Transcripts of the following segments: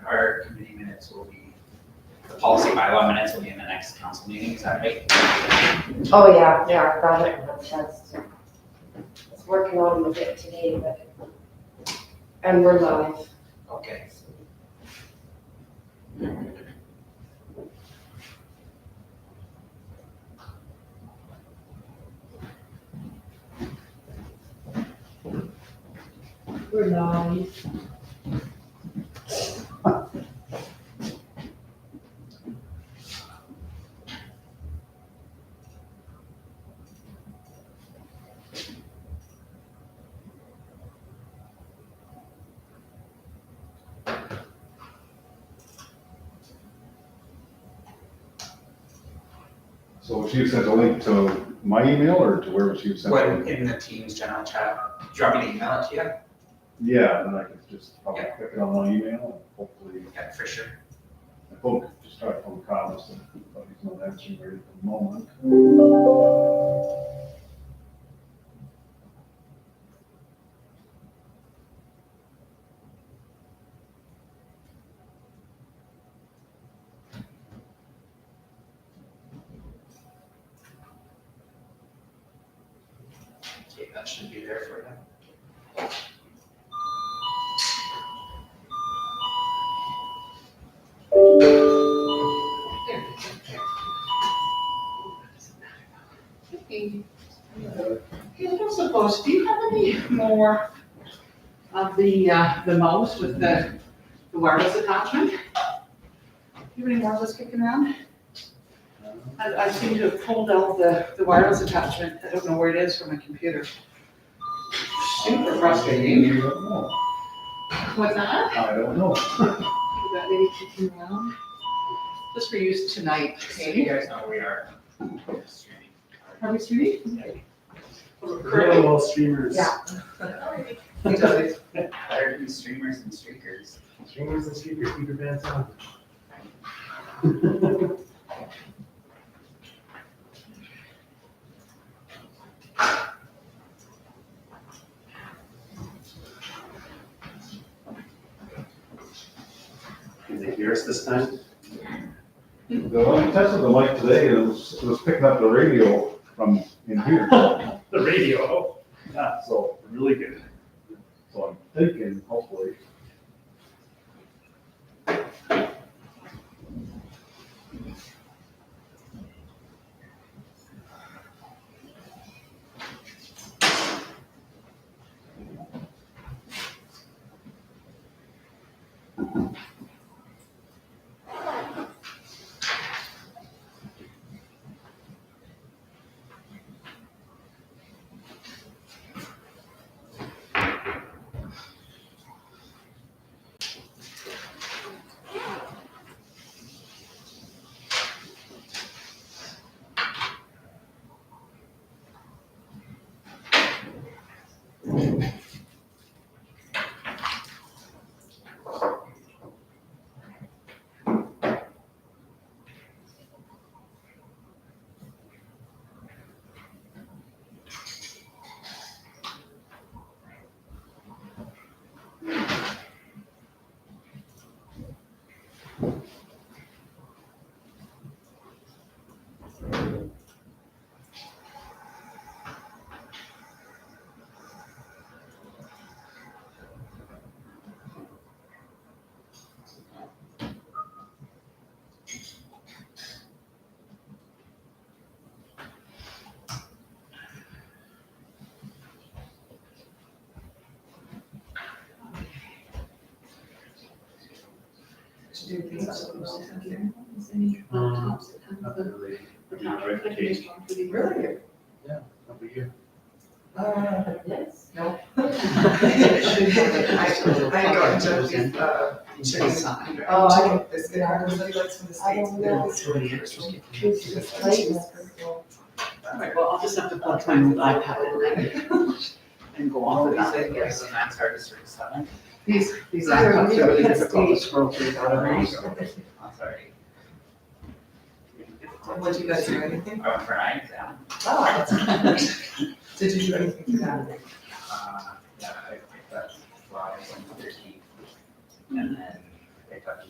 our committee minutes will be, the policy bylaw minutes will be in the next council meeting, is that right? Oh, yeah, I got it, a chance to, I was working on them a bit today, but, and we're live. Okay. We're live. So she sent a link to my email or to where she sent What, it? in the Teams general chat, do you want me to email it to you? Yeah, then I could just probably click it on my email and hopefully, Yeah, for sure. just try to phone Carlos, but he's not answering right at the moment. Okay, that should be there for you. Hey, I don't suppose, do you have any more of the mouse with the wireless attachment? Do you have any more of those kicking around? I seem to have pulled out the wireless attachment. I don't know where it is for my computer. Super frustrating. I don't know. What's that? I don't know. You got any kicking around? Just for use tonight, So you okay? guys know we are streaming. Are we streaming? Well, streamers. Yeah. Better to be streamers than streakers. Streamers and speakers, keep your bands on. Can they hear us this time? I tested the mic today and it was picking up the radio from in here. The radio, yeah, So, really good. so I'm thinking hopefully. Do you think so? Is any laptops that have Not the really. attachment Right, Kate. for the- Really? Over here. Yes. No. I got Should Jeff's, be signed. Oh, I check this, it happens that he likes from the I States. don't know. It's really interesting. This is latest. All right, well, I'll just have to plug my new iPad in and go on Oh, with you that. said yes, and that's hard to sort of seven. These Sure, laptops we are really can difficult to see. scroll through. I'm sorry. What, you guys do anything? I went for an eye exam. Oh, that's good. Did you do anything for that? Yeah, I picked up flies on the 13th. And then picked up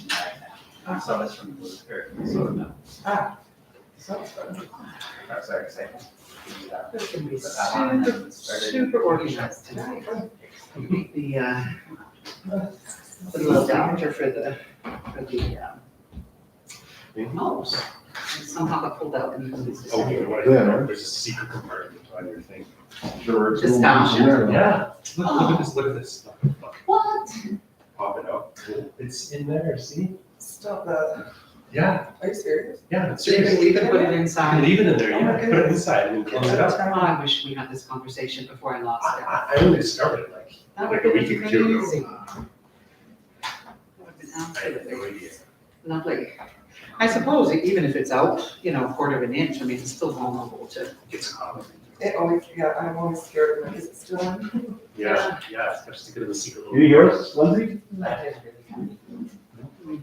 right now. So that's from Blue, or Minnesota. Sounds fun. Oh, sorry, say. It's gonna be Put that on and super, then start it. super organized tonight. The little doctor for the mouse. Somehow got pulled out and it was Oh, here, what, Yeah. there's a secret compartment on your thing. Sure, it's. Just down. Yeah, look at this. What? Pop it out. It's in there, see? Stop that. Yeah, Are you serious? yeah, it's So you serious. can, you can put it You can inside. leave it in there, Oh my yeah, put it goodness. inside and close it up. Oh, I wish we had this conversation before I lost it. I only discovered it like That a would week be or two amazing. ago. That would have been I had absolutely no idea. lovely. I suppose even if it's out, you know, a quarter of an inch, I mean, it's still vulnerable to. It's hot. It always, yeah, I'm always scared of it. Is it still on? Yeah, yeah, especially to get in the secret Can you hear us, Lindsay? That is really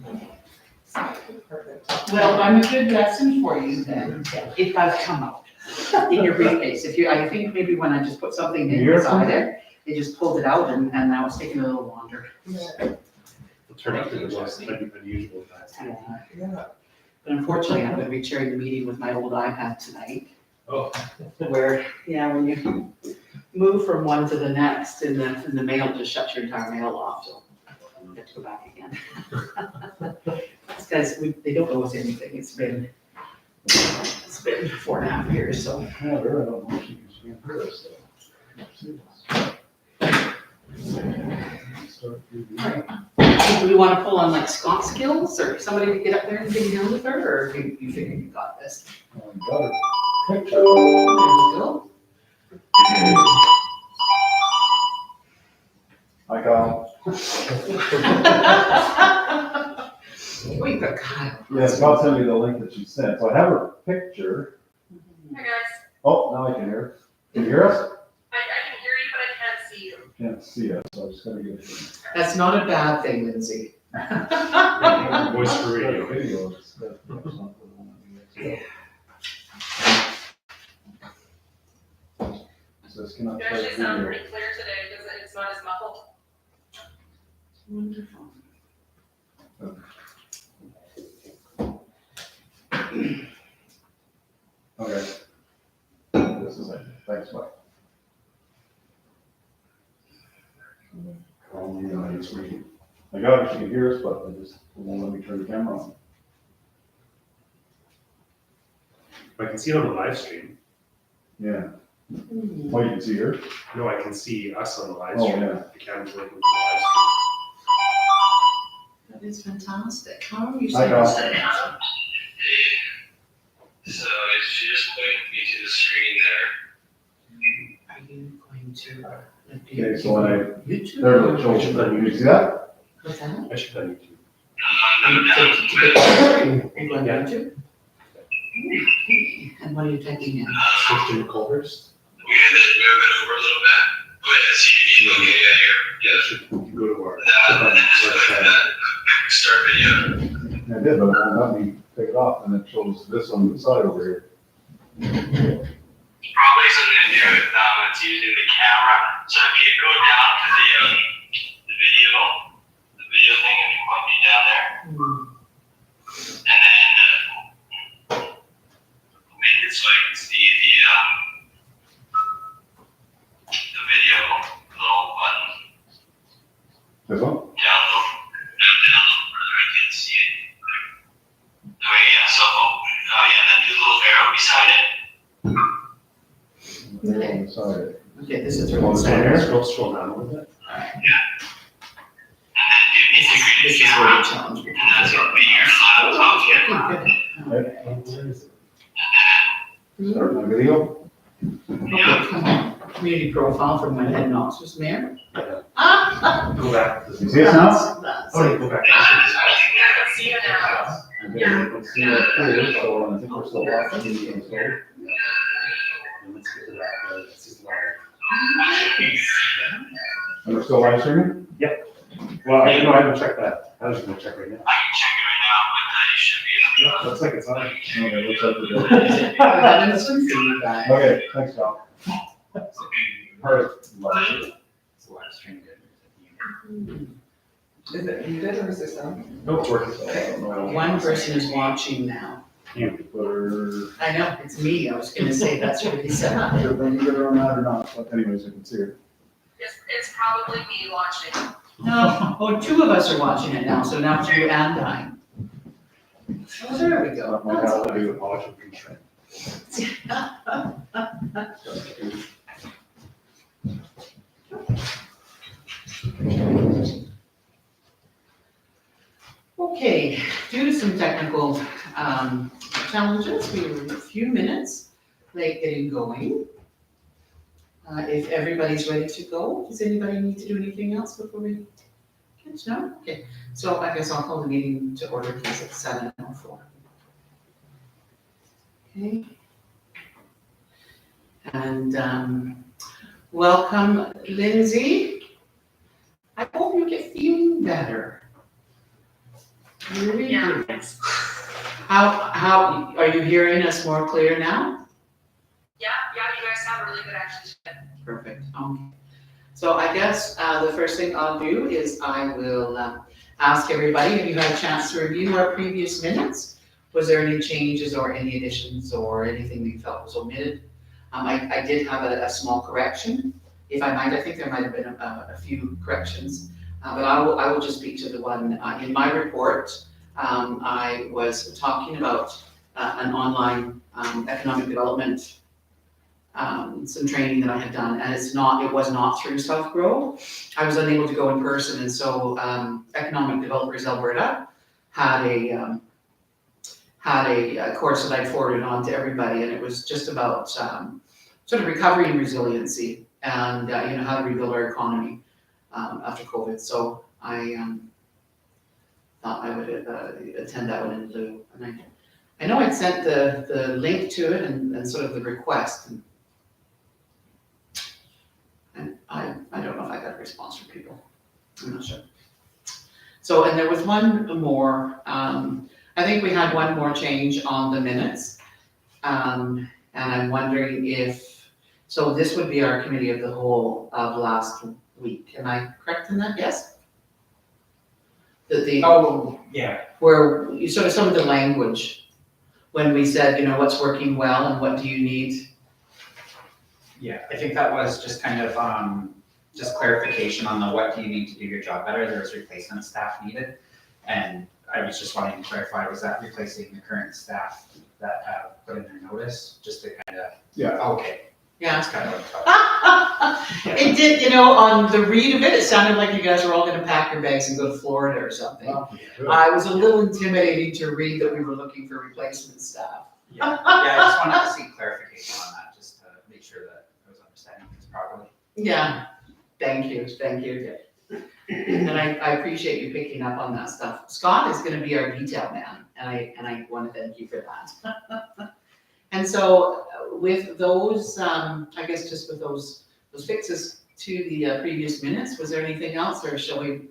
Perfect. Well, I'm a good lesson for you then. It does come out in your briefcase. If you, I think maybe when I just put something in You're inside something? it, it just pulled it out and now it's taking a little longer. Yeah, It'll turn out to be most unusual times. yeah. But unfortunately, I'm gonna be chairing the meeting with my old iPad tonight. Oh. Where, yeah, when you move from one to the next in the mail, just shuts your entire mail off, so I have to go back again. These guys, they don't know us anything. It's been 4.5 years, so. Yeah, there, I don't know if you can hear us, so. Do we wanna pull on like Scott skills or somebody to get up there and dig down with her, or do you figure you got this? Got it. Picture. There you go. Hi, Kyle. Oh, you got Kyle. Yes, Kyle sent me the link that she sent, so I have her picture. Hi guys, Oh, now I can hear her. Can you hear us? I can hear you, but I can't see you. Can't see us, so I just gotta get it. That's not a bad thing, Lindsay. Voice for radio. Video is- that's not the one that we have. Says cannot You start actually sound video. pretty clear today because it's not as muffled. Wonderful. Okay. This is it. Thanks, Mike. Call me on this week. I got it, she can hear us, but I just won't let me turn the camera on. I can see it on the live stream. Yeah. Oh, you can see her? No, I can see us on the live Oh, stream. yeah. The camera's working with the live stream. That is fantastic. How are you Hi, Kyle. saying? So if you just point me to the screen there. Are you going to? Okay, so when I, YouTube? there's a children, you see that? What's that? I should have YouTube. Are you going to YouTube? And what are you typing in? Kristen Culver's. We had to move it over a little bit. But yeah, see, okay, yeah, Should you go to our. here. Start video. I did, but it won't let me take it off, and it shows this on the side over here. Probably something to do with it's using the camera. So if you go down to the video thing, if you point me down there, and then make it so I can see the video little button This one? down a little further. I can see it. Okay, yeah. So yeah, then do the little arrow beside it. There on the side. Okay, this is Oh, really this one sad. here? Scroll down a little bit. And then do integrated This is where camera. the challenge And that's what be your laptop camera. Where is it? Start my video. Okay, come on. Community profile from when Ed Knox was mayor. Go back. You see us now? That's Oh, you go back. I can see you now. Okay, you can see it clear, so I think we're still watching. So, Let's get to that. This is live. and we're still live streaming? Well, I haven't checked that. I was just gonna check right now. I can check it right now, but you should be able to. Looks like it's on. Okay, looks like we're good. I haven't seen you guys. Okay, thanks, Kyle. Perfect. It's a live stream. Good. Is it muted or is it sound? No, it's working. So I don't know. One person is watching now. Or, I know, it's me. I was gonna say that's what he said. whether you get it on that or not, but anyways, you can see it. It's probably me watching. No, oh, two of us are watching it now, so now it's you and I. Oh, there we go. That might have to do with watching. Okay, due to some technical challenges, we were a few minutes late getting going. If everybody's ready to go, does anybody need to do anything else before we? No? Okay, so I guess I'll call the meeting to order, please, at 7:04. Okay. And welcome, Lindsay. I hope you get feeling better. Really Yeah, good. thanks. How, are you hearing us more clear now? Yeah, you guys sound really good actually. Perfect, okay. So I guess the first thing I'll do is I will ask everybody, have you had a chance to review our previous minutes? Was there any changes or any additions or anything that you felt was omitted? I did have a small correction, if I might. I think there might have been a few corrections, but I will just speak to the one in my report. I was talking about an online economic development, some training that I had done, and it was not through South Grow. I was unable to go in person, and so Economic Developers Alberta had a course that I forwarded on to everybody, and it was just about sort of recovery and resiliency, and how to rebuild our economy after COVID. So I thought I would attend that one in lieu. And I know I'd sent the link to it and sort of the request, and I don't know if I got a response from people. I'm not sure. So, and there was one more. I think we had one more change on the minutes, and I'm wondering if, so this would be our committee of the whole of last week. Am I correct in that? Yes? Oh, yeah. Where you sort of some of the language, when we said, what's working well and what do you need? Yeah, I think that was just kind of, just clarification on the what do you need to do your job better. There was replacement staff needed. And I was just wanting to clarify, was that replacing the current staff that have put in their notice, just to kind of? Yeah. Okay, Yeah. that's kind of what I thought. It did, on the read of it, it sounded like you guys were all gonna pack your bags and go to Florida or something. I was a little intimidating to read that we were looking for replacement staff. Yeah, I just wanted to see clarification on that, just to make sure that I was understanding this properly. Yeah, thank you. And I appreciate you picking up on that stuff. Scott is gonna be our detail man, and I wanna thank you for that. And so with those, I guess just with those fixes to the previous minutes, was there anything else, or shall we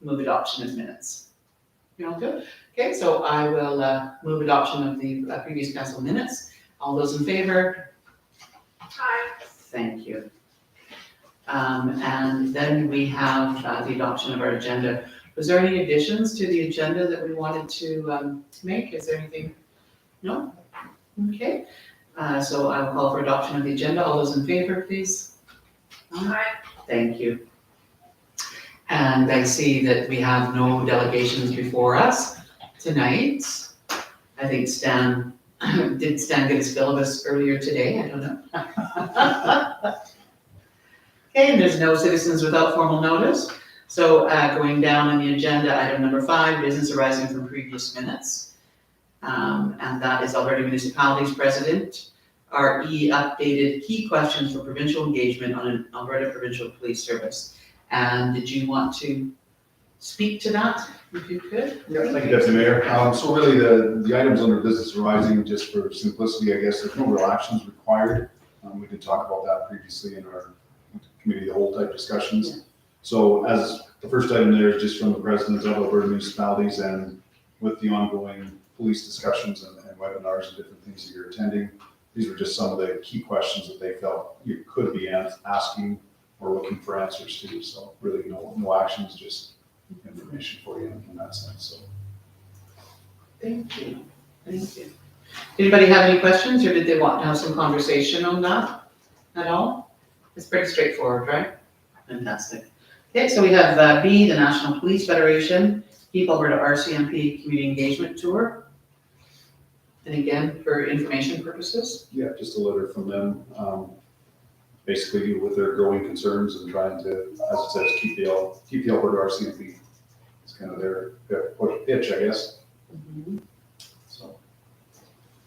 move adoption of minutes? You all good? Okay, so I will move adoption of the previous council minutes. All those in favor? Hi. Thank you. And then we have the adoption of our agenda. Was there any additions to the agenda that we wanted to make? Is there anything? No? Okay. So I will call for adoption of the agenda. All those in favor, please? Hi. Thank you. And I see that we have no delegations before us tonight. I think did Stan get his fill of us earlier today? I don't know. Okay, and there's no citizens without formal notice. So going down on the agenda, item number 5, business arising from previous minutes. And that is Alberta Municipalities President, RE updated key questions for provincial engagement on an Alberta Provincial Police Service. And did you want to speak to that, if you could? Yeah, thank you, Deputy Mayor. So really the items under business arising, just for simplicity, I guess, there's no real actions required. We did talk about that previously in our committee, the whole type discussions. So as the first item there is just from the presidents of Alberta municipalities, and with the ongoing police discussions and webinars and different things that you're attending, these were just some of the key questions that they felt you could be asking or looking for answers to. So really no actions, just information for you in that sense, so. Thank you, thank you. Anybody have any questions, or did they want to have some conversation on that at all? It's pretty straightforward, right? Fantastic. Okay, so we have B, the National Police Federation, Keep Alberta RCMP Community Engagement Tour. And again, for information purposes. Yeah, just a letter from them, basically with their growing concerns and trying to, as it says, keep the Alberta RCMP. It's kind of their pitch, I guess, so.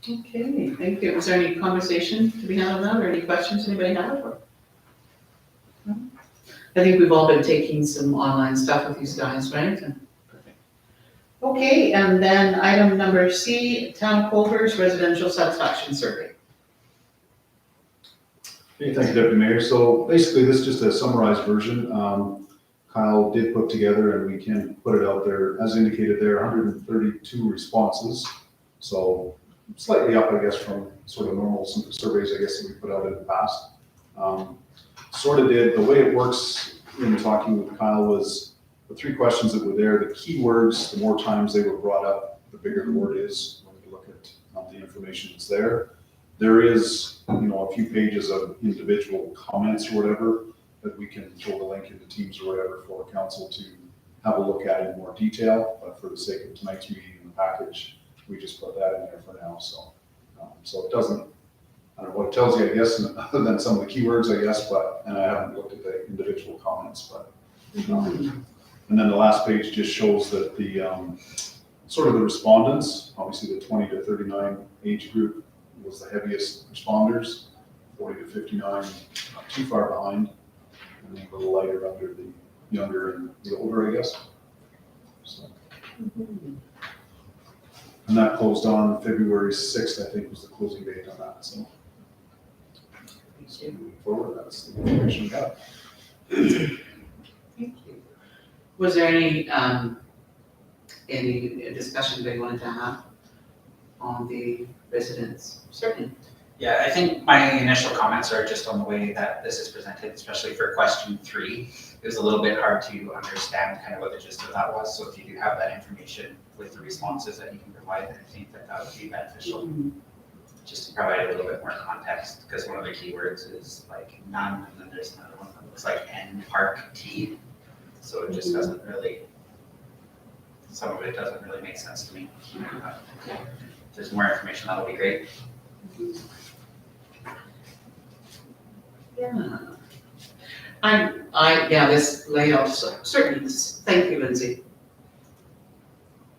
Okay, thank you. Was there any conversation to be had on that, or any questions anybody have? Or? No? I think we've all been taking some online stuff with these guys, right? Perfect. Okay, and then item number C, Town of Culver's Residential Satisfaction Survey. Okay, thank you, Deputy Mayor. So basically, this is just a summarized version. Kyle did put together, and we can put it out there, as indicated there, 132 responses. So slightly up, I guess, from sort of normal surveys, I guess, that we put out in the past. The way it works in talking with Kyle was the 3 questions that were there, the keywords, the more times they were brought up, the bigger the word is when you look at the information that's there. There is, a few pages of individual comments or whatever that we can throw the link into Teams or whatever for council to have a look at in more detail. But for the sake of tonight's meeting and the package, we just put that in there for now. So it doesn't, I don't know what it tells you, I guess, other than some of the keywords, I guess, and I haven't looked at the individual comments, but. And then the last page just shows that the, sort of the respondents, obviously the 20 to 39 age group was the heaviest responders, 40 to 59, not too far behind, and then a little lighter under the younger and the older, I guess. So. And that closed on February 6th, I think was the closing date on that, so. So moving forward, that's the information we got. Thank you. Was there any discussion they wanted to have on the residents? Certainly. Yeah, I think my initial comments are just on the way that this is presented, especially for question 3. It was a little bit hard to understand kind of what the gist of that was. So if you do have that information with the responses that you can provide, I think that would be beneficial. Just to provide a little bit more context, because one of the keywords is like none, and then there's another one that looks like N Park T. So it just doesn't really, some of it doesn't really make sense to me. If there's more information, that'll be great. Yeah. This layout, certainly, thank you, Lindsay.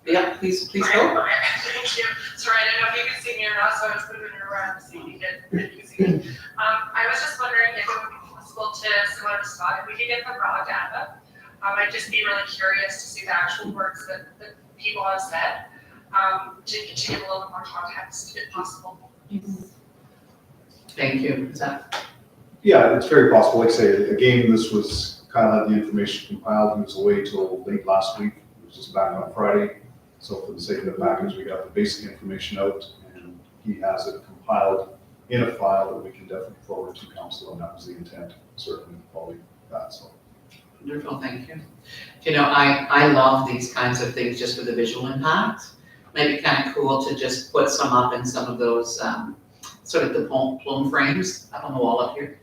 Yeah, please go. Okay, thank you. Sorry, I didn't know if you could see me or not, so I was moving around to see if you could see me. I was just wondering if it would be possible to, similar to Scott, if we could get the raw data. I'd just be really curious to see the actual words that people have said, to give a little bit more context if possible. Thank you. Is that? Yeah, it's very possible. Like I say, again, this was kind of had the information compiled. He was away till late last week. He was just back on Friday. So for the sake of the package, we got the basic information out, and he has it compiled in a file that we can definitely forward to council, and that was the intent, certainly, probably that, so. Wonderful, thank you. I love these kinds of things just for the visual impact. Maybe kind of cool to just put some up in some of those, sort of the plume frames up on the wall up here.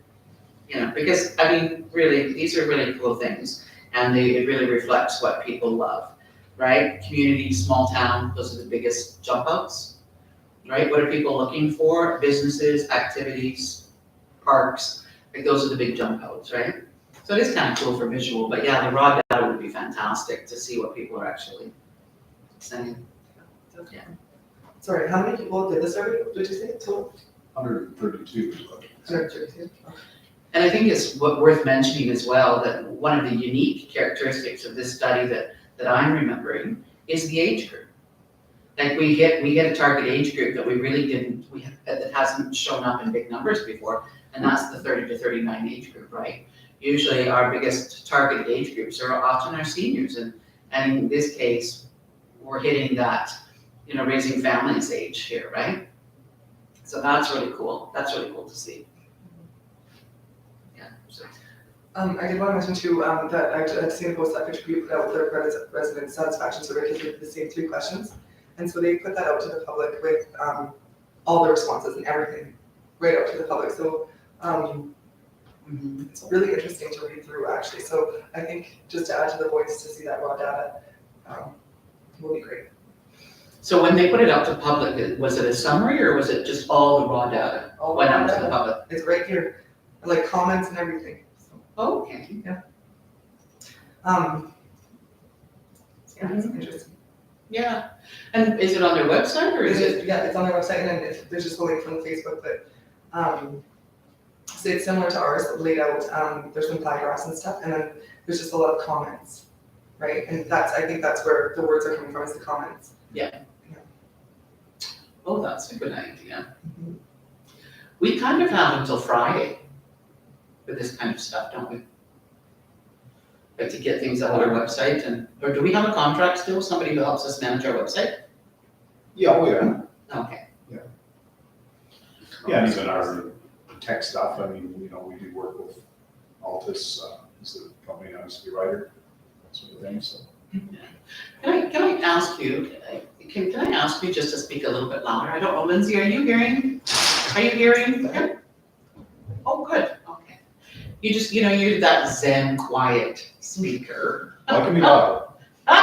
Because, I mean, really, these are really cool things, and it really reflects what people love, right? Community, small town, those are the biggest jump outs, right? What are people looking for? Businesses, activities, parks, like those are the big jump outs, right? So it is kind of cool for visual, but yeah, the raw data would be fantastic to see what people are actually saying. Yeah. Sorry, how many people did the survey, did you say, total? 132 is what. 132. And I think it's worth mentioning as well that one of the unique characteristics of this study that I'm remembering is the age group. Like we get a target age group that we really didn't, that hasn't shown up in big numbers before, and that's the 30 to 39 age group, right? Usually our biggest targeted age groups are often our seniors, and in this case, we're hitting that, raising families age here, right? So that's really cool. That's really cool to see. Yeah. So I did want to mention too, that I'd seen a post that Pittsburgh put out with their resident satisfaction survey, because the same 3 questions. And so they put that out to the public with, all the responses and everything, right out to the public. So, it's really interesting to read through actually. So I think just to add to the voice to see that raw data, will be great. So when they put it out to public, was it a summary or was it just all the raw data All went raw out to the data. public? It's right here, like comments and everything. So, Okay. yeah, it's interesting. Yeah. And is it on their website or is it? Yeah, it's on their website, and then there's just a link from Facebook, but, so it's similar to ours, laid out, there's some pie graphs and stuff, and then there's just a lot of comments, right? And I think that's where the words are coming from, is the comments. Oh, that's a good idea. We kind of have until Friday for this kind of stuff, don't we? Like to get things on our website or do we have a contract still, somebody who helps us manage our website? Yeah, oh yeah, Okay. yeah, and even our tech stuff, I mean, we do work with Altus, is the company I used to be writer, that sort of thing, so. Can I ask you, can I ask you just to speak a little bit louder? I don't know, Lindsay, are you hearing? Okay. Oh, good, okay. You just, you're that zen, quiet speaker. I can be loud. The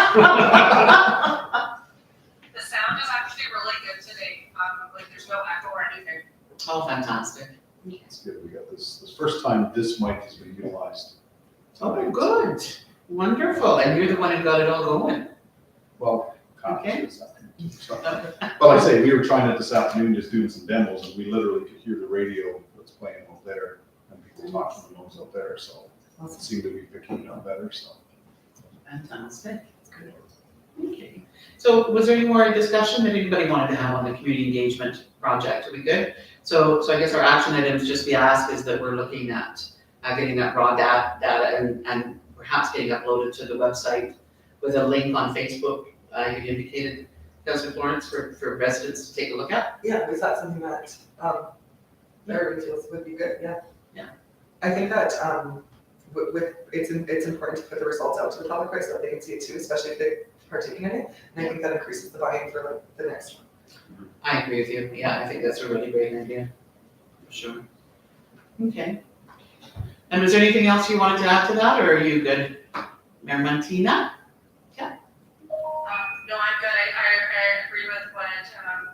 sound is actually really good today, like there's no echo or anything. Oh, fantastic. It's good, we got this first time this mic has been utilized. Oh, good, wonderful, and you're the one who got it all going. Well, kind of, Okay. this afternoon, so. But I say, we were trying it this afternoon, just doing some demos, and we literally could hear the radio that's playing out there, and people talking on those out there, so it seemed to be picking it up better, so. Fantastic. Good. Okay. So was there any more discussion that anybody wanted to have on the community engagement project? Are we good? So I guess our action items, just the ask is that we're looking at getting that raw data and perhaps getting uploaded to the website with a link on Facebook, you indicated, Councilor Florence, for residents to take a look at. Yeah, is that something that, everybody feels would be good, yeah? Yeah. I think that, it's important to put the results out to the public, right, so that they can see it too, especially if they're partaking in it, and I think that increases the buy-in for like the next one. I agree with you. Yeah, I think that's a really great idea, for sure. Okay. And was there anything else you wanted to add to that, or are you good? Mayor Martina? No, I'm good. I agree with what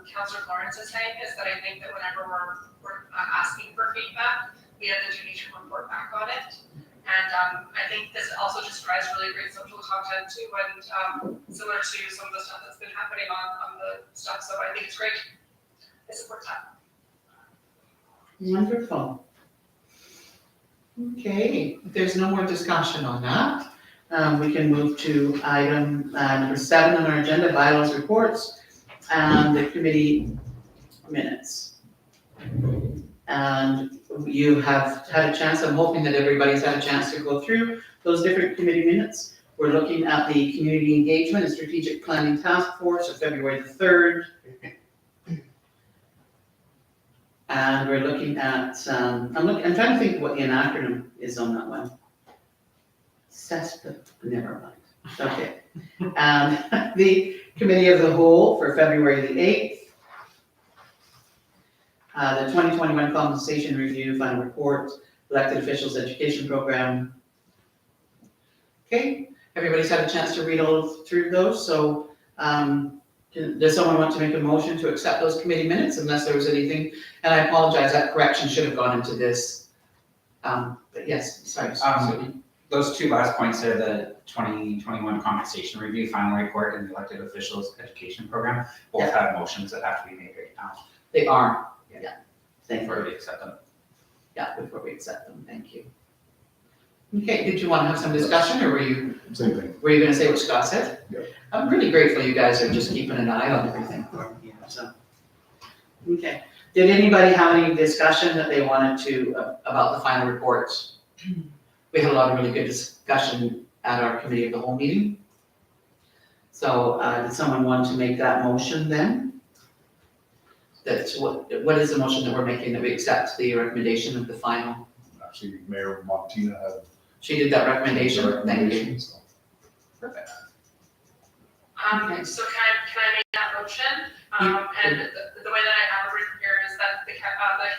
Councilor Florence is saying, is that I think that whenever we're asking for feedback, we have the duty to report back on it. And I think this also just drives really great social content too, and similar to some of the stuff that's been happening on the stuff, so I think it's great. I support that. Wonderful. Okay, if there's no more discussion on that, we can move to item number 7 on our agenda, bylaws reports, and the committee minutes. And you have had a chance, I'm hoping that everybody's had a chance to go through those different committee minutes. We're looking at the Community Engagement and Strategic Planning Task Force of February the 3rd. And we're looking at, I'm trying to think what the acronym is on that one. CESPA, never mind, okay. And the Committee of the Whole for February the 8th. The 2021 Compensation Review, Final Report, Elected Officials Education Program. Okay, everybody's had a chance to read all through those, so does someone want to make a motion to accept those committee minutes unless there was anything? And I apologize, that correction should have gone into this. But yes, sorry. Those 2 last points are the 2021 compensation review, final report, and the elected officials education program. Both have motions that have to be made right now They are, yeah. Thank you. before we accept them. Yeah, before we accept them, thank you. Okay, did you want to have some discussion, or were you Same thing. gonna say what Scott said? Yeah. I'm really grateful you guys are just keeping an eye on everything for me, so. Okay, did anybody have any discussion that they wanted to, about the final reports? We had a lot of really good discussion at our committee of the whole meeting. So, did someone want to make that motion then? That's what is the motion that we're making, that we accept the recommendation of the final? Actually, Mayor Montina had She did that recommendation, thank you. Recommendations. Perfect. So can I make that motion? And the way that I have it written here is that the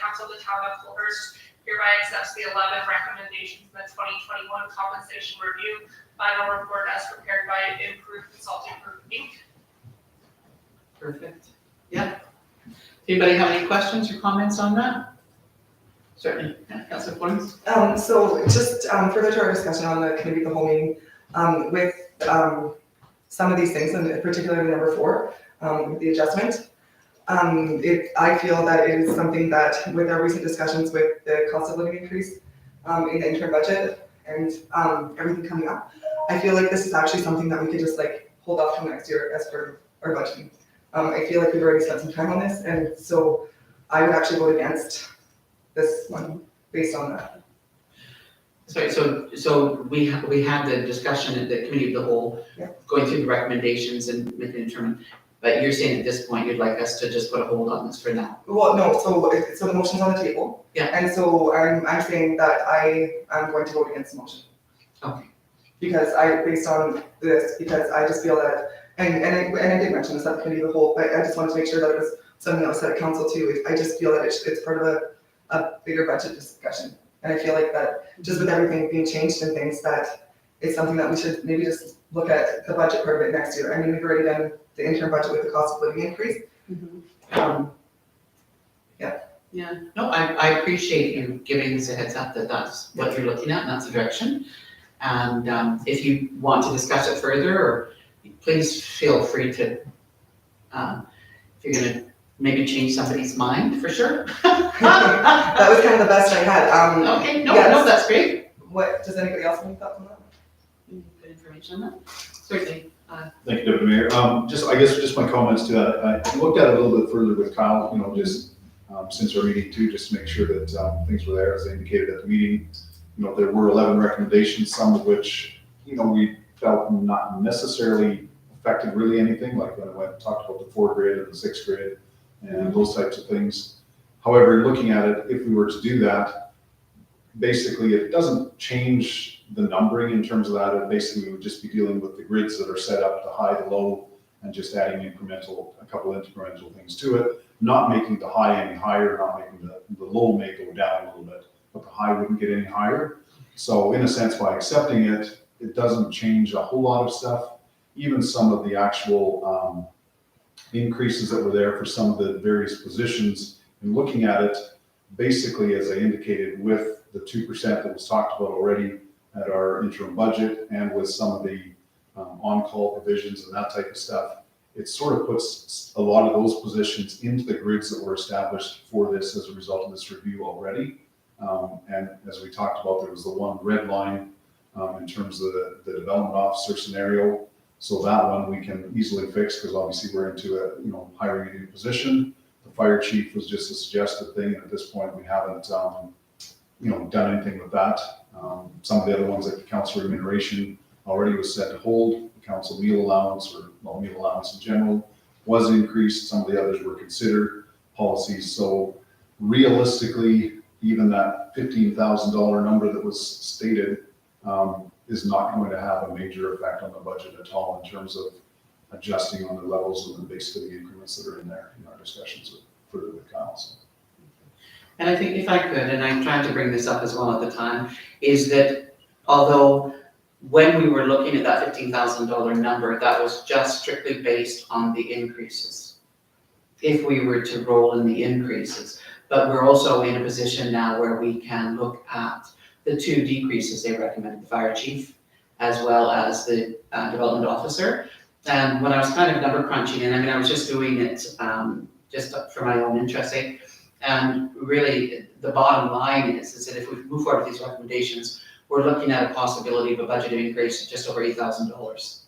council of the town of Colhurst hereby accepts the 11 recommendations in the 2021 compensation review final report as prepared by Improved Consulting Group Inc. Perfect. Yeah. Anybody have any questions or comments on that? Certainly, yeah, Councilor Florence. So just further to our discussion on the committee of the whole meeting, with some of these things, and particularly number 4, with the adjustment, I feel that it is something that with our recent discussions with the cost of living increase in the interim budget and everything coming up, I feel like this is actually something that we could just like hold off till next year as for our budgeting. I feel like we've already spent some time on this, and so I would actually vote against this one based on that. Sorry, so we had the discussion at the committee of the whole, Yeah. going through the recommendations and making a determination. But you're saying at this point, you'd like us to just put a hold on this for now? Well, no, so the motion's on the table. Yeah. And so I'm saying that I am going to vote against the motion. Okay. Because based on this, because I just feel that, and I did mention this at the committee of the whole, but I just wanted to make sure that it was something that was said at council too. I just feel that it's part of a bigger budget discussion. And I feel like that just with everything being changed and things, that it's something that we should maybe just look at the budget part of it next year. I mean, we've already done the interim budget with the cost of living increase. Yeah, no, I appreciate you giving us a heads up that that's what you're looking at and that's the direction. And if you want to discuss it further, or please feel free to, if you're gonna maybe change somebody's mind, for sure. That was kind of the best I had. Okay, no, yes. that's great. What, does anybody else have any thoughts on that? Good information on that, certainly. Thank you, Deputy Mayor. I guess just my comments to that. I looked at it a little bit further with Kyle, just since our meeting too, just to make sure that things were there as I indicated at the meeting. There were 11 recommendations, some of which, we felt not necessarily affected really anything, like when I went and talked about the 4th grade and the 6th grade and those types of things. However, looking at it, if we were to do that, basically it doesn't change the numbering in terms of that. It basically would just be dealing with the grids that are set up, the high, the low, and just adding a couple incremental things to it, not making the high any higher, not making the low may go down a little bit, but the high wouldn't get any higher. So in a sense, by accepting it, it doesn't change a whole lot of stuff. Even some of the actual increases that were there for some of the various positions, and looking at it, basically, as I indicated, with the 2% that was talked about already at our interim budget, and with some of the on-call provisions and that type of stuff, it sort of puts a lot of those positions into the grids that were established for this as a result of this review already. And as we talked about, there was the one red line in terms of the development officer scenario. So that one we can easily fix because obviously we're into a hiring a new position. The fire chief was just a suggested thing, and at this point we haven't done anything with that. Some of the other ones like the council remuneration already was set to hold. The council meal allowance meal allowance in general was increased. Some of the others were considered policies. So realistically, even that $15,000 number that was stated is not going to have a major effect on the budget at all in terms of adjusting on the levels of basically the increments that are in there in our discussions with council. And I think if I could, and I'm trying to bring this up as well at the time, is that although when we were looking at that $15,000 number, that was just strictly based on the increases. If we were to roll in the increases, but we're also in a position now where we can look at the 2 decreases they recommended, the fire chief, as well as the development officer. And when I was kind of number crunching, and I was just doing it just for my own interest sake, and really the bottom line is that if we move forward with these recommendations, we're looking at a possibility of a budget increase of just over $8,000.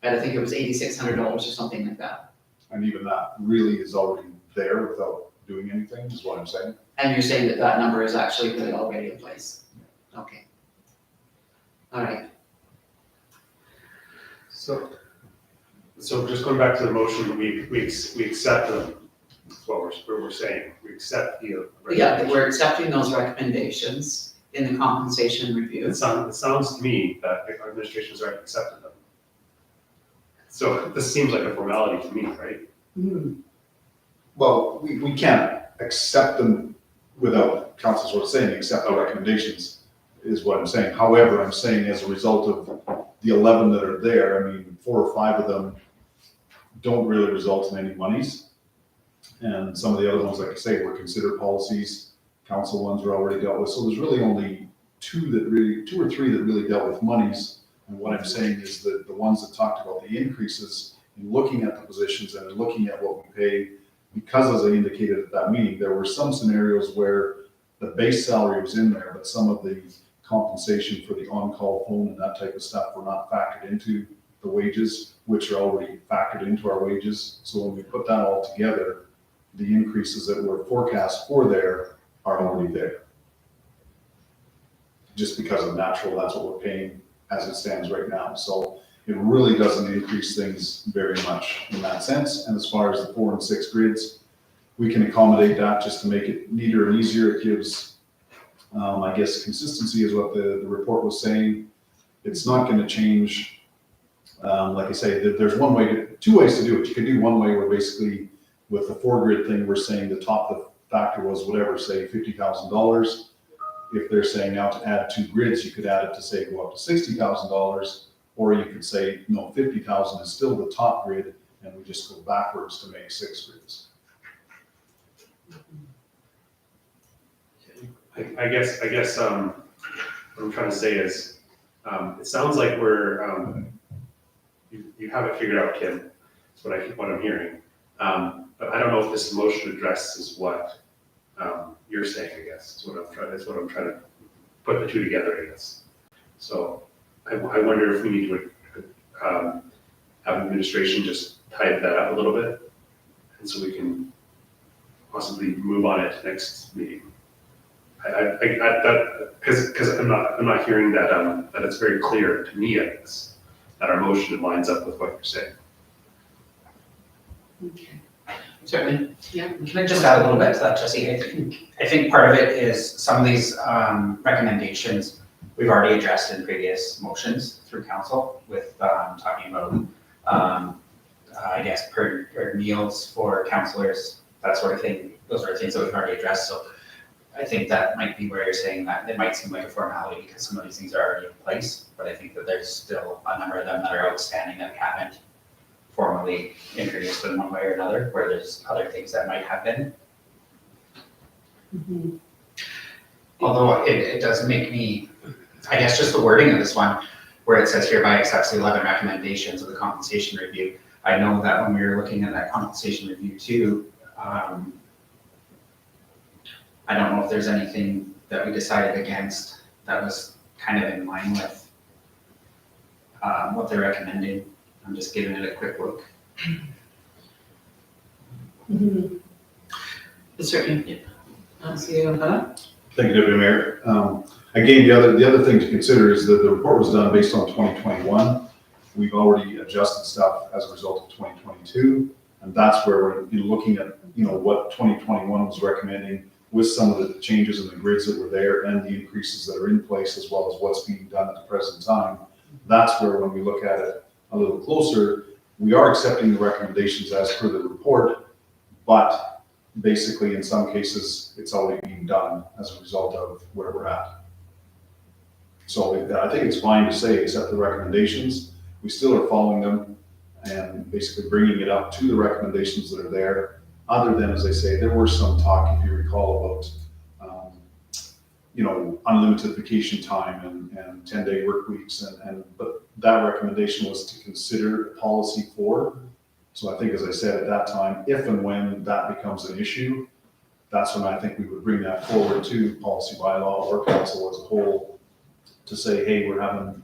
Right, I think it was $8,600 or something like that. And even that really is already there without doing anything, is what I'm saying. And you're saying that that number is actually really already in place? Okay. All right. So just going back to the motion, we accept what we're saying. We accept the Yeah, we're accepting those recommendations in the compensation review. It sounds to me that our administration has already accepted them. So this seems like a formality to me, right? Well, we can't accept them without council sort of saying, accept the recommendations, is what I'm saying. However, I'm saying as a result of the 11 that are there, I mean, 4 or 5 of them don't really result in any monies. And some of the other ones, like I say, were considered policies, council ones were already dealt with. So there's really only 2 or 3 that really dealt with monies. And what I'm saying is that the ones that talked about the increases in looking at the positions and in looking at what we pay, because as I indicated at that meeting, there were some scenarios where the base salary was in there, but some of the compensation for the on-call phone and that type of stuff were not factored into the wages, which are already factored into our wages. So when we put that all together, the increases that were forecast for there are already there. Just because of natural, that's what we're paying as it stands right now. So it really doesn't increase things very much in that sense. And as far as the 4 and 6 grids, we can accommodate that just to make it neater and easier. It gives, I guess, consistency is what the report was saying. It's not going to change. Like I say, there's 2 ways to do it. You could do one way where basically with the 4 grid thing, we're saying the top factor was whatever, say $50,000. If they're saying now to add 2 grids, you could add it to say go up to $60,000, or you could say no, 50,000 is still the top grid, and we just go backwards to make 6 grids. I guess what I'm trying to say is, it sounds like we're, you have it figured out, Kim. That's what I'm hearing. But I don't know if this motion addresses what you're saying, I guess. That's what I'm trying to put the 2 together, I guess. So I wonder if we need to have administration just tighten that up a little bit, and so we can possibly move on it next meeting. Because I'm not hearing that that it's very clear to me, I guess, that our motion lines up with what you're saying. Okay. Certainly. Yeah. Can I just add a little bit to that, Jesse? I think part of it is some of these recommendations we've already addressed in previous motions through council with talking about, I guess, per meals for councillors, that sort of thing. Those are things that we've already addressed. So I think that might be where you're saying that it might seem like a formality because some of these things are already in place, but I think that there's still a number of them that are outstanding that haven't formally introduced in one way or another, where there's other things that might have been. Although it does make me, I guess just the wording of this one, where it says hereby accepts the 11 recommendations of the compensation review. I know that when we were looking at that compensation review too, I don't know if there's anything that we decided against that was kind of in line with what they're recommending. I'm just giving it a quick look. Certainly. See you, huh? Thank you, Deputy Mayor. Again, the other thing to consider is that the report was done based on 2021. We've already adjusted stuff as a result of 2022, and that's where we're looking at, what 2021 was recommending with some of the changes in the grids that were there and the increases that are in place, as well as what's being done at the present time. That's where, when we look at it a little closer, we are accepting the recommendations as per the report, but basically in some cases, it's already being done as a result of where we're at. So I think it's fine to say accept the recommendations. We still are following them and basically bringing it up to the recommendations that are there. Other than, as I say, there were some talk, if you recall, about unlimited vacation time and 10-day work weeks, but that recommendation was to consider policy 4. So I think, as I said at that time, if and when that becomes an issue, that's when I think we would bring that forward to policy bylaw or council as a whole to say, hey, we're having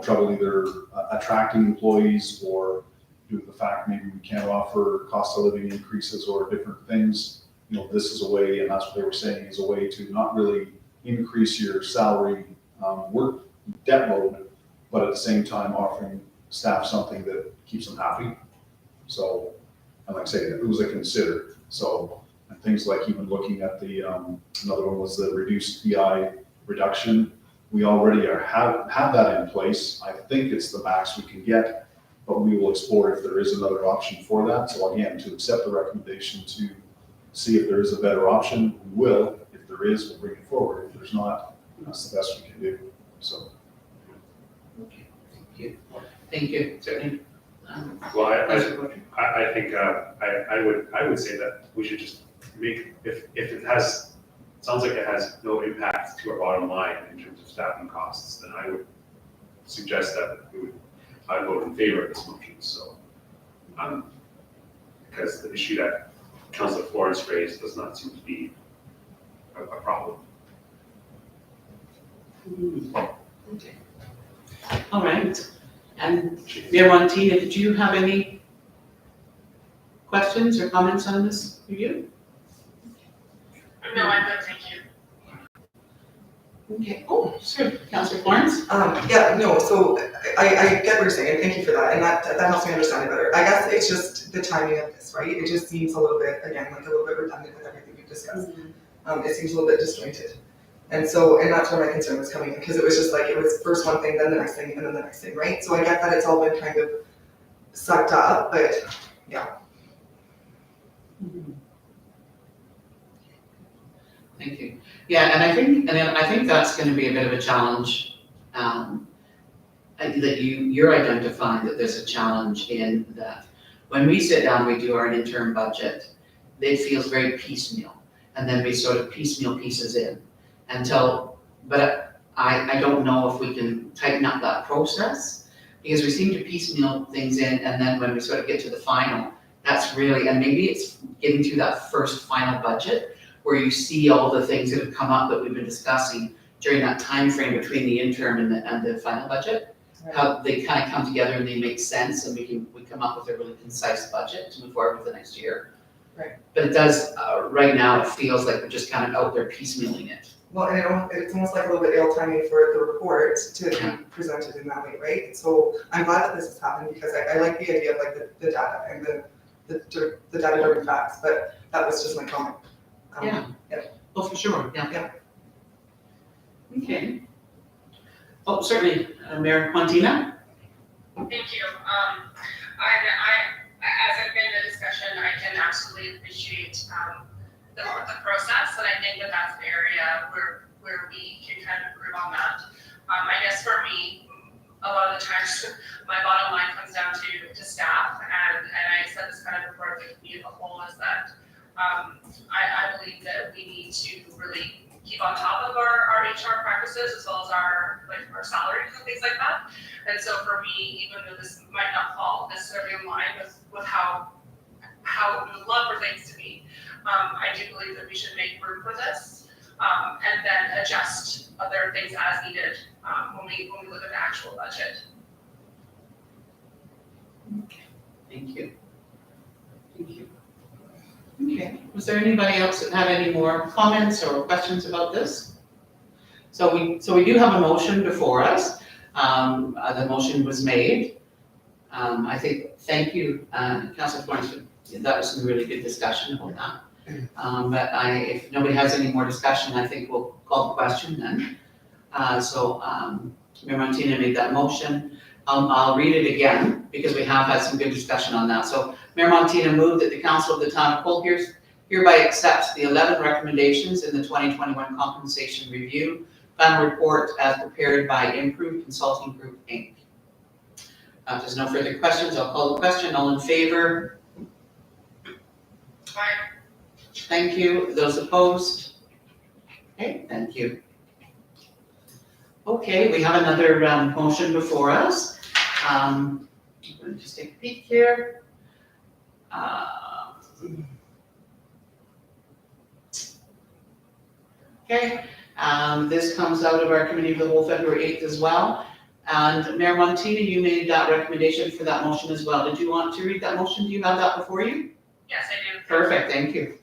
trouble either attracting employees or due to the fact maybe we can't offer cost of living increases or different things. This is a way, and that's what they were saying, is a way to not really increase your salary work debt load, but at the same time offering staff something that keeps them happy. So, and like I say, it was a consider. So, and things like even looking at the, another one was the reduced PI reduction. We already have that in place. I think it's the max we can get, but we will explore if there is another option for that. So again, to accept the recommendation to see if there is a better option, we will. If there is, we'll bring it forward. If there's not, that's the best we can do. So. Okay, thank you, certainly. Well, Councillor Butcher. I think, I would say that we should just make, if it has, sounds like it has no impact to our bottom line in terms of staffing costs, then I would suggest that I'd vote in favor of this motion, so. Because the issue that Councillor Florence raised does not seem to be a problem. Okay. All right, and Mayor Montina, did you have any questions or comments on this review? No, I'm good, thank you. Okay, oh, sure, Councillor Florence? Yeah, no, so I get what you're saying, thank you for that, and that helps me understand it better. I guess it's just the timing of this, right? It just seems a little bit, again, like a little bit redundant with everything we've discussed. It seems a little bit disjointed. And that's where my concern was coming in, because it was just like, it was first one thing, then the next thing, and then the next thing, right? So I get that it's all been kind of sucked up, but yeah. Thank you. Yeah, and I think that's going to be a bit of a challenge, that you're identifying that there's a challenge in that when we sit down, we do our interim budget, it feels very piecemeal, and then we sort of piecemeal pieces in but I don't know if we can tighten up that process, because we seem to piecemeal things in, and then when we sort of get to the final, that's really, and maybe it's getting to that first final budget where you see all the things that have come up that we've been discussing during that time frame between the interim and the final budget, how they kind of come together and they make sense, and we come up with a really concise budget to move forward with the next year. Right. But it does, right now, it feels like we're just kind of out there piecemealing it. Well, and it's almost like a little bit ill timing for the report to be presented in that way, right? So I'm glad that this has happened, because I like the idea of like the data and the data-driven facts, but that was just my comment. Yeah. Oh, for sure, yeah. Okay. Oh, certainly, Mayor Montina? Thank you. As I've been in the discussion, I can absolutely appreciate the process, and I think that that's an area where we can kind of improve on that. I guess for me, a lot of the times, my bottom line comes down to staff, and I said this kind of before, the community as a whole, is that I believe that we need to really keep on top of our HR practices, as well as our salaries and things like that. And so for me, even though this might not fall necessarily in line with how we would love for things to be, I do believe that we should make room for this, and then adjust other things as needed when we look at the actual budget. Thank you. Thank you. Okay, was there anybody else that had any more comments or questions about this? So we do have a motion before us. The motion was made. I think, thank you, Councillor Florence, that was some really good discussion about that. But if nobody has any more discussion, I think we'll call the question then. Mayor Montina made that motion. I'll read it again, because we have had some good discussion on that. So Mayor Montina moved that the Council of the Town of Colehurst hereby accepts the 11 recommendations in the 2021 Compensation Review Final Report as prepared by Improved Consulting Group, Inc. If there's no further questions, I'll call the question. All in favor? Aye. Thank you. Those opposed? Okay, thank you. Okay, we have another motion before us. I'm going to just take a peek here. Okay, this comes out of our Committee of the Whole February 8th as well. And Mayor Montina, you made that recommendation for that motion as well. Did you want to read that motion? Do you have that before you? Yes, I do. Perfect, thank you.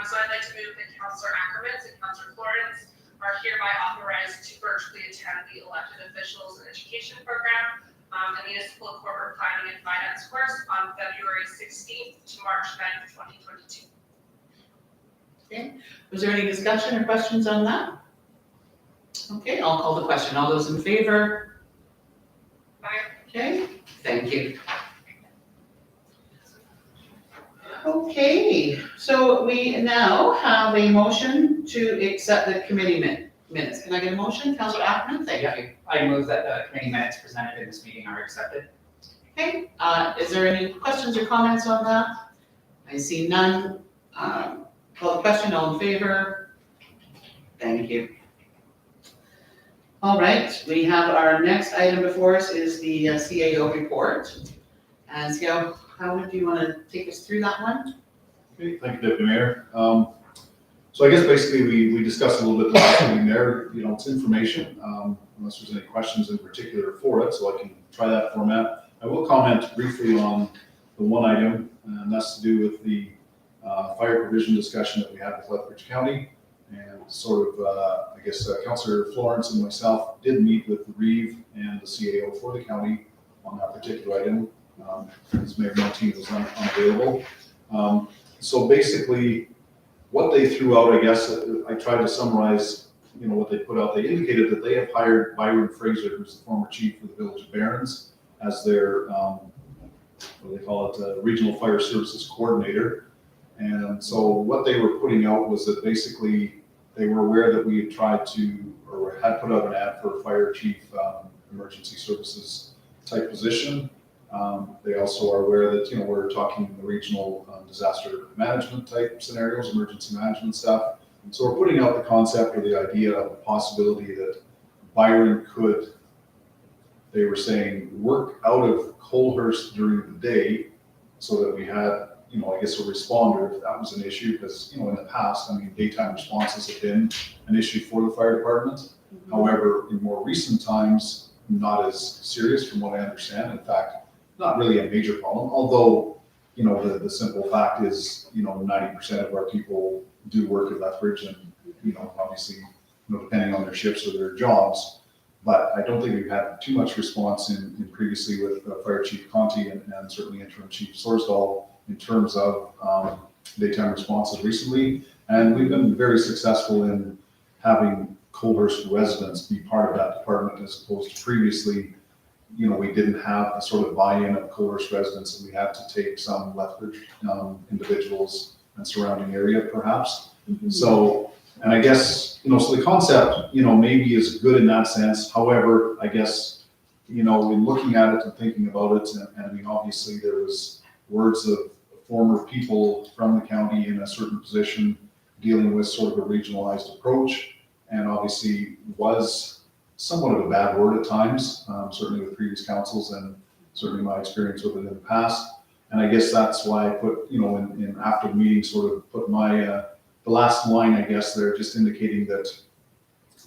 So I'd like to move that Councillor Ackerman and Councillor Florence are hereby authorized to virtually attend the elected officials and education program, the municipal corporate planning and finance course on February 16th to March 9th, 2022. Okay, was there any discussion or questions on that? Okay, I'll call the question. All those in favor? Aye. Okay, thank you. Okay, so we now have a motion to accept the committee minutes. Can I get a motion? Councillor Ackerman, thank you. I move that the committee minutes presented in this meeting are accepted. Okay, is there any questions or comments on that? I see none. Call the question, all in favor? Thank you. All right, we have our next item before us is the CAO report. And CAO, how do you want to take us through that one? Okay, thank you, Deputy Mayor. So I guess basically we discussed a little bit last meeting there, it's information, unless there's any questions in particular for it, so I can try that format. I will comment briefly on the one item, and that's to do with the fire provision discussion that we had with Lethbridge County. And sort of, Councillor Florence and myself did meet with the REEV and the CAO for the county on that particular item, as Mayor Martin was unavailable. So basically, what they threw out, I guess, I tried to summarize, what they put out. They indicated that they have hired Byron Fraser, who's the former chief of the Village of Barons, as their, what do they call it, Regional Fire Services Coordinator. And so what they were putting out was that basically they were aware that we had tried to, or had put out an ad for a fire chief emergency services type position. They also are aware that, we're talking the regional disaster management type scenarios, emergency management stuff. So we're putting out the concept or the idea of the possibility that Byron could, they were saying, work out of Colehurst during the day so that we had, I guess a responder if that was an issue, because, in the past, daytime responses have been an issue for the fire department. However, in more recent times, not as serious from what I understand. In fact, not really a major problem, although, the simple fact is, 90% of our people do work at Lethbridge and, obviously, depending on their shifts or their jobs. But I don't think we've had too much response in previously with Fire Chief Conti and certainly Interim Chief Sorsdahl in terms of daytime responses recently. And we've been very successful in having Colehurst residents be part of that department as opposed to previously, we didn't have the sort of buy-in of Colehurst residents, and we had to take some Lethbridge individuals and surrounding area perhaps. So, and I guess, so the concept, maybe is good in that sense. However, I guess, in looking at it and thinking about it, and obviously there was words of former people from the county in a certain position dealing with sort of a regionalized approach, and obviously was somewhat of a bad word at times, certainly with previous councils and certainly my experience with it in the past. And I guess that's why I put, in after the meeting, sort of put my, the last line, I guess, there, just indicating that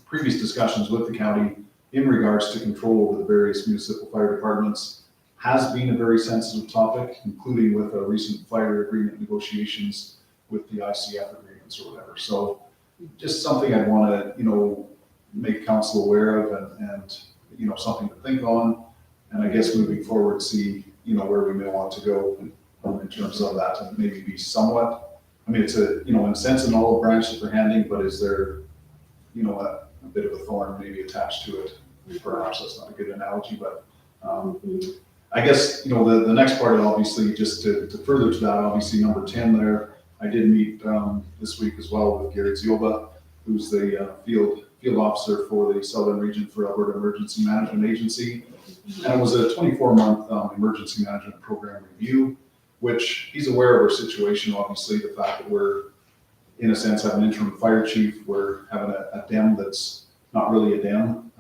previous discussions with the county in regards to control over the various municipal fire departments has been a very sensitive topic, including with our recent fire agreement negotiations with the ICF agreements or whatever. So just something I'd want to, make council aware of and something to think on. And I guess moving forward, see, where we may want to go in terms of that, and maybe be somewhat, it's a, in a sense, an olive branch that they're handing, but is there, a bit of a thorn maybe attached to it? Perhaps that's not a good analogy, but I guess, the next part, obviously, just to further to that, obviously, number 10 there, I did meet this week as well with Gary Zioba, who's the field officer for the Southern Region for Alberta Emergency Management Agency. And it was a 24-month emergency management program review, which he's aware of our situation, obviously, the fact that we're, in a sense, have an interim fire chief, we're having a DEM that's not really a DEM,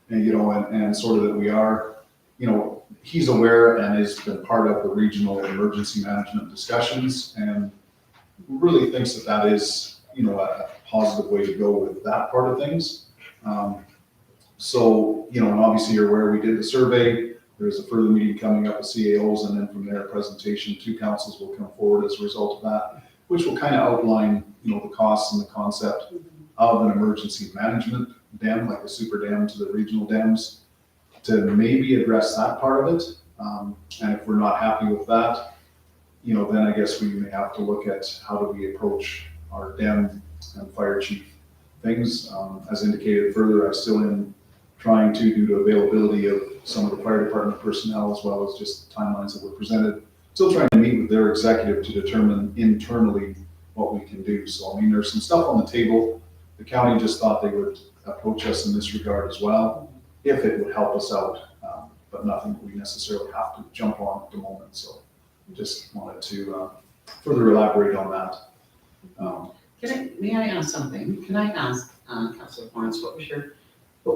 and, and sort of that we are, he's aware and has been part of the regional emergency management discussions, and really thinks that that is, a positive way to go with that part of things. So, and obviously you're aware we did the survey. There's a further meeting coming up with CAOs, and then from there, a presentation to councils will come forward as a result of that, which will kind of outline, the costs and the concept of an emergency management DEM, like a super DEM to the regional DEMs, to maybe address that part of it. And if we're not happy with that, then I guess we may have to look at how do we approach our DEM and fire chief things. As indicated further, I still am trying to, due to availability of some of the fire department personnel, as well as just timelines that were presented, still trying to meet with their executive to determine internally what we can do. So, I mean, there's some stuff on the table. The county just thought they would approach us in this regard as well, if it would help us out, but nothing that we necessarily have to jump on at the moment. So just wanted to further elaborate on that. May I ask something? Can I ask, Councillor Lawrence, what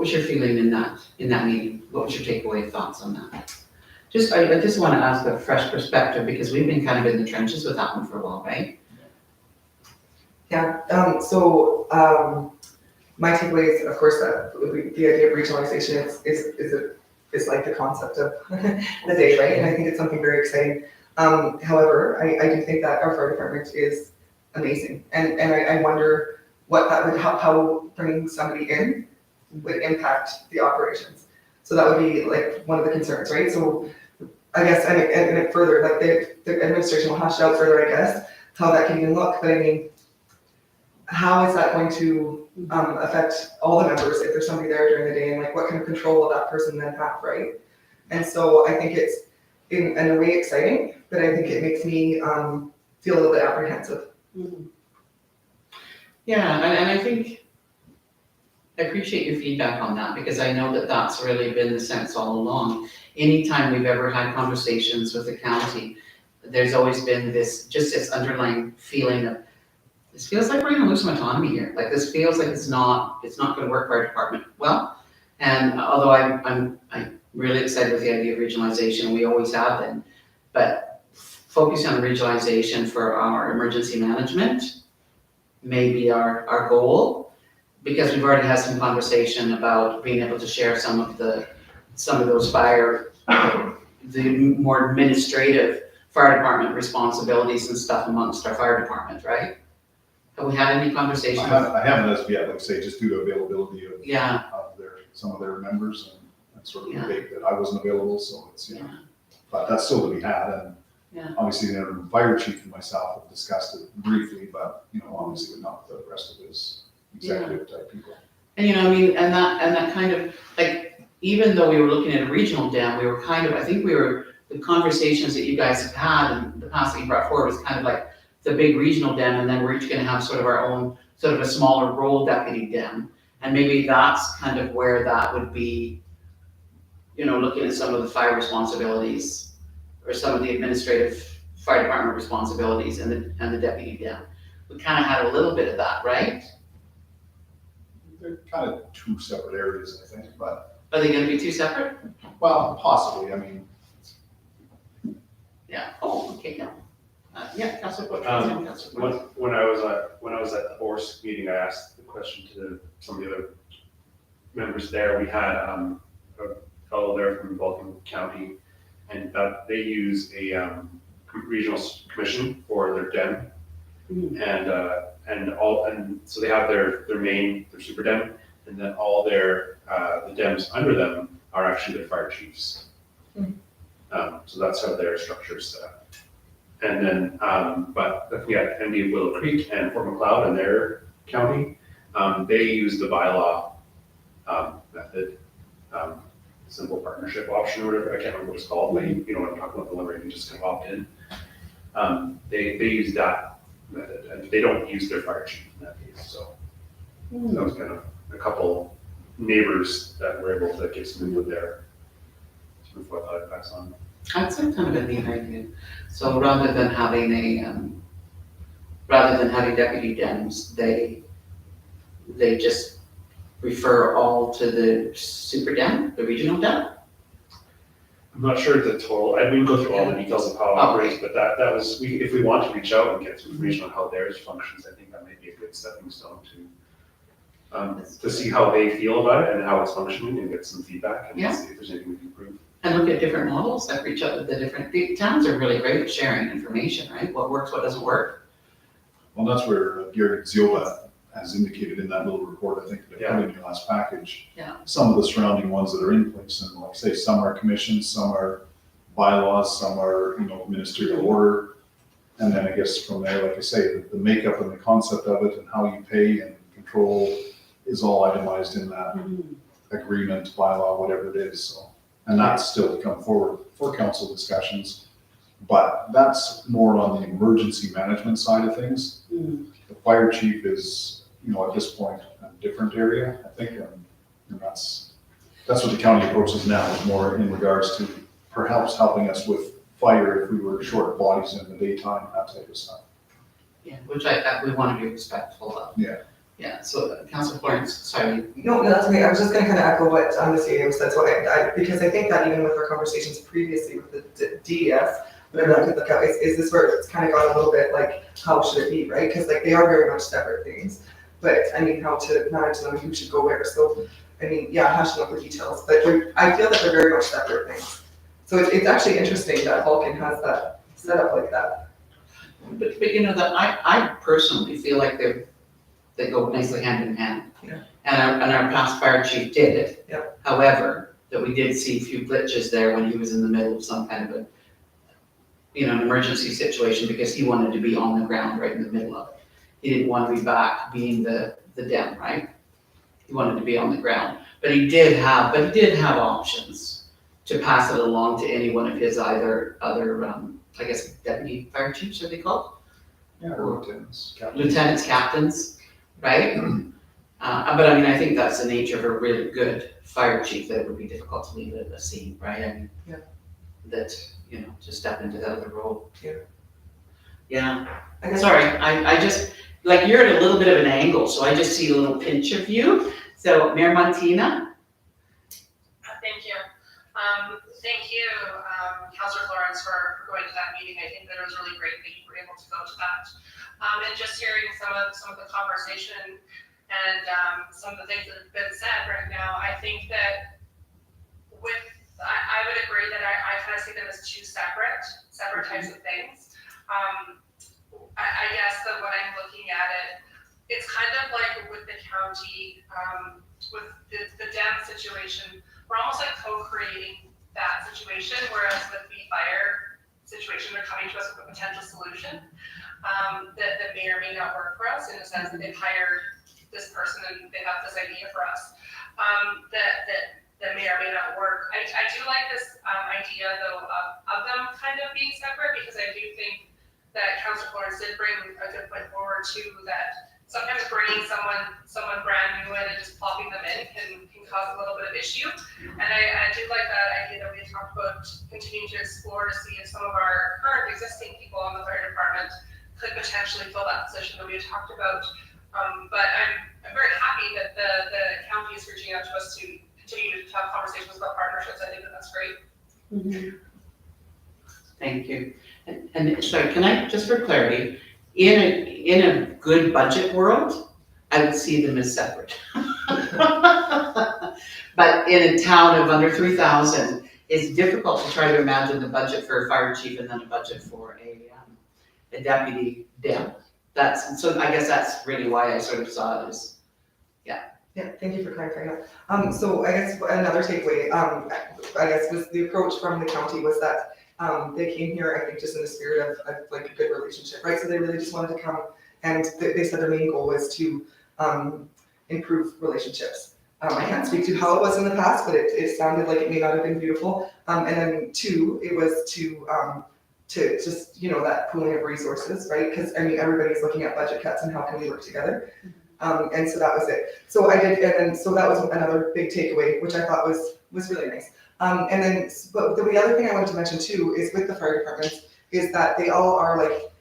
was your feeling in that meeting? What was your takeaway thoughts on that? I just want to ask a fresh perspective, because we've been kind of in the trenches with that one for a while, right? Yeah, my takeaway is, of course, that the idea of regionalization is like the concept of the day, right? And I think it's something very exciting. However, I do think that our fire department is amazing. And I wonder what that would, how bringing somebody in would impact the operations. So that would be like one of the concerns, right? So I guess, and further, like the administration will hash it out further, I guess, how that can even look. But I mean, how is that going to affect all the members if there's somebody there during the day, and like what kind of control will that person then have, right? And so I think it's in a way exciting, but I think it makes me feel a little bit apprehensive. Mm-hmm. Yeah, and I think I appreciate your feedback on that, because I know that that's really been the sense all along. Anytime we've ever had conversations with the county, there's always been this underlying feeling of, this feels like we're gonna lose some autonomy here. Like this feels like it's not gonna work for our department well. And although I'm really excited with the idea of regionalization, we always have been, but focusing on regionalization for our emergency management may be our goal, because we've already had some conversation about being able to share some of those the more administrative fire department responsibilities and stuff amongst our fire department, right? Have we had any conversations? I haven't as of yet, like I say, just due to availability of some of their members and sort of the debate that I wasn't available, so it's, but that's still to be had. And obviously the interim fire chief and myself have discussed it briefly, but obviously not the rest of his executive type people. And I mean, and that kind of, like, even though we were looking at a regional dam, we were kind of, I think the conversations that you guys have had and the past that you brought forward was kind of like the big regional dam, and then we're each gonna have sort of our own, sort of a smaller role deputy dam. And maybe that's kind of where that would be, looking at some of the fire responsibilities or some of the administrative fire department responsibilities and the deputy dam. We kind of had a little bit of that, right? They're kind of two separate areas, I think, but. Are they gonna be two separate? Well, possibly, I mean. Yeah, oh, okay, yeah. Councilor Butcher. When I was at the ORS meeting, I asked the question to some of the other members there. We had a fellow there from Vulcan County, and that they use a regional commission for their den, and so they have their super den, and then all their the dems under them are actually their fire chiefs. So that's how their structure is set up. And then, but we had MD of Willow Creek and Fort McLeod in their county. They use the bylaw method, simple partnership option or whatever. I can't remember what it's called. But you know what I'm talking about, the one where you can just kind of opt in. They use that method, and they don't use their fire chief in that case. So that was kind of a couple neighbors that were able to get some input there. So before I thought I'd pass on. That's kind of a neat idea. So rather than having deputy dems, they just refer all to the super dem, the regional dem? I'm not sure the total, I didn't go through all the details of how it operates, but that was, if we want to reach out and get some information on how theirs functions, I think that might be a good stepping stone to see how they feel about it and how it's functioning and get some feedback and see if there's anything we can improve. And look at different models that reach out with the towns are really great at sharing information, right? What works, what doesn't work. Well, that's where Gary Ziola has indicated in that little report, I think, that I put in your last package. Yeah. Some of the surrounding ones that are in place, and like I say, some are commissions, some are bylaws, some are, ministerial order. And then I guess from there, like I say, the makeup and the concept of it and how you pay and control is all itemized in that agreement, bylaw, whatever it is, so. And that's still to come forward for council discussions. But that's more on the emergency management side of things. The fire chief is, at this point, a different area, I think, and that's what the county approaches now, is more in regards to perhaps helping us with fire if we were short bodies in the daytime, that type of stuff. Yeah, which we want to be respectful of. Yeah. Yeah, so Councilor Florence, sorry. No, that's okay. I was just gonna kind of echo what the CAO said, so because I think that even with our conversations previously with the DES, whatever I could look at, is this where it's kind of got a little bit like, how should it be, right? Because like, they are very much separate things, but I mean, how to manage them, who should go where, so, I mean, yeah, hashing out the details, but I feel that they're very much separate things. So it's actually interesting that Vulcan has that set up like that. But that I personally feel like they go nicely hand in hand. Yeah. And our past fire chief did it. Yeah. However, that we did see a few glitches there when he was in the middle of some kind of an emergency situation, because he wanted to be on the ground right in the middle of it. He didn't want to be back being the dem, right? He wanted to be on the ground. But he did have options to pass it along to any one of his other I guess deputy fire chiefs, are they called? Yeah, or lieutenants, captains. Lieutenants, captains, right? But I mean, I think that's the nature of a really good fire chief, that it would be difficult to leave it at the scene, right? I mean, Yeah. that, to step into that other role. Yeah. Yeah, I guess- sorry, I just, like, you're at a little bit of an angle, so I just see a little pinch of you. So Mayor Montina? Thank you. Thank you, Councilor Florence, for going to that meeting. I think that it was really great that you were able to go to that. And just hearing some of the conversation and some of the things that have been said right now, I think that I would agree that I kind of see them as two separate types of things. I guess that when I'm looking at it, it's kind of like with the county, with the dam situation, we're almost like co-creating that situation, whereas with the fire situation, they're coming to us with a potential solution that may or may not work for us, in the sense that they've hired this person and they have this idea for us that may or may not work. I do like this idea though of them kind of being separate, because I do think that Councilor Florence did bring a good point forward too, that sometimes bringing someone brand new in and just plopping them in can cause a little bit of issue. And I do like that idea that we had talked about continuing to explore to see if some of our current existing people on the fire department could potentially fill that position that we had talked about. But I'm very happy that the county is reaching out to us to continue to have conversations about partnerships. I think that's great. Thank you. And sorry, can I, just for clarity, in a good budget world, I would see them as separate. But in a town of under 3,000, it's difficult to try to imagine the budget for a fire chief and then a budget for a deputy dem. So I guess that's really why I sort of saw it as, Yeah, thank you for clarifying that. So I guess another takeaway, I guess, was the approach from the county was that they came here, I think, just in the spirit of like a good relationship, right? So they really just wanted to come, and they said their main goal was to improve relationships. I can't speak to how it was in the past, but it sounded like it may not have been beautiful. And then two, it was to just, that pooling of resources, right? Because I mean, everybody's looking at budget cuts and how can we work together. And so that was it. So I did, and then, so that was another big takeaway, which I thought was really nice. And then, but the other thing I wanted to mention too is with the fire departments is that they all are like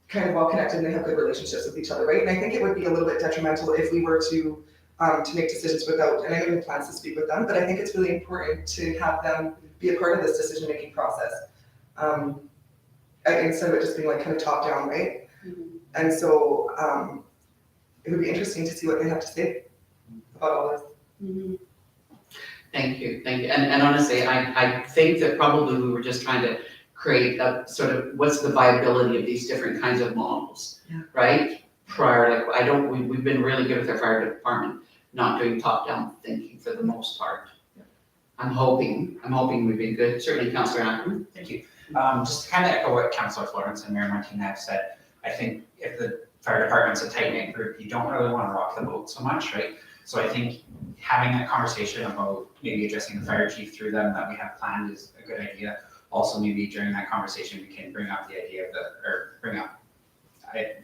kind of well connected and they have good relationships with each other, right? And I think it would be a little bit detrimental if we were to make decisions without, and I know we have plans to speak with them, but I think it's really important to have them be a part of this decision-making process. Instead of it just being like kind of top down, right? And so it would be interesting to see what they have to say about all this. Thank you. And honestly, I think that probably we were just trying to create a sort of, what's the viability of these different kinds of models, right? We've been really good with our fire department, not doing top-down thinking for the most part. I'm hoping we've been good. Certainly, Councillor Ackerman. Thank you. Just to kind of echo what Councillor Florence and Mayor Martina have said, I think if the fire department's a tight-knit group, you don't really want to rock the boat so much, right? So I think having that conversation about maybe addressing the fire chief through them that we have planned is a good idea. Also, maybe during that conversation, we can bring up the idea of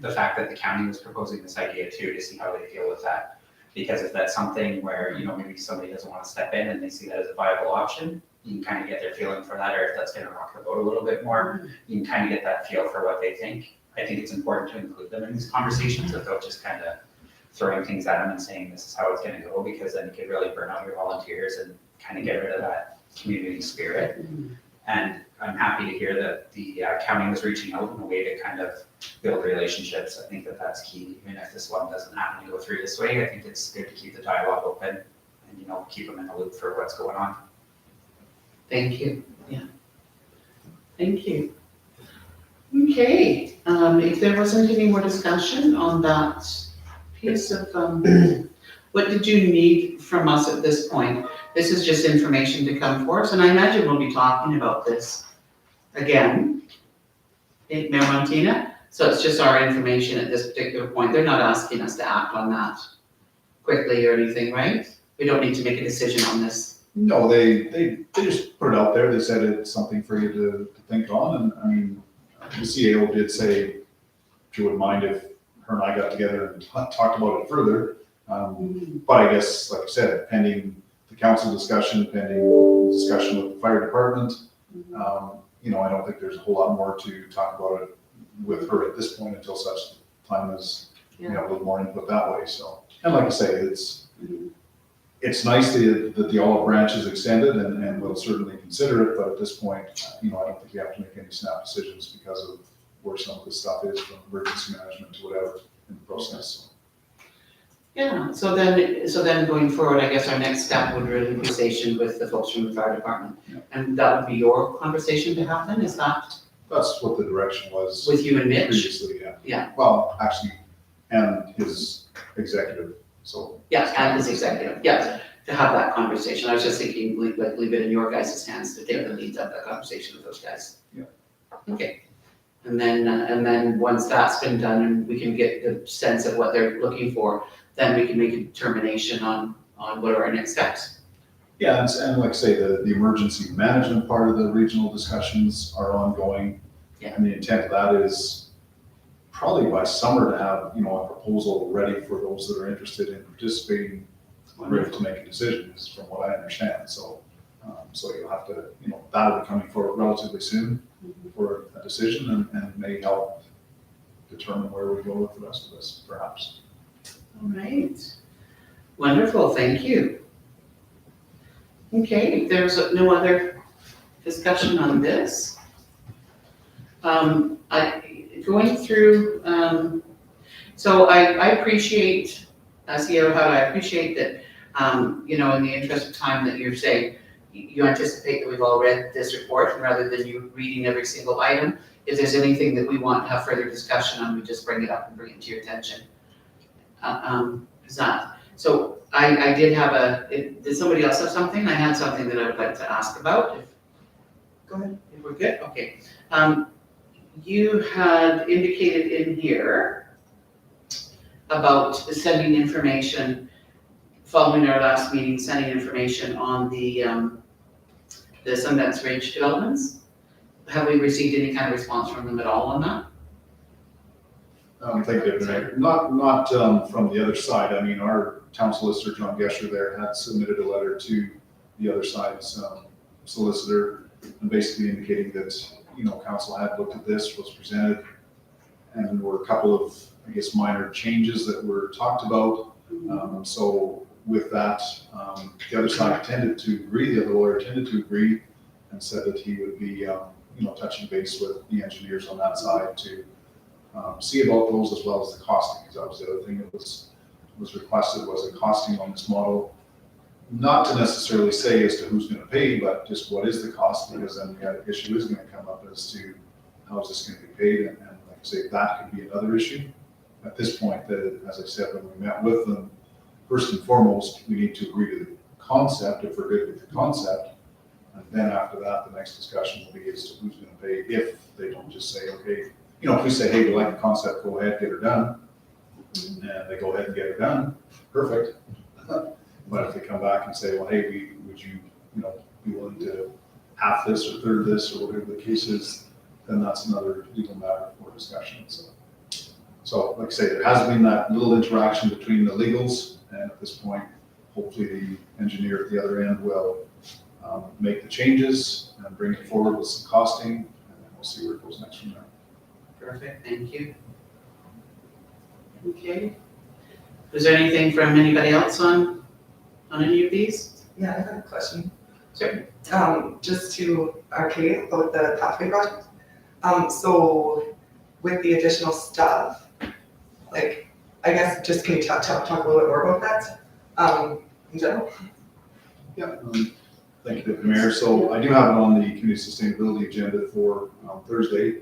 the fact that the county was proposing this idea too, to see how they feel with that. Because if that's something where, maybe somebody doesn't want to step in and they see that as a viable option, you can kind of get their feeling for that, or if that's gonna rock the boat a little bit more, you can kind of get that feel for what they think. I think it's important to include them in these conversations without just kind of throwing things at them and saying this is how it's gonna go, because then you could really burn out your volunteers and kind of get rid of that community spirit. And I'm happy to hear that the county was reaching out in a way to kind of build relationships. I think that that's key, even if this one doesn't happen to go through this way. I think it's good to keep the dialogue open and, keep them in the loop for what's going on. Thank you, yeah. Thank you. Okay, if there wasn't any more discussion on that piece of, what did you need from us at this point? This is just information to come for us, and I imagine we'll be talking about this again in Mayor Montina. So it's just our information at this particular point. They're not asking us to act on that quickly or anything, right? We don't need to make a decision on this. No, they just put it out there. They said it's something for you to think on. And I mean, the CAO did say she wouldn't mind if her and I got together and talked about it further. But I guess, like I said, pending the council discussion, pending discussion with the fire department, I don't think there's a whole lot more to talk about it with her at this point until such time as we have a little more input that way. So, and like I say, it's nice that the olive branch is extended, and we'll certainly consider it, but at this point, I don't think you have to make any snap decisions because of where some of this stuff is, from emergency management to whatever in the process. Yeah, so then going forward, I guess our next step would really be conversation with the folks from the fire department. Yeah. And that would be your conversation to have then, is that That's what the direction was with you and Mitch? previously, yeah. Yeah. Well, actually, and his executive, so. Yes, and his executive, yes, to have that conversation. I was just thinking, leave it in your guys' hands to take the lead of that conversation with those guys. Yeah. Okay. And then once that's been done and we can get the sense of what they're looking for, then we can make a determination on what are our next steps. Yeah, and like I say, the emergency management part of the regional discussions are ongoing. Yeah. And the intent of that is probably by summer to have, a proposal ready for those that are interested in participating, ready to make a decision, is from what I understand. So, so you'll have to, that'll be coming forward relatively soon for a decision, and may help determine where we go with the rest of this, perhaps. All right. Wonderful, thank you. Okay, if there's no other discussion on this. Going through, so I appreciate, CEO Howard, I appreciate that, in the interest of time that you're saying, you anticipate that we've all read this report, and rather than you reading every single item, if there's anything that we want to have further discussion on, we just bring it up and bring it to your attention. Is that, so I did have did somebody else have something? I had something that I would like to ask about. Go ahead, if we're good, okay. You had indicated in here about sending information, following our last meeting, sending information on the Sundance Ridge developments. Have we received any kind of response from them at all on that? Thank you, not from the other side. I mean, our town solicitor, John Gesher, there had submitted a letter to the other side's solicitor, and basically indicating that, council had looked at this, was presented, and there were a couple of, I guess, minor changes that were talked about. So with that, the other side tended to agree, the other lawyer tended to agree, and said that he would be, touching base with the engineers on that side to see about those, as well as the costing, because that was the other thing that was requested, was the costing on this model. Not to necessarily say as to who's going to pay, but just what is the cost, because then the issue is going to come up as to how is this going to be paid, and like I say, that could be another issue. At this point, as I said, when we met with them, first and foremost, we need to agree to the concept, if we're good with the concept, and then after that, the next discussion will be as to who's going to pay, if they don't just say, okay, if we say, hey, we like the concept, go ahead, get her done, and they go ahead and get her done, perfect. But if they come back and say, well, hey, would you, be willing to half this or third this or whatever the case is, then that's another legal matter for discussion, So like I say, there has been that little interaction between the legals, and at this point, hopefully the engineer at the other end will make the changes and bring it forward with some costing, and then we'll see where it goes next from there. Perfect, thank you. Okay. Is there anything from anybody else on any of these? Yeah, I have a question. Certainly. Just to Arcade about the pathway project. So with the additional stuff, like, I guess just can you talk a little bit more about that, in general? Yeah. Thank you, Deputy Mayor. So I do have it on the community sustainability agenda for Thursday.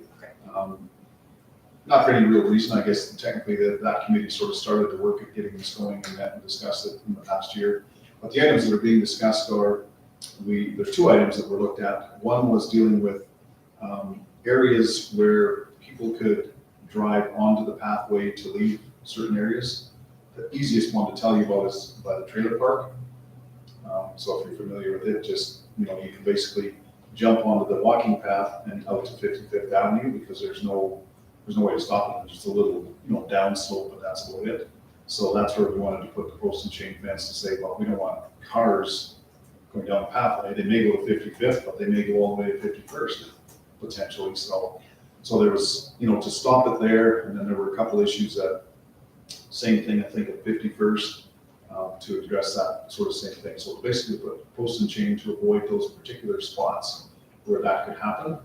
Not for any real reason, I guess technically that committee sort of started to work at getting this going and met and discussed it in the past year. But the items that are being discussed are, there's two items that were looked at. One was dealing with areas where people could drive onto the pathway to leave certain areas. The easiest one to tell you about is by the trailer park. So if you're familiar with it, just, you can basically jump onto the walking path and out to 55th Avenue because there's no way to stop it. There's just a little, down slope, but that's about it. So that's where we wanted to put the post and chain fence to say, well, we don't want cars going down the pathway. They may go to 55th, but they may go all the way to 51st potentially. So there was, to stop it there, and then there were a couple issues that, same thing, I think, at 51st, to address that sort of same thing. So basically put post and chain to avoid those particular spots where that could happen.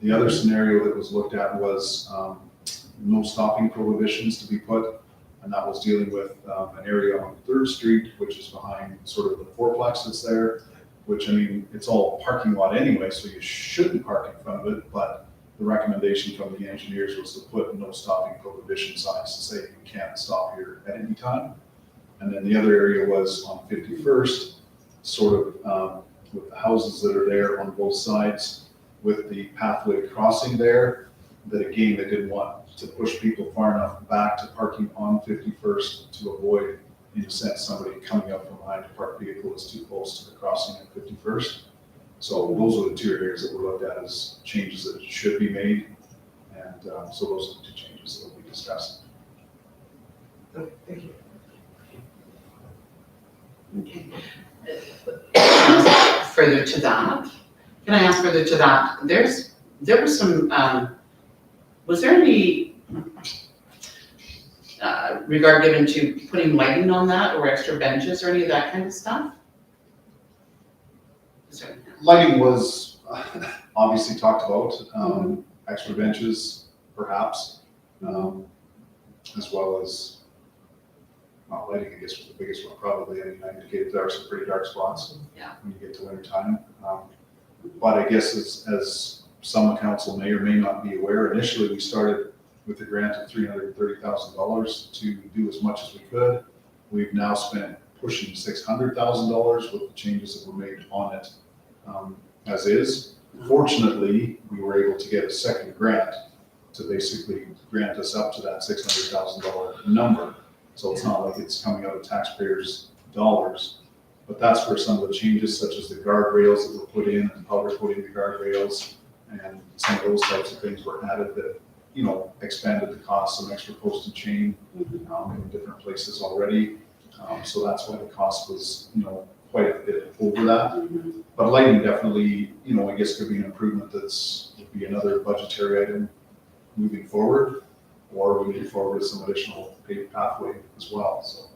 The other scenario that was looked at was no stopping prohibitions to be put, and that was dealing with an area on 3rd Street, which is behind sort of the fourplex that's there, which, it's all parking lot anyway, so you shouldn't park in front of it, but the recommendation from the engineers was to put no stopping prohibition signs to say you can't stop here at any time. And then the other area was on 51st, sort of with the houses that are there on both sides, with the pathway crossing there, that again, they didn't want to push people far enough back to parking on 51st to avoid, in a sense, somebody coming up from behind a parked vehicle is too close to the crossing at 51st. So those are the two areas that were looked at as changes that should be made. And so those are the two changes that will be discussed. Okay, thank you. Okay. Further to that, can I ask further to that? There was some, was there any regard given to putting lighting on that or extra benches or any of that kind of stuff? Is there- Lighting was obviously talked about, extra benches perhaps, as well as, lighting, I guess, was the biggest one probably. I indicated there are some pretty dark spots when you get to winter time. But I guess as some council may or may not be aware, initially we started with a grant of $330,000 to do as much as we could. We've now spent pushing $600,000 with the changes that were made on it as is. Fortunately, we were able to get a second grant to basically grant us up to that $600,000 number. So it's not like it's coming out of taxpayers' dollars. But that's where some of the changes, such as the guardrails that were put in, and Public putting the guardrails, and some of those types of things were added that, expanded the cost, some extra post and chain in different places already. So that's why the cost was, quite a bit over that. But lighting definitely, I guess could be an improvement would be another budgetary item moving forward, or we move forward with some additional paved pathway as well, so.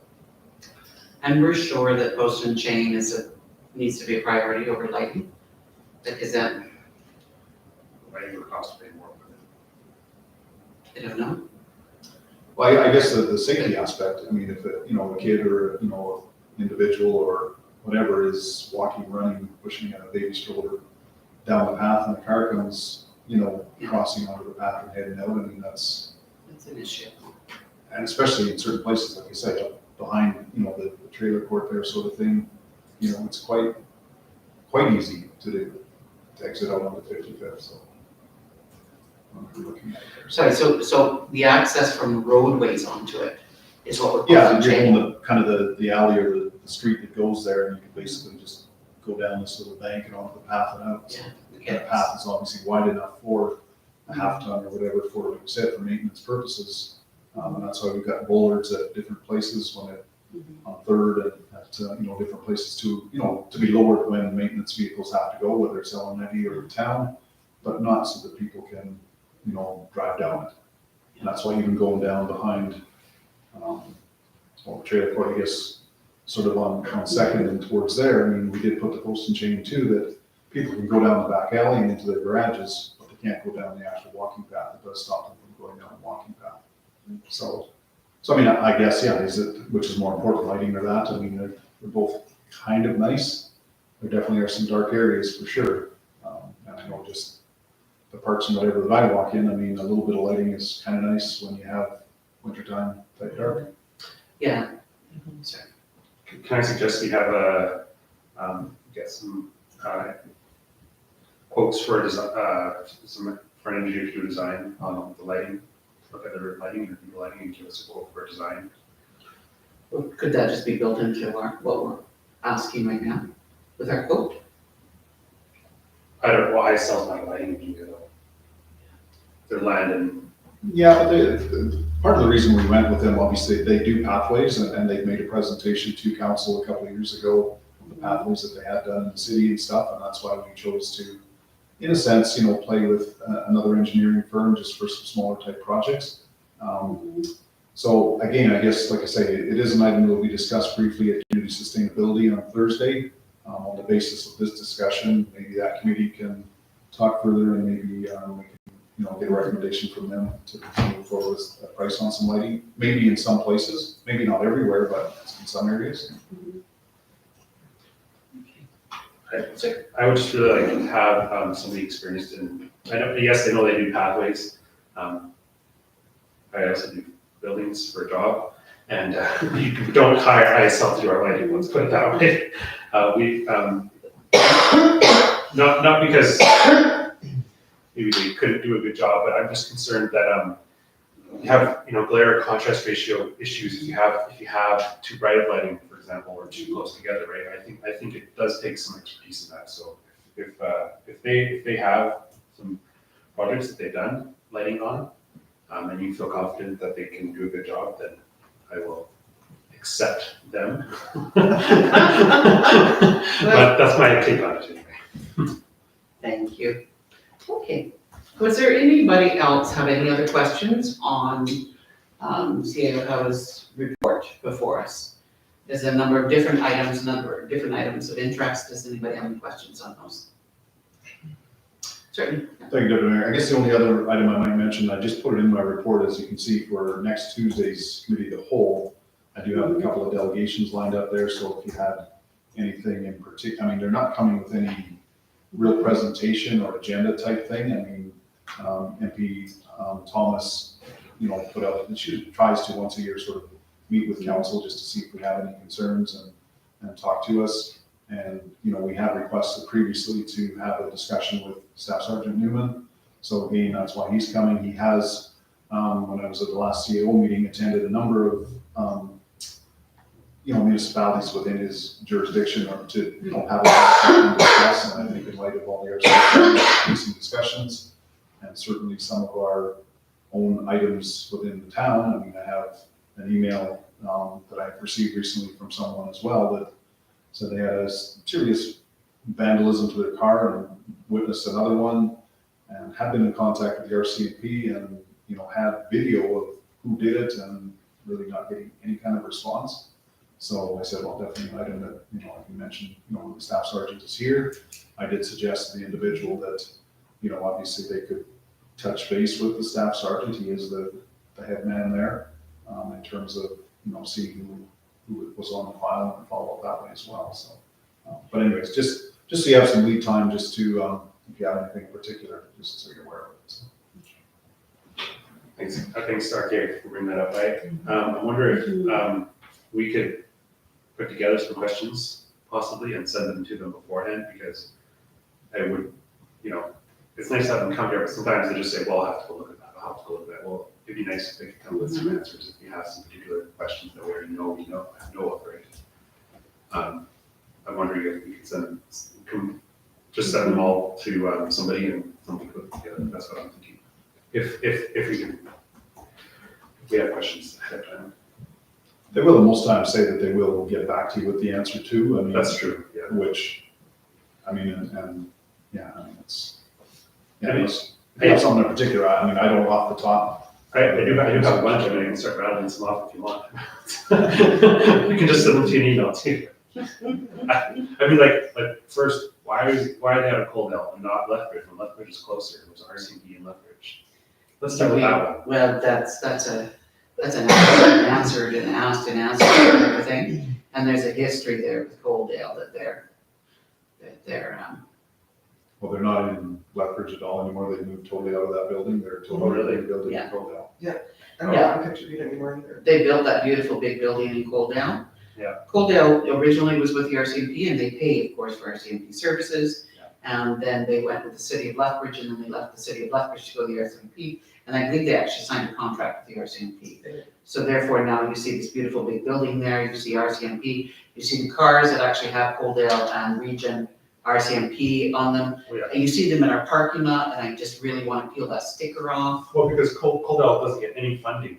And we're sure that post and chain needs to be a priority over lighting? Is that, Lighting would cost way more. I don't know. Well, I guess the safety aspect, if a kid or, individual or whatever is walking, running, pushing a baby stroller down the path and the car comes, crossing onto the path and heading out, that's It's an issue. and especially in certain places, like I said, up behind, the trailer court there sort of thing, it's quite easy to do, to exit out on the 55th, so. I'm looking at it there. Sorry, so the access from roadways onto it is what we're Yeah, posting you're chain? on the, kind of the alley or the the street that goes there, and you can basically just go down this little bank and onto the path and out. So that path is obviously wide enough for a half ton or whatever for, like I said, for maintenance purposes. And that's why we've got bollards at different places when it, on Third and at, you know, different places to, you know, to be lowered when maintenance vehicles have to go, whether it's LMID or the town, but not so that people can, you know, drive down it. And that's why even going down behind, trailer court, I guess, sort of on Second and towards there, I mean, we did put the post and chain too, that people can go down the back alley and into their garages, but they can't go down the actual walking path. It does stop them from going down the walking path. So I mean, I guess, yeah, which is more important, lighting or that? I mean, they're both kind of nice. There definitely are some dark areas for sure. And I know just the parks and whatever that I walk in, I mean, a little bit of lighting is kind of nice when you have wintertime type dark. Yeah. Can I suggest we have get some quotes for for an engineer to do design on the lighting, look at their lighting and the lighting and give us a quote for design. Well, could that just be built into what we're asking right now with our quote? I sell my lighting engineer though. Their land and. Yeah, but part of the reason we went with them, obviously, they do pathways, and they've made a presentation to council a couple of years ago of the pathways that they had done in the city and stuff, and that's why we chose to, in a sense, you know, play with another engineering firm just for some smaller type projects. So again, I guess, like I say, it is an item that we discussed briefly at community sustainability on Thursday. On the basis of this discussion, maybe that committee can talk further, and maybe we can, you know, get a recommendation from them to move forward with a price on some lighting, maybe in some places, maybe not everywhere, but in some areas. I would just really like to have somebody experienced in, I know they do pathways. I also do buildings for a job, and you don't hire ISL to do our lighting, let's put it that way. Not because maybe they couldn't do a good job, but I'm just concerned that you have, you know, glare contrast ratio issues if you have too bright of lighting, for example, or too close together, right? I think it does take some expertise in that. So if they have some projects that they've done lighting on, and you feel confident that they can do a good job, then I will accept them. But that's my take on it anyway. Thank you. Okay. Was there anybody else have any other questions on CAO's report before us? There's a number of different items of interest. Does anybody have any questions on those? Certainly. Thank you, Deputy Mayor. I guess the only other item I might mention, I just put it in my report, as you can see, for next Tuesday's committee of the whole. I do have a couple of delegations lined up there, so if you had anything in particular, I mean, they're not coming with any real presentation or agenda type thing. I mean, MP Thomas, you know, put out, and she tries to once a year sort of meet with council just to see if we have any concerns and talk to us. And, you know, we have requested previously to have a discussion with Staff Sergeant Newman. So again, that's why he's coming. He has, when I was at the last CAO meeting, attended a number of, you know, municipalities within his jurisdiction or to, you know, have a discuss. And I think in light of all the RCMP discussions and certainly some of our own items within the town, I mean, I have an email that I received recently from someone as well that said they had a serious vandalism to their car and witnessed another one and had been in contact with the RCMP and, you know, had video of who did it and really not getting any kind of response. So I said, well, definitely an item that, you know, like you mentioned, you know, when the staff sergeant is here, I did suggest to the individual that, you know, obviously they could touch base with the staff sergeant. He is the head man there in terms of, you know, seeing who was on the file and follow up that way as well. So, but anyways, just so you have some lead time, just to, if you have anything in particular, just so you're aware of it. So. Thanks, RK, for bringing that up. I wonder if we could put together some questions possibly and send them to them beforehand, because I would, you know, it's nice to have them come here, but sometimes they just say, well, I'll have to go look at that, I'll have to go look at that. Well, it'd be nice if they could come with some answers if you have some particular questions that we already know, have no of, right? I'm wondering if we could just send them all to somebody and somebody put it together. That's what I'm thinking. If we can, if we have questions ahead of time. They will most times say that they will get back to you with the answer too. I mean, That's true, yeah. which, I mean, and yeah, I mean, it's, yeah, I mean, if you have something in particular, I mean, I don't off the top. I do have a bunch, and I can start rattling some off if you want. You can just send them to an email too. I mean, like first, why do they have a Coldell and not Lethbridge when Lethbridge is closer? It was RCB and Lethbridge. Let's start with that one. Well, that's an answered and asked and answered and everything. And there's a history there with Coaldale that they're Well, they're not in Lethbridge at all anymore. They moved totally out of that building. They're totally rebuilding Yeah. Coldell. I don't know, I'm contributing anymore either. they built that beautiful big building in Coaldale. Yeah. Coaldale originally was with the RCMP and they paid, of course, for RCMP services. And then they went with the city of Lethbridge and then they left the city of Lethbridge to go to the RCMP. And I believe they actually signed a contract with the RCMP. So therefore now you see this beautiful big building there, you see RCMP, you see the cars that actually have Coaldale and Region RCMP on them. Oh, yeah. And you see them in our parking lot and I just really want to peel that sticker off. Well, because Coldell doesn't get any funding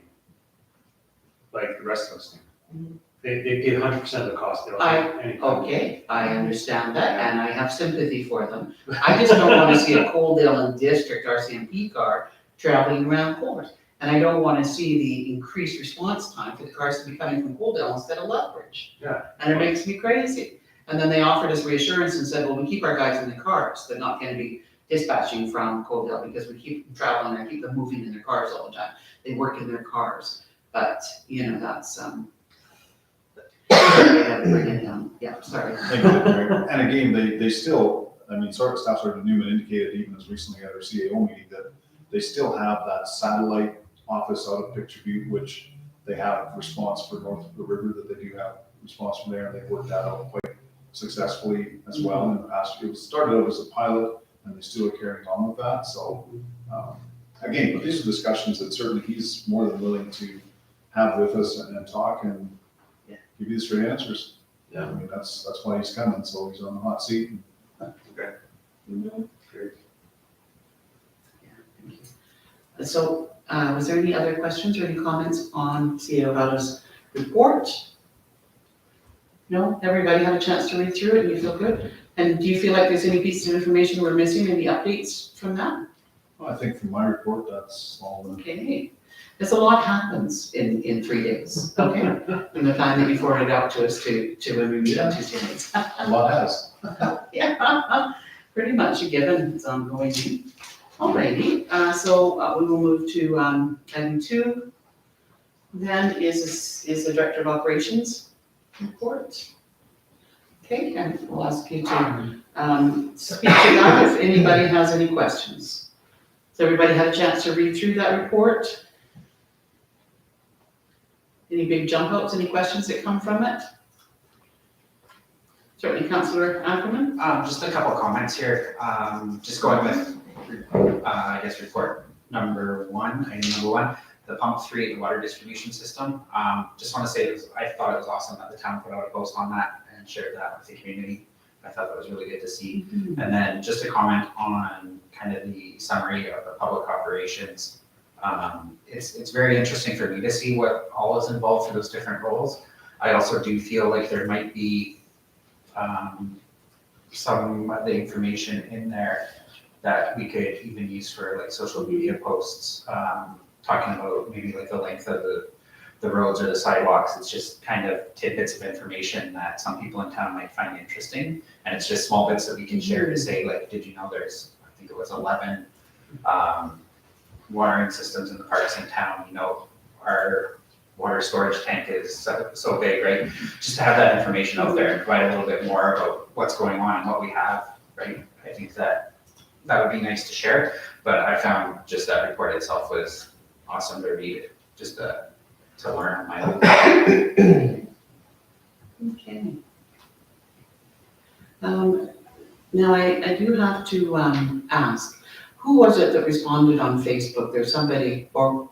like the rest of us do. They pay 100% of the cost. They don't get any funding. Okay, I understand that and I have sympathy for them. I just don't want to see a Coaldale and District RCMP car traveling around Coldale. And I don't want to see the increased response time for the cars to be coming from Coaldale instead of Lethbridge. Yeah. And it makes me crazy. And then they offered us reassurance and said, well, we keep our guys in the cars. They're not going to be dispatching from Coaldale because we keep them traveling and keep them moving in their cars all the time. They work in their cars. But, you know, that's, yeah, sorry. And again, they still, I mean, Staff Sergeant Newman indicated even as recently at our CAO meeting that they still have that satellite office out of Picture Butte, which they have response for north of the river, that they do have response from there, and they've worked that out quite successfully as well in the past. It was started out as a pilot, and they still are carrying on with that, so, again, but these are discussions that certainly he's more than willing to have with us and talk and give you the straight answers. Yeah. I mean, that's why he's coming, so he's on the hot seat. Okay. Great. So, was there any other questions or any comments on CAO Howard's report? No, everybody had a chance to read through it and you feel good? And do you feel like there's any pieces of information we're missing, any updates from that? Well, I think from my report, that's all the Okay, there's a lot happens in 3 days, okay? From the time that you forwarded out to us to when we meet on Tuesday nights. A lot has. Yeah, pretty much a given, it's ongoing. Alrighty, so we will move to item 2. Then is the Director of Operations report. Okay, and we'll ask you to speak to that if anybody has any questions. Has everybody had a chance to read through that report? Any big jump outs, any questions that come from it? Certainly, Councillor Ackerman. Just a couple of comments here, just going with, I guess, report number 1, item number 1, the pump 3 at the water distribution system. Just want to say I thought it was awesome that the town put out a post on that and shared that with the community. I thought that was really good to see. And then just a comment on kind of the summary of the public operations. It's very interesting for me to see what all is involved for those different roles. I also do feel like there might be some of the information in there that we could even use for like social media posts, talking about maybe like the length of the roads or the sidewalks. It's just kind of tidbits of information that some people in town might find interesting. And it's just small bits that we can share to say, like, did you know there's, I think it was 11 watering systems in the parks in town, you know, our water storage tank is so big, right? Just to have that information out there and provide a little bit more about what's going on and what we have, right? I think that would be nice to share, but I found just that report itself was awesome to read, just to learn on my own. Okay. Now I do have to ask, who was it that responded on Facebook? There's somebody, or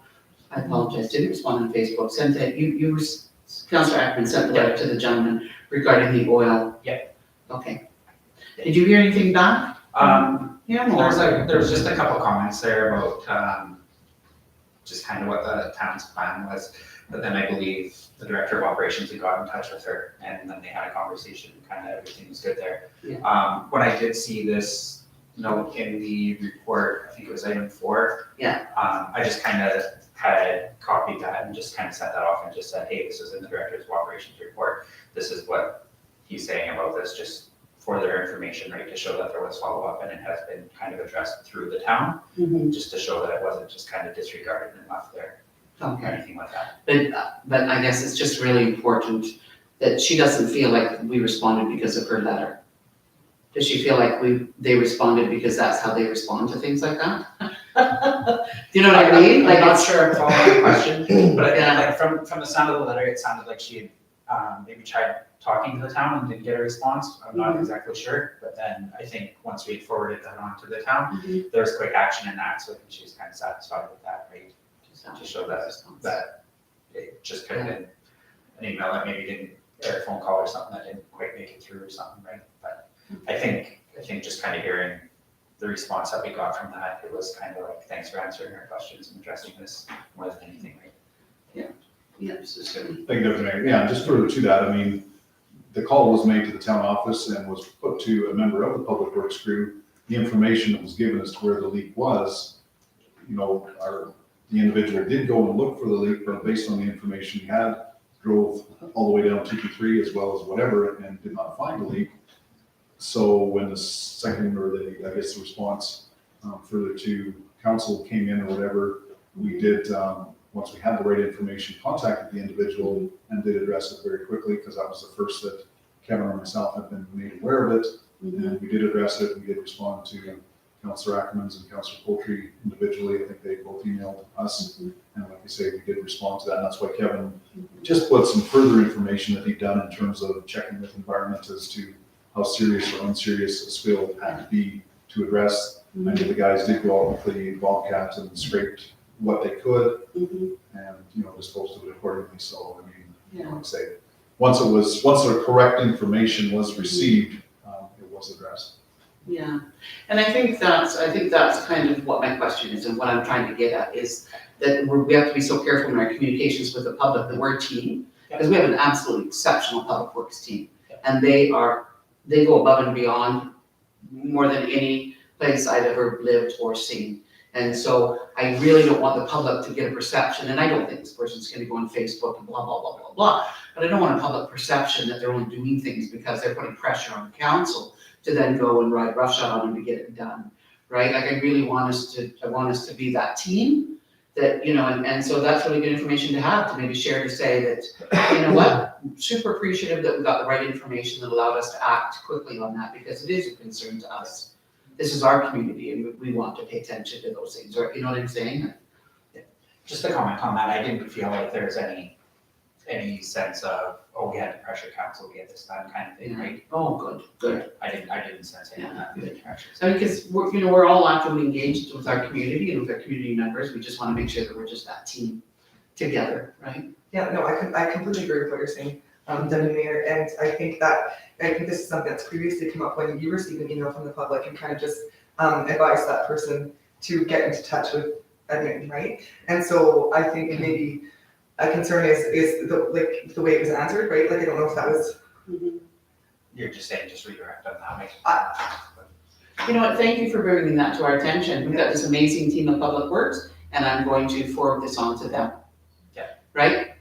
I apologize, didn't respond on Facebook, sent that, Councillor Ackerman sent the letter to the gentleman regarding the oil? Yep. Okay. Did you hear anything back? Yeah, There was just a couple comments there about, just kind of what the town's plan was. But then I believe the director of operations had got in touch with her and then they had a conversation, kind of everything was good there. Yeah. When I did see this note in the report, I think it was item 4. Yeah. I just kind of had copied that and just kind of sent that off and just said, hey, this is in the director's of operations report. This is what he's saying about this, just for their information, right, to show that there was follow-up and it has been kind of addressed through the town, just to show that it wasn't just kind of disregarded and left there or Okay. anything like that. But I guess it's just really important that she doesn't feel like we responded because of her letter. Does she feel like they responded because that's how they respond to things like that? Do you know what I mean? Like, I'm not it's, sure I'm following the question, but I Yeah. think like from the sound of the letter, it sounded like she had maybe tried talking to the town and didn't get a response. I'm not exactly sure, but then I think once we forwarded that on to the town, there was quick action in that, so I think she was kind of satisfied with that, right? To show that it just could have been an email that maybe didn't, or a phone call or something that didn't quite make it through or something, right? But I think just kind of hearing the response that we got from that, it was kind of like, thanks for answering our questions and addressing this more than anything, right? yeah, this is good. Thank you, Dr. Mayor. Yeah, just further to that, I mean, the call was made to the town office and was put to a member of the public works crew. The information that was given as to where the leak was, you know, the individual did go and look for the leak, but based on the information he had, drove all the way down 223 as well as whatever and did not find the leak. So when the second, or I guess the response further to council came in or whatever, we did, once we had the right information, contacted the individual and did address it very quickly, because that was the first that Kevin or myself had been made aware of it. And we did address it. We did respond to Councillor Ackermans and Councillor Poultry individually. I think they both emailed us. And like I say, we did respond to that. And that's why Kevin just put some further information that he'd done in terms of checking with environment as to how serious or unserious a spill had to be to address. I know the guys did go out with the Bobcat and scraped what they could and, you know, disposed of it accordingly. So, I mean, like I say, once the correct information was received, it was addressed. Yeah, and I think that's kind of what my question is, and what I'm trying to get at is that we have to be so careful in our communications with the public that we're a team, because we have an absolutely exceptional public works team, and they go above and beyond more than any place I've ever lived or seen. And so I really don't want the public to get a perception, and I don't think this person's gonna go on Facebook and blah, blah, blah, blah, blah, but I don't want a public perception that they're only doing things because they're putting pressure on the council to then go and ride roughshod on them to get it done, right? Like, I really want us to be that team that, you know, and so that's really good information to have, to maybe share, to say that, you know what, super appreciative that we got the right information that allowed us to act quickly on that, because it is a concern to us. This is our community and we want to pay attention to those things, or, you know what I'm saying? Just a comment on that, I didn't feel like there's any sense of, oh, we had to pressure council to get this done kind of thing, right? Oh, good. I didn't sense any of that interaction. So because we're all actively engaged with our community and with our community members, we just want to make sure that we're just that team together, right? Yeah, no, I completely agree with what you're saying, Deputy Mayor, and I think this is something that's previously come up when you receive an email from the public and kind of just advise that person to get into touch with admin, right? And so I think maybe a concern is the way it was answered, right? Like, I don't know if that was. You're just saying, just redirect on that, You know what, thank you for bringing that to our attention. We've got this amazing team of public works, and I'm going to forward this on to them. Yeah. Right?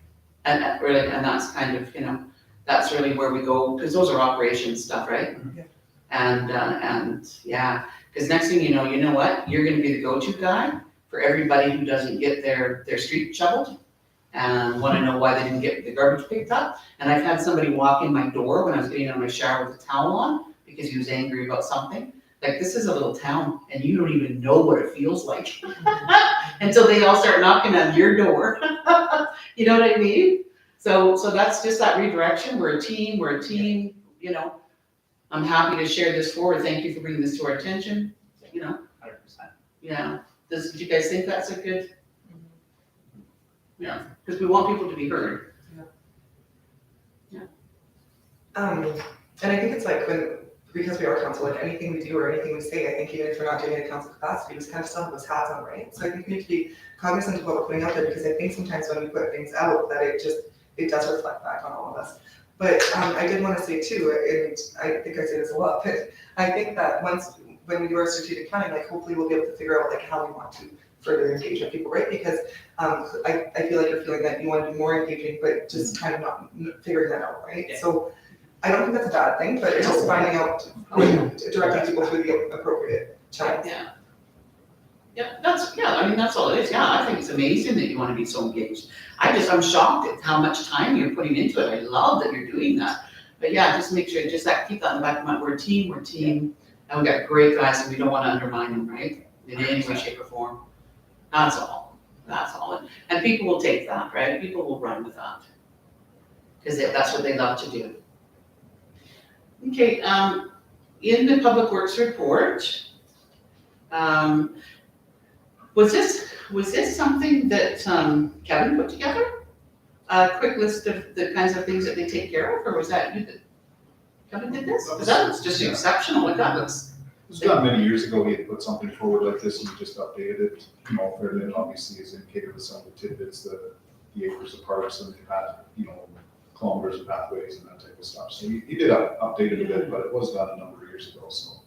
And that's kind of, you know, that's really where we go, because those are operations stuff, right? Yeah. And yeah, because next thing you know what? You're gonna be the go-to guy for everybody who doesn't get their street shoveled and wanna know why they didn't get the garbage picked up. And I've had somebody walk in my door when I was getting out of my shower with a towel on because he was angry about something. Like, this is a little town and you don't even know what it feels like until they all start knocking on your door. You know what I mean? So that's just that redirection. We're a team, you know. I'm happy to share this forward. Thank you for bringing this to our attention, you know. 100%. Yeah, do you guys think that's a good? Yeah, because we want people to be heard. Yeah. Yeah. And I think it's like because we are council, like anything we do or anything we say, I think even if we're not doing it in council capacity, we just kind of still have those hats on, right? So I think we need to be cognizant of what we're putting out there, because I think sometimes when we put things out, that it does reflect back on all of us. But I did want to say too, and I think I say this a lot, but I think that when we do our strategic planning, like hopefully we'll be able to figure out like how we want to further engage with people, right? Because I feel like you're feeling that you want to be more engaging, but just kind of not figuring that out, right? Yeah. So I don't think that's a bad thing, but it's just finding out, directing people through the appropriate channels. Yeah. Yeah, I mean, that's all it is. Yeah, I think it's amazing that you want to be so engaged. I'm shocked at how much time you're putting into it. I love that you're doing that. But yeah, just make sure, keep that in the back of my mind. We're a team, and we got great guys, and we don't want to undermine them, right? In any way, shape, or form. That's all. And people will take that, right? People will run with that. Because that's what they love to do. Okay, in the Public Works report, was this something that Kevin put together? A quick list of the kinds of things that they take care of, or was that you that Kevin did this? Because that looks just exceptional. Like that looks. It was not many years ago, he had put something forward like this, and we just updated it, Fairland obviously is indicated with some of the tidbits, the acres of parks and the kilometers of pathways and that type of stuff. So he did update it a bit, but it was done a number of years ago, so.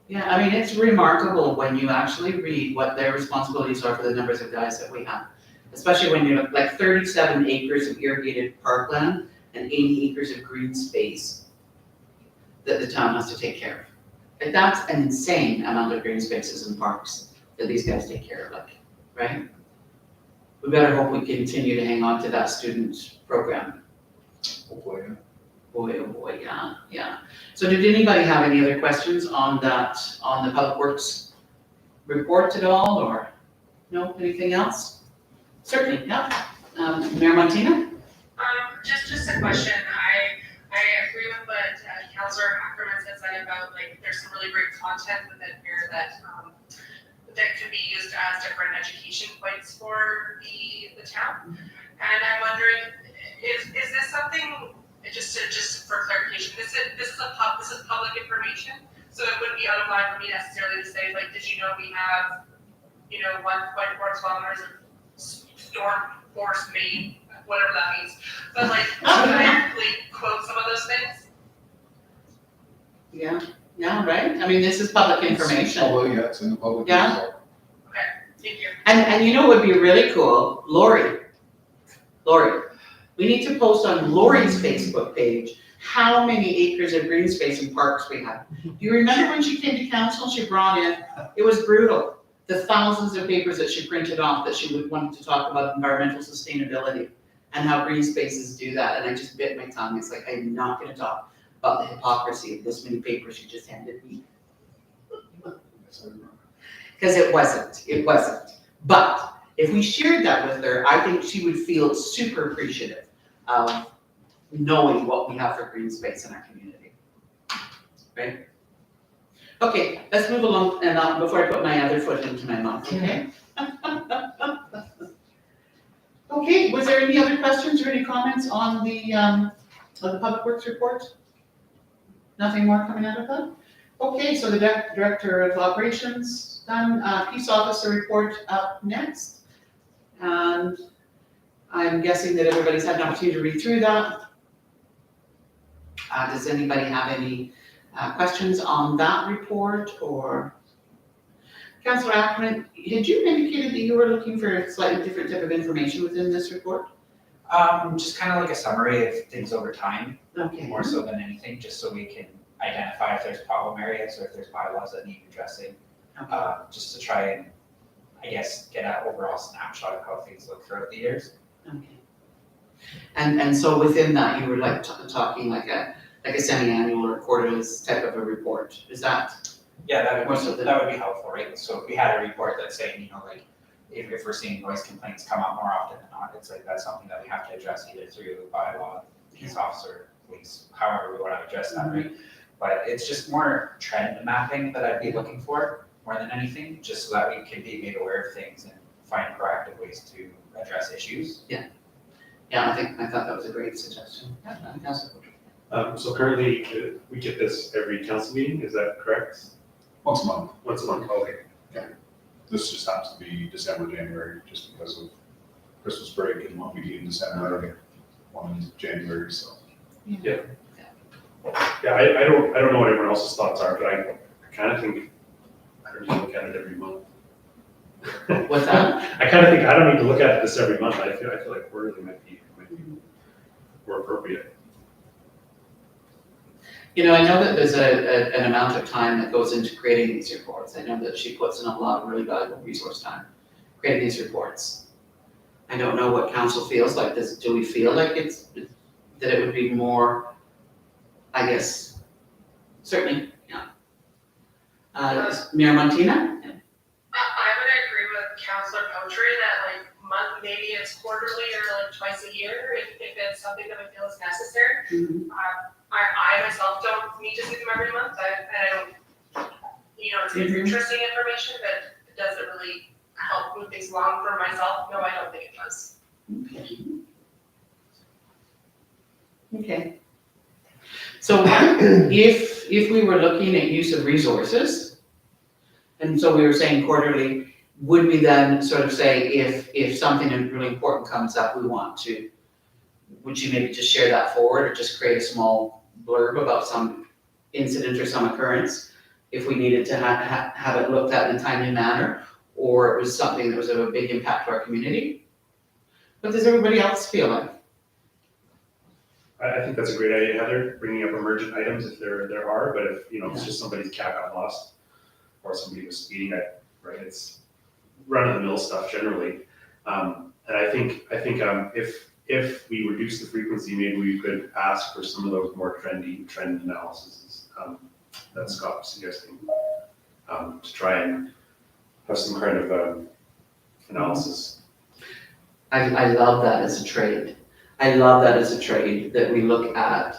Yeah, I mean, it's remarkable when you actually read what their responsibilities are for the numbers of guys that we have. Especially when you look like 37 acres of irrigated parkland and 80 acres of green space that the town has to take care of. Like that's an insane amount of green spaces and parks that these guys take care of, right? We better hope we continue to hang on to that student program. Hopefully, yeah. Boy, oh boy, yeah. So did anybody have any other questions on the Public Works report at all, or no, anything else? Certainly, yeah. Mayor Martina? Just a question. I agree with what Councilor Ackerman said about like there's some really great content within here that could be used as different education points for the town. And I'm wondering, is this something just for clarification? This is public information, so it wouldn't be out of line for me necessarily to say like, did you know we have 1.4 kilometers of storm force main, whatever that means. But like, should I like quote some of those things? Yeah, right? I mean, this is public information. Public, yeah, it's in the public. Yeah. so. Thank you. And you know what would be really cool? Lori, we need to post on Lori's Facebook page how many acres of green space and parks we have. Do you remember when she came to council, she brought in, it was brutal, the thousands of papers that she printed off that she would want to talk about environmental sustainability and how green spaces do that. And I just bit my tongue. It's like, I'm not gonna talk about the hypocrisy of this many papers she just handed me. Because it wasn't. But if we shared that with her, I think she would feel super appreciative of knowing what we have for green space in our community, right? Okay, let's move along and before I put my other foot into my mouth, okay? Okay, was there any other questions or any comments on the Public Works report? Nothing more coming out of that? Okay, so the Director of Operations done, Peace Officer report up next. And I'm guessing that everybody's had an opportunity to read through that. Does anybody have any questions on that report or? Councillor Ackerman, had you indicated that you were looking for a slightly different type of information within this report? Just kind of like a summary of things over time, Okay. more so than anything, just so we can identify if there's problem areas or if there's bylaws that need addressing. Just to try and, I guess, get an overall snapshot of how things look throughout the years. Okay. And so within that, you were like talking like a semi-annual or quarterly type of a report, is that? Yeah, that More so than- would be helpful, right? So if we had a report that's saying, like, if we're seeing noise complaints come up more often than not, it's like, that's something that we have to address either through bylaw, peace officer, police, however we want to address that, right? But it's just more trend mapping that I'd be looking for, more than anything, just so that we can be made aware of things and find proactive ways to address issues. Yeah, I thought that was a great suggestion. Yeah, So currently, we get this every council meeting, is that correct? Once a month. Once a month, okay. This just happens to be December, January, just because of Christmas break and what we do in December, one in January, so. Yeah, I don't know what everyone else's thoughts are, but I kind of think I don't need to look at it every month. What's that? I kind of think I don't need to look at this every month. I feel like quarterly might be more appropriate. You know, I know that there's an amount of time that goes into creating these reports. I know that she puts in a lot of really valuable resource time creating these reports. I don't know what council feels like. Do we feel like that it would be more, I guess, certainly, yeah. Mayor Montina? I would agree with Councillor Powtry that like maybe it's quarterly or like twice a year if it's something that we feel is necessary. I myself don't need to see them every month. I don't, it's interesting information, but it doesn't really help move things along for myself. No, I don't think it does. Okay. So if we were looking at use of resources, and so we were saying quarterly, would we then sort of say if something really important comes up, would you maybe just share that forward or just create a small blurb about some incident or some occurrence if we needed to have it looked at in a timely manner, or it was something that was of a big impact to our community? What does everybody else feel like? I think that's a great idea, Heather, bringing up emergent items if there are, but if, it's just somebody's cat got lost or somebody was speeding, right, it's run-of-the-mill stuff generally. And I think if we reduce the frequency, maybe we could ask for some of those more trend analyses that Scott was suggesting, to try and have some kind of analysis. I love that as a trade. I love that as a trade, that we look at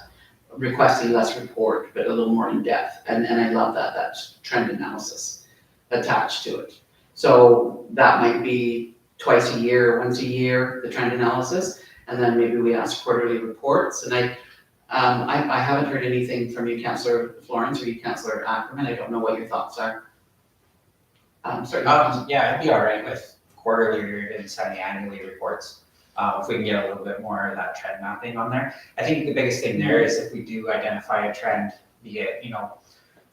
requesting less report, but a little more in depth. And I love that trend analysis attached to it. So that might be twice a year, once a year, the trend analysis. And then maybe we ask quarterly reports. And I haven't heard anything from you, Councillor Florence, or you, Councillor Ackerman. I don't know what your thoughts are. Sorry. Yeah, I'd be all right with quarterly or even semi-annually reports. If we can get a little bit more of that trend mapping on there. I think the biggest thing there is if we do identify a trend, be it,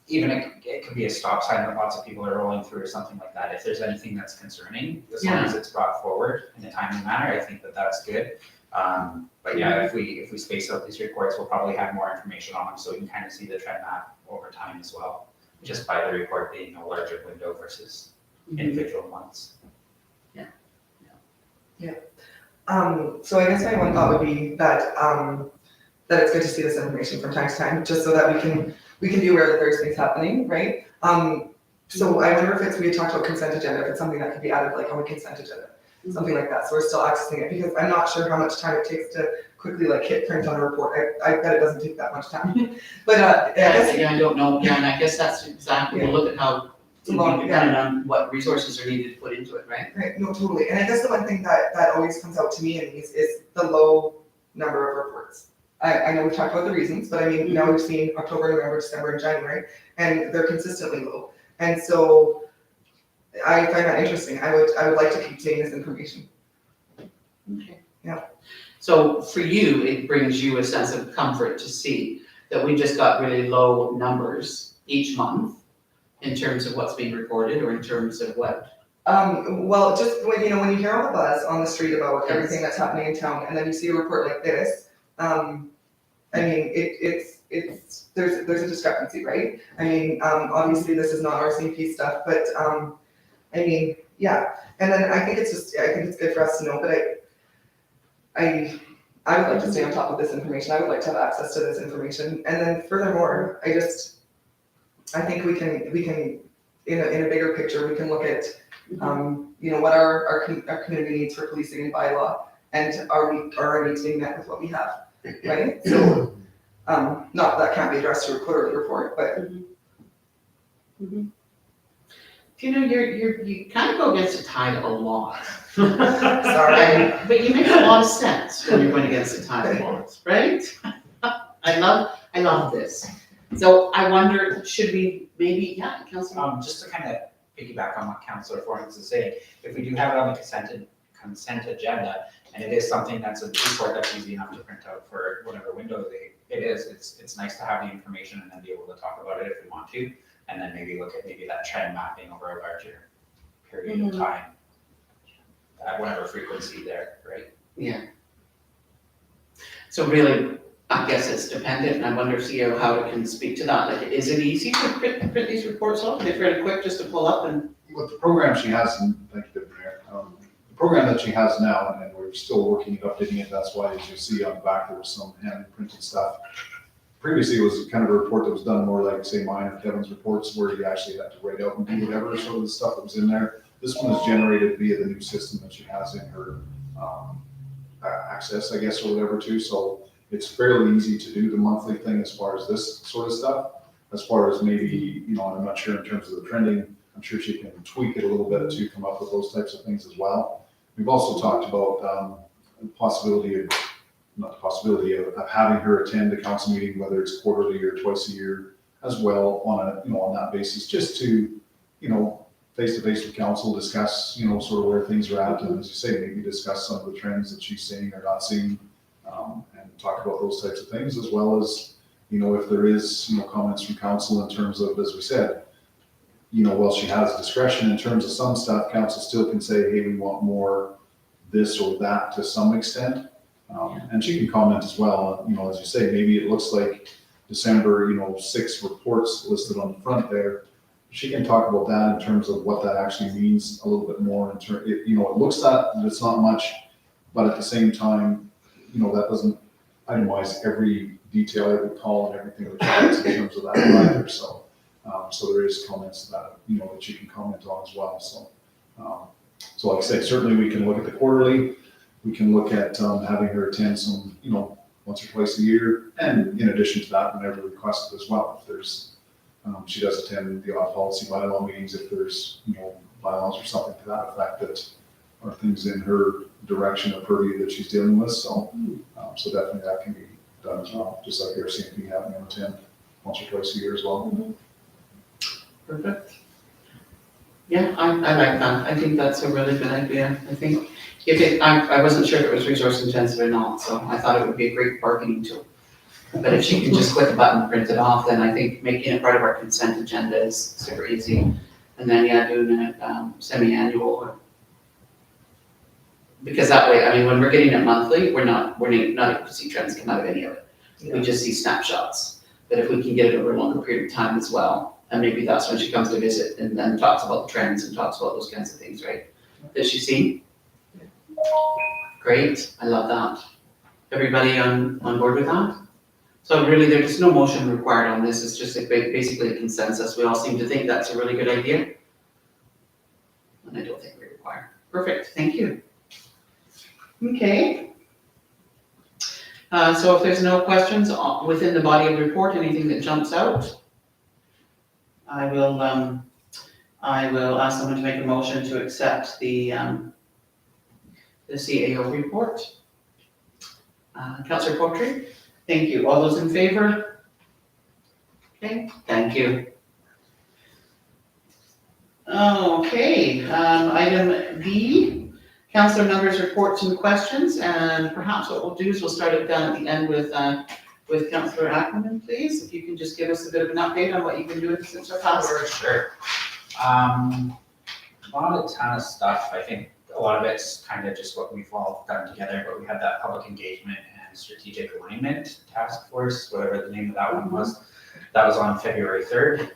even it could be a stop sign that lots of people are rolling through or something like that. If there's anything that's concerning, as long as it's brought forward in a timely manner, I think that's good. But yeah, if we space out these reports, we'll probably have more information on them so we can kind of see the trend map over time as well, just by the report being a larger window versus individual months. So I guess my one thought would be that that it's good to see this information from time to time, just so that we can be aware that there's things happening, right? So I wonder if we had talked about consent agenda, if it's something that could be added like on a consent agenda, something like that. So we're still accessing it, because I'm not sure how much time it takes to quickly hit print on a report. I bet it doesn't take that much time. But I guess I don't know. Yeah, and I guess that's exactly, we'll look at how, depending on what resources are needed to put into it, right? Right, no, totally. And I guess the one thing that always comes out to me in these is the low number of reports. I know we've talked about the reasons, but I mean, now we've seen October, November, December, and January, and they're consistently low. And so I find that interesting. I would like to keep seeing this information. Okay. Yeah. So for you, it brings you a sense of comfort to see that we just got really low numbers each month in terms of what's being reported, or in terms of what? Well, just when you hear all the buzz on the street about everything that's happening in town, and then you see a report like this, I mean, there's a discrepancy, right? I mean, obviously this is not RCMP stuff, but I mean, yeah. And then I think it's good for us to know, but I would like to stay on top of this information. I would like to have access to this information. And then furthermore, I think we can in a bigger picture, we can look at what our community needs for policing and bylaw, and are our needs being met with what we have, right? So not that can't be addressed through a quarterly report, but you kind of go against the tide a lot. sorry. But you make a lot of sense when you're going against the tide a lot, right? I love this. So I wonder, should we maybe, yeah, Councilor? Just to kind of piggyback on what Councillor Florence is saying, if we do have it on the consent agenda, and it is something that's a report that's easy enough to print out for whatever window it is, it's nice to have the information and then be able to talk about it if we want to, and then maybe look at maybe that trend mapping over a larger period of time, at whatever frequency there, right? Yeah. So really, I guess it's dependent, and I wonder, CEO, how it can speak to that. Like, is it easy to print these reports off? They're fairly quick just to pull up and, With the program she has, and thank you, Deputy Mayor, the program that she has now, and we're still working at updating it, that's why, as you see on the back, there was some hand printed stuff. Previously, it was kind of a report that was done more like, say, mine or Kevin's reports, where you actually had to write out and do whatever, sort of the stuff that was in there. This one is generated via the new system that she has in her access, I guess, or whatever too, so it's fairly easy to do the monthly thing as far as this sort of stuff. As far as maybe, and I'm not sure in terms of the trending, I'm sure she can tweak it a little bit to come up with those types of things as well. We've also talked about the possibility of having her attend a council meeting, whether it's quarterly or twice a year as well on that basis, just to, face-to-face with council, discuss, sort of where things are at, and as you say, maybe discuss some of the trends that she's seeing or not seeing, and talk about those types of things, as well as, if there is, comments from council in terms of, as we said, while she has discretion in terms of some stuff, council still can say, hey, we want more this or that to some extent. And she can comment as well, as you say, maybe it looks like December, 6 reports listed on the front there. She can talk about that in terms of what that actually means a little bit more. It looks that it's not much, but at the same time, that doesn't itemize every detail, every call, and everything that she gets in terms of that either. So there is comments that that you can comment on as well. So like I say, certainly we can look at the quarterly. We can look at having her attend some, once or twice a year, and in addition to that, whenever requested as well. If there's she does attend the odd policy bylaw meetings if there's, bylaws or something to that effect that are things in her direction or purview that she's dealing with. So definitely that can be done as well, just like RCMP having them attend once or twice a year as well. perfect. Yeah, I like that. I think that's a really good idea. I think I wasn't sure if it was resource intensive or not, so I thought it would be a great bargaining tool. But if she can just click a button, print it off, then I think making it part of our consent agenda is super easy. And then, doing it semi-annual. Because that way, when we're getting it monthly, we're not able to see trends come out of any of it. We just see snapshots. But if we can get it over a longer period of time as well, and maybe that's when she comes to visit and then talks about the trends and talks about those kinds of things, right? Does she see? Great, I love that. Everybody on board with that? So really, there's no motion required on this, it's just basically a consensus. We all seem to think that's a really good idea. And I don't think we require. Perfect, thank you. Okay. So if there's no questions within the body of the report, anything that jumps out, I will ask someone to make a motion to accept the CAO report. Councillor Poultry? Thank you. All those in favor? Okay, thank you. Okay, item B, councillor members' reports and questions, and perhaps what we'll do is we'll start it down at the end with Councillor Ackerman, please. If you can just give us a bit of an update on what you've been doing since our past. Sure. Not a ton of stuff. I think a lot of it's kind of just what we've all done together, but we had that public engagement and strategic alignment task force, whatever the name of that one was. That was on February 3rd.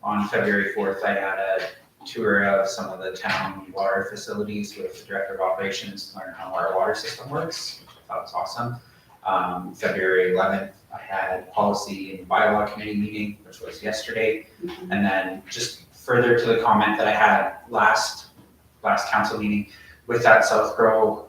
On February 4th, I had a tour of some of the town water facilities with the Director of Operations to learn how our water system works, which I thought was awesome. February 11th, I had policy and bylaw committee meeting, which was yesterday. And then just further to the comment that I had last council meeting with that South Grow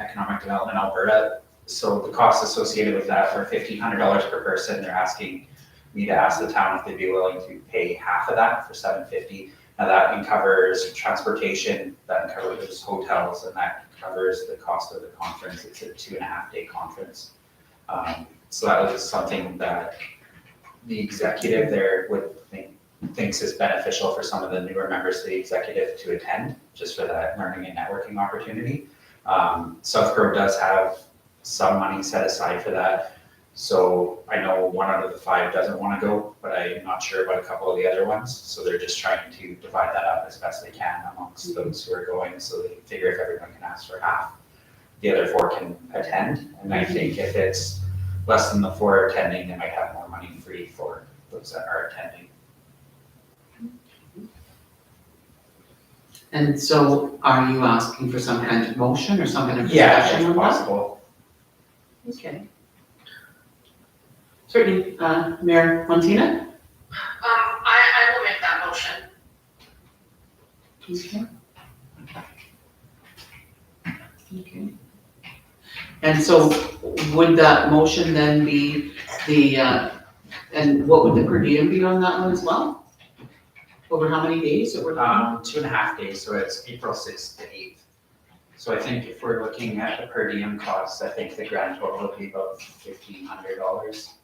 Economic Development Alberta. So the costs associated with that are $1,500 per person. They're asking me to ask the town if they'd be willing to pay half of that for $750. Now that covers transportation, that covers hotels, and that covers the cost of the conference. It's a 2.5-day conference. So that was something that the executive there thinks is beneficial for some of the newer members of the executive to attend, just for that learning and networking opportunity. South Grove does have some money set aside for that. So I know one out of the 5 doesn't want to go, but I'm not sure about a couple of the other ones. So they're just trying to divide that up as best they can amongst those who are going, so they figure if everyone can ask for half, the other 4 can attend. And I think if it's less than the 4 attending, they might have more money free for those that are attending. And so are you asking for some kind of motion or some kind of Yeah, discussion if on that? possible. Okay. Certainly, Mayor Montina? I will make that motion. Okay. Okay. And so would that motion then be and what would the per diem be on that one as well? Over how many days that we're looking? 2.5 days, so it's April 6th to 8th. So I think if we're looking at the per diem costs, I think the grand total would be about $1,500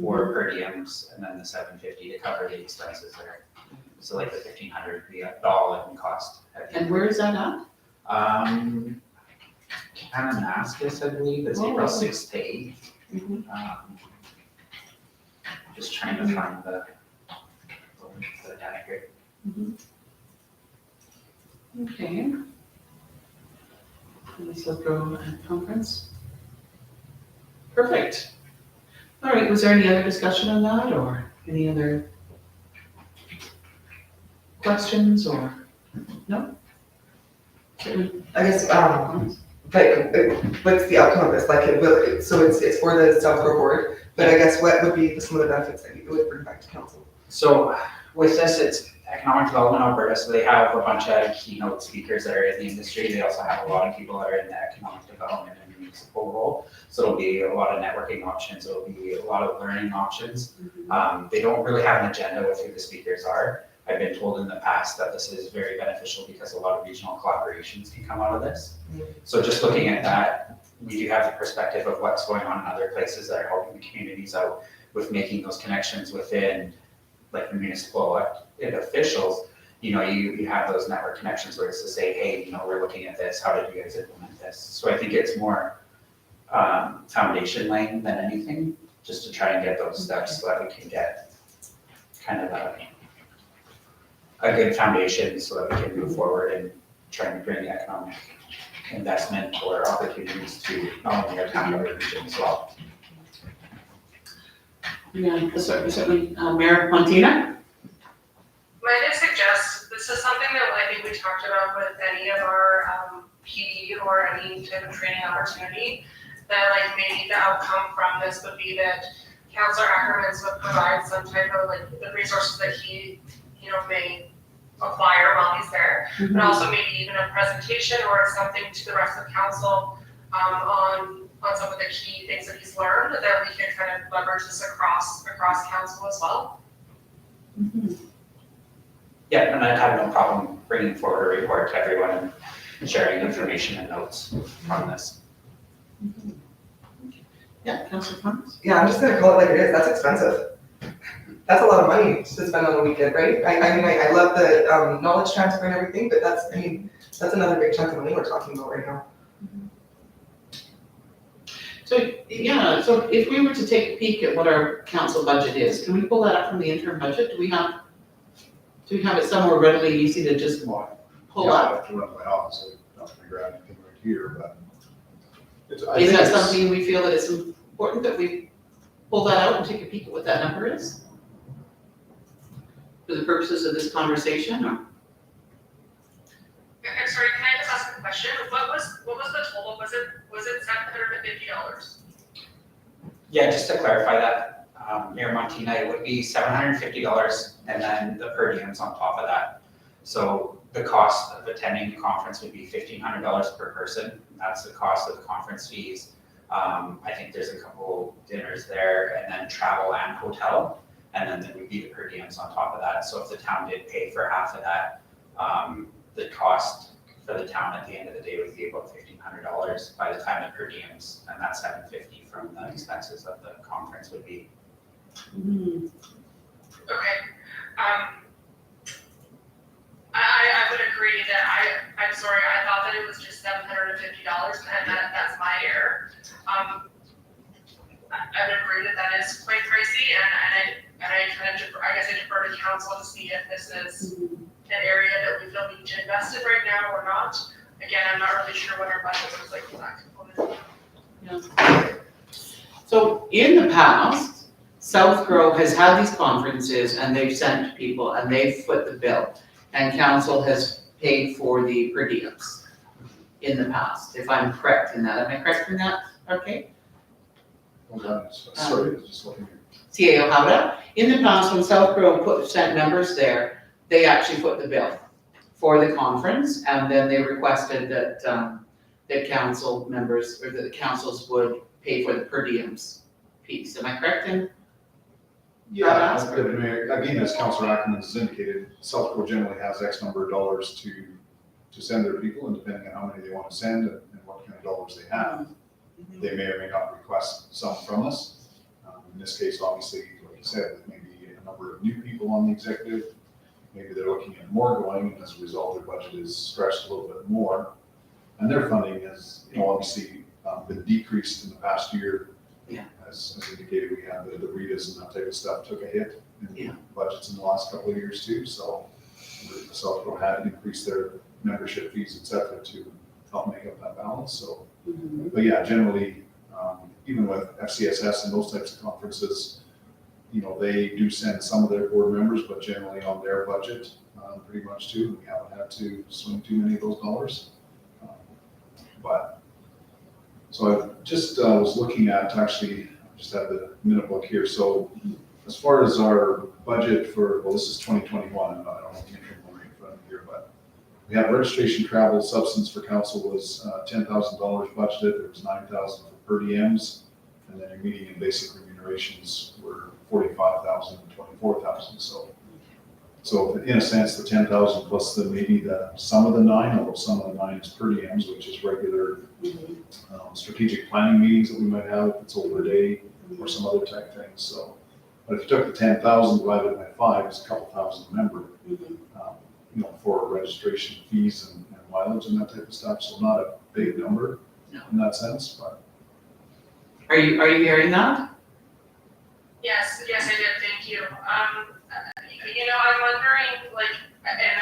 for per diems, and then the $750 to cover the expenses there. So like the $1,500 would be the all-in cost. And where is that at? Kananaskis, I believe, is Oh, April okay. 6th to 8th. Mhm. Just trying to find the data here. Okay. Let's go at conference. Perfect. All right, was there any other discussion on that or any other questions or, no? Certainly. I guess, what's the outcome of this? Like, so it's for the South Grove board, but I guess what would be some of the benefits that you would bring back to council? So with this, it's Economic Development Alberta, so they have a bunch of keynote speakers that are in the industry. They also have a lot of people that are in the economic development and municipal role. So it'll be a lot of networking options, it'll be a lot of learning options. They don't really have an agenda with who the speakers are. I've been told in the past that this is very beneficial because a lot of regional collaborations can come out of this. So just looking at that, we do have the perspective of what's going on in other places that are helping the communities out with making those connections within like the municipal elected officials. You know, you have those network connections where it's to say, hey, you know, we're looking at this, how did you guys implement this? So I think it's more foundation laying than anything, just to try and get those steps so that we can get kind of a good foundation so that we can move forward and try and bring economic investment or opportunities to not only our town, but our region as well. Yeah, certainly, Mayor Montina? Might I suggest, this is something that I think we talked about with any of our PD or any type of training opportunity, that like maybe the outcome from this would be that Councillor Ackermans would provide some type of like the resources that he, you know, may acquire while he's there, but also maybe even a presentation or something to the rest of council on some of the key things that he's learned, that we can kind of leverage this across council as well. Yeah, and I'd have no problem bringing forward a report to everyone and sharing information and notes from this. Yeah, Councillor Thomas? Yeah, I'm just gonna call it like it is, that's expensive. That's a lot of money to spend on a weekend, right? I mean, I love the knowledge transfer and everything, but that's another big chunk of money we're talking about right now. So, yeah, so if we were to take a peek at what our council budget is, can we pull that up from the interim budget? Do we have it somewhere readily easy to just pull up? I have to run to my office, I'm not gonna grab anything right here, but. I Is think that it's- something we feel that it's important that we pull that out and take a peek at what that number is? For the purposes of this conversation, or? I'm sorry, can I just ask a question? What was the total? Was it $750? Yeah, just to clarify that, Mayor Montina, it would be $750 and then the per diems on top of that. So the cost of attending the conference would be $1,500 per person. That's the cost of the conference fees. I think there's a couple dinners there and then travel and hotel. And then there would be the per diems on top of that. So if the town did pay for half of that, the cost for the town at the end of the day would be about $1,500 by the time the per diems, and that's $750 from the expenses of the conference would be. Hmm. Okay, I would agree that I'm sorry, I thought that it was just $750 and that's my error. I would agree that that is quite pricey and I kind of I guess I defer to council to see if this is an area that we feel we need to invest in right now or not. Again, I'm not really sure what our budget looks like for that component. So in the past, South Grove has had these conferences and they've sent people and they've foot the bill. And council has paid for the per diems in the past, if I'm correct in that. Am I correct in that? Okay. Hold on, sorry, just looking here. CAO Howda. In the past, when South Grove sent members there, they actually foot the bill for the conference, and then they requested that, that council members, or that the councils would pay for the per diems piece. Am I correct in? Yeah, again, as Councillor Ackerman has indicated, South Grove generally has X number of dollars to send their people, and depending on how many they want to send and what kind of dollars they have, they may or may not request some from us. In this case, obviously, like you said, with maybe a number of new people on the executive, maybe they're looking at more going, and as a result, their budget is stretched a little bit more. And their funding has, obviously been decreased in the past year. Yeah. As indicated, we had the Ritas and that type of stuff took a hit in Yeah. budgets in the last couple of years too. So South Grove had to increase their membership fees, et cetera, to help make up that balance. So, but yeah, generally, even with FCSS and those types of conferences, they do send some of their board members, but generally on their budget, pretty much too. We haven't had to swing too many of those dollars. But, so I just was looking at, actually, I just had the minute book here. So as far as our budget for, well, this is 2021, and I don't have the interim one right in front of me here, but we have registration, travel, substance for council was $10,000 budgeted. There was $9,000 for per diems, and then your meeting and basic remunerations were $45,000 and $24,000. So in a sense, the 10,000 plus maybe some of the 9, although some of the 9 is per diems, which is regular strategic planning meetings that we might have if it's over a day or some other type thing. So, but if you took the 10,000 divided by 5, it's a couple thousand a member, for registration fees and mileage and that type of stuff. So not a big number in that sense, but. Are you hearing that? Yes, I did, thank you. I'm wondering, and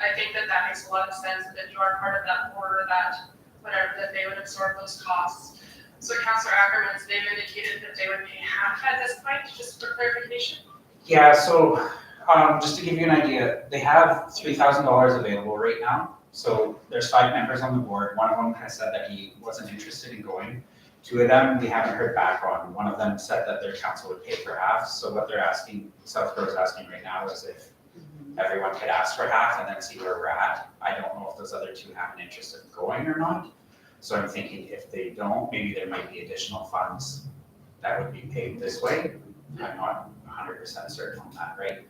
I think that makes a lot of sense, that you are part of that board, or that they would absorb those costs. So Councillor Ackerman, they've indicated that they would pay half at this point, just for clarification? Yeah, so, just to give you an idea, they have $3,000 available right now. So there's 5 members on the board. One of them has said that he wasn't interested in going. 2 of them, we haven't heard back on. One of them said that their council would pay for half. So what they're asking, South Grove's asking right now is if everyone could ask for half and then see where we're at. I don't know if those other 2 have an interest in going or not. So I'm thinking if they don't, maybe there might be additional funds that would be paid this way. I'm not 100% certain on that, right?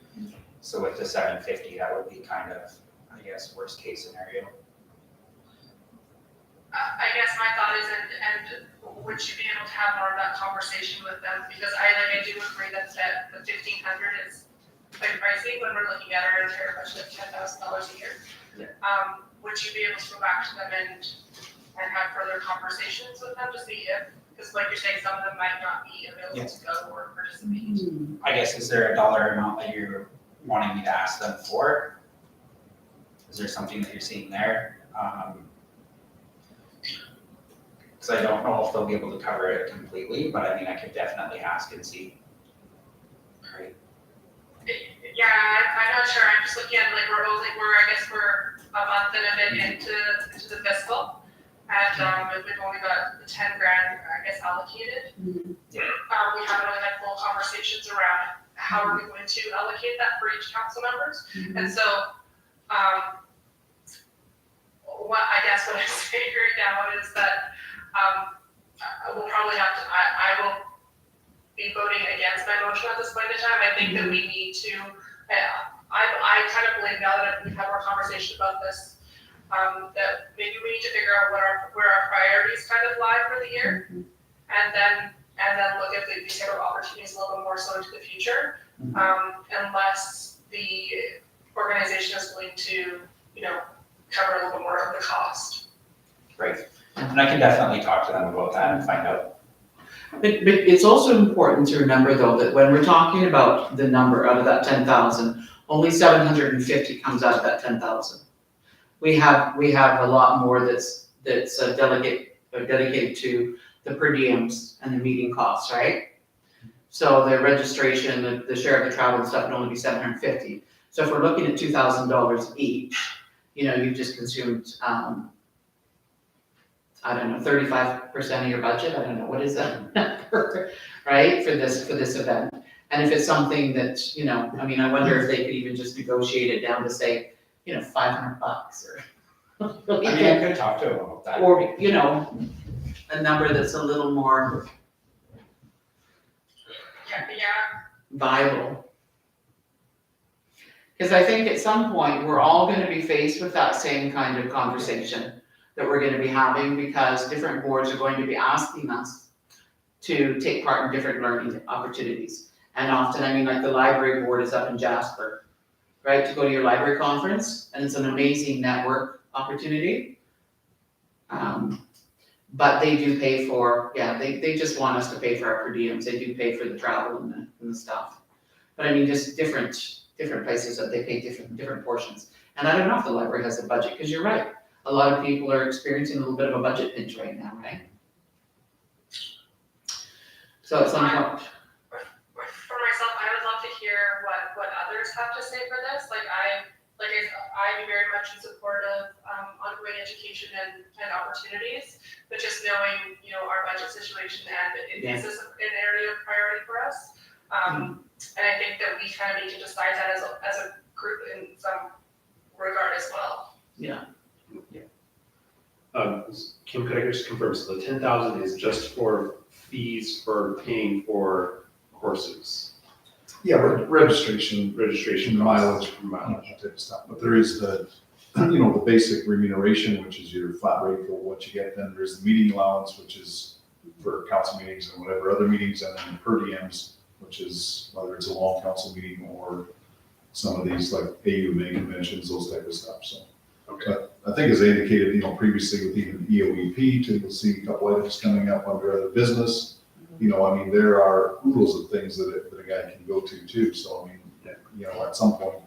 So with the 750, that would be kind of, I guess, worst case scenario. I guess my thought is, and would you be able to have more of that conversation with them? Because I do agree that the 1,500 is quite pricey when we're looking at our entire budget of $10,000 a year. Yeah. Would you be able to go back to them and have further conversations with them to see if, because like you're saying, some of them might not be available to go or participate. I guess, is there a dollar amount that you're wanting me to ask them for? Is there something that you're seeing there? Because I don't know if they'll be able to cover it completely, but I mean, I could definitely ask and see. Right. Yeah, I'm not sure. I'm just looking at we're a month and a bit into the fiscal, and we've only got the 10 grand, I guess, allocated. Yeah. We haven't really had full conversations around how are we going to allocate that for each council members, and so what I'm saying right now is that we'll probably have to. I will be voting against my motion at this point in time. I think that we need to. I kind of believe now that we've had more conversation about this, that maybe we need to figure out where our priorities kind of lie for the year, and then look at these type of opportunities a little bit more so into the future. Unless the organization is willing to, cover a little bit more of the cost. Great. And I can definitely talk to them about that and find out. But it's also important to remember though, that when we're talking about the number out of that 10,000, only 750 comes out of that 10,000. We have a lot more that's dedicated to the per diems and the meeting costs, right? So the registration, the share of the travel and stuff would only be 750. So if we're looking at $2,000 each, you've just consumed, I don't know, 35% of your budget. I don't know, what is that number, right? For this event. And if it's something that, I wonder if they could even just negotiate it down to say, $500 or. I could talk to them about that. Or, a number that's a little more Yeah. viable. Because I think at some point, we're all gonna be faced with that same kind of conversation that we're gonna be having, because different boards are going to be asking us to take part in different learning opportunities. And often, like the library board is up in Jasper, right, to go to your library conference, and it's an amazing network opportunity. But they do pay for, they just want us to pay for our per diems, they do pay for the travel and the stuff. But just different places that they pay different portions. And I don't know if the library has a budget, because you're right, a lot of people are experiencing a little bit of a budget pinch right now, right? So at some point. For myself, I would love to hear what others have to say for this. I'm very much in support of ongoing education and opportunities, but just knowing, our budget situation, and is this an area of priority for us? And I think that we kind of need to decide that as a group in some regard as well. Yeah. Kim, could I just confirm, so the 10,000 is just for fees for paying for courses? Yeah, registration, Registration mileage, mileage. that type of stuff. But there is the basic remuneration, which is your flat rate for what you get. Then there's the meeting allowance, which is for council meetings and whatever other meetings, and then per diems, which is whether it's a long council meeting or some of these like AUMA conventions, those type of stuff, so. Okay. But I think as I indicated, previously with even EOEP, you'll see a couple items coming up under other business. There are oodles of things that a guy can go to too, so at some point,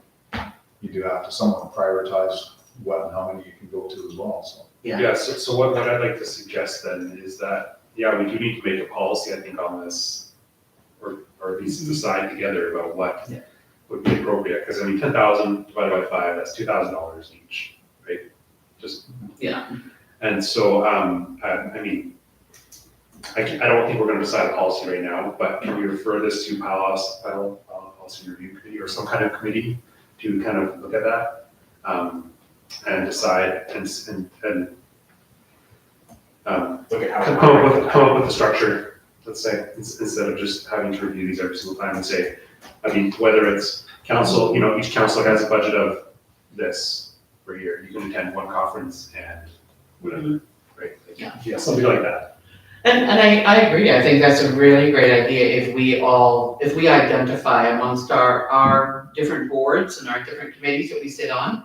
you do have to somewhat prioritize what and how many you can go to as well, so. Yeah, so what I'd like to suggest then is that, we do need to make a policy, I think, on this, or at least decide together about what would be appropriate, because 10,000 divided by 5, that's $2,000 each, right? Just. Yeah. And so, I don't think we're gonna decide a policy right now, but can we refer this to policy review committee or some kind of committee to kind of look at that? And decide and Look at how. come up with a structure, let's say, instead of just having to review these every single time and say, whether it's council, each council has a budget of this per year, you can attend one conference and whatever, right? Yeah, something like that. And I agree, I think that's a really great idea if we identify amongst our different boards and our different committees that we sit on,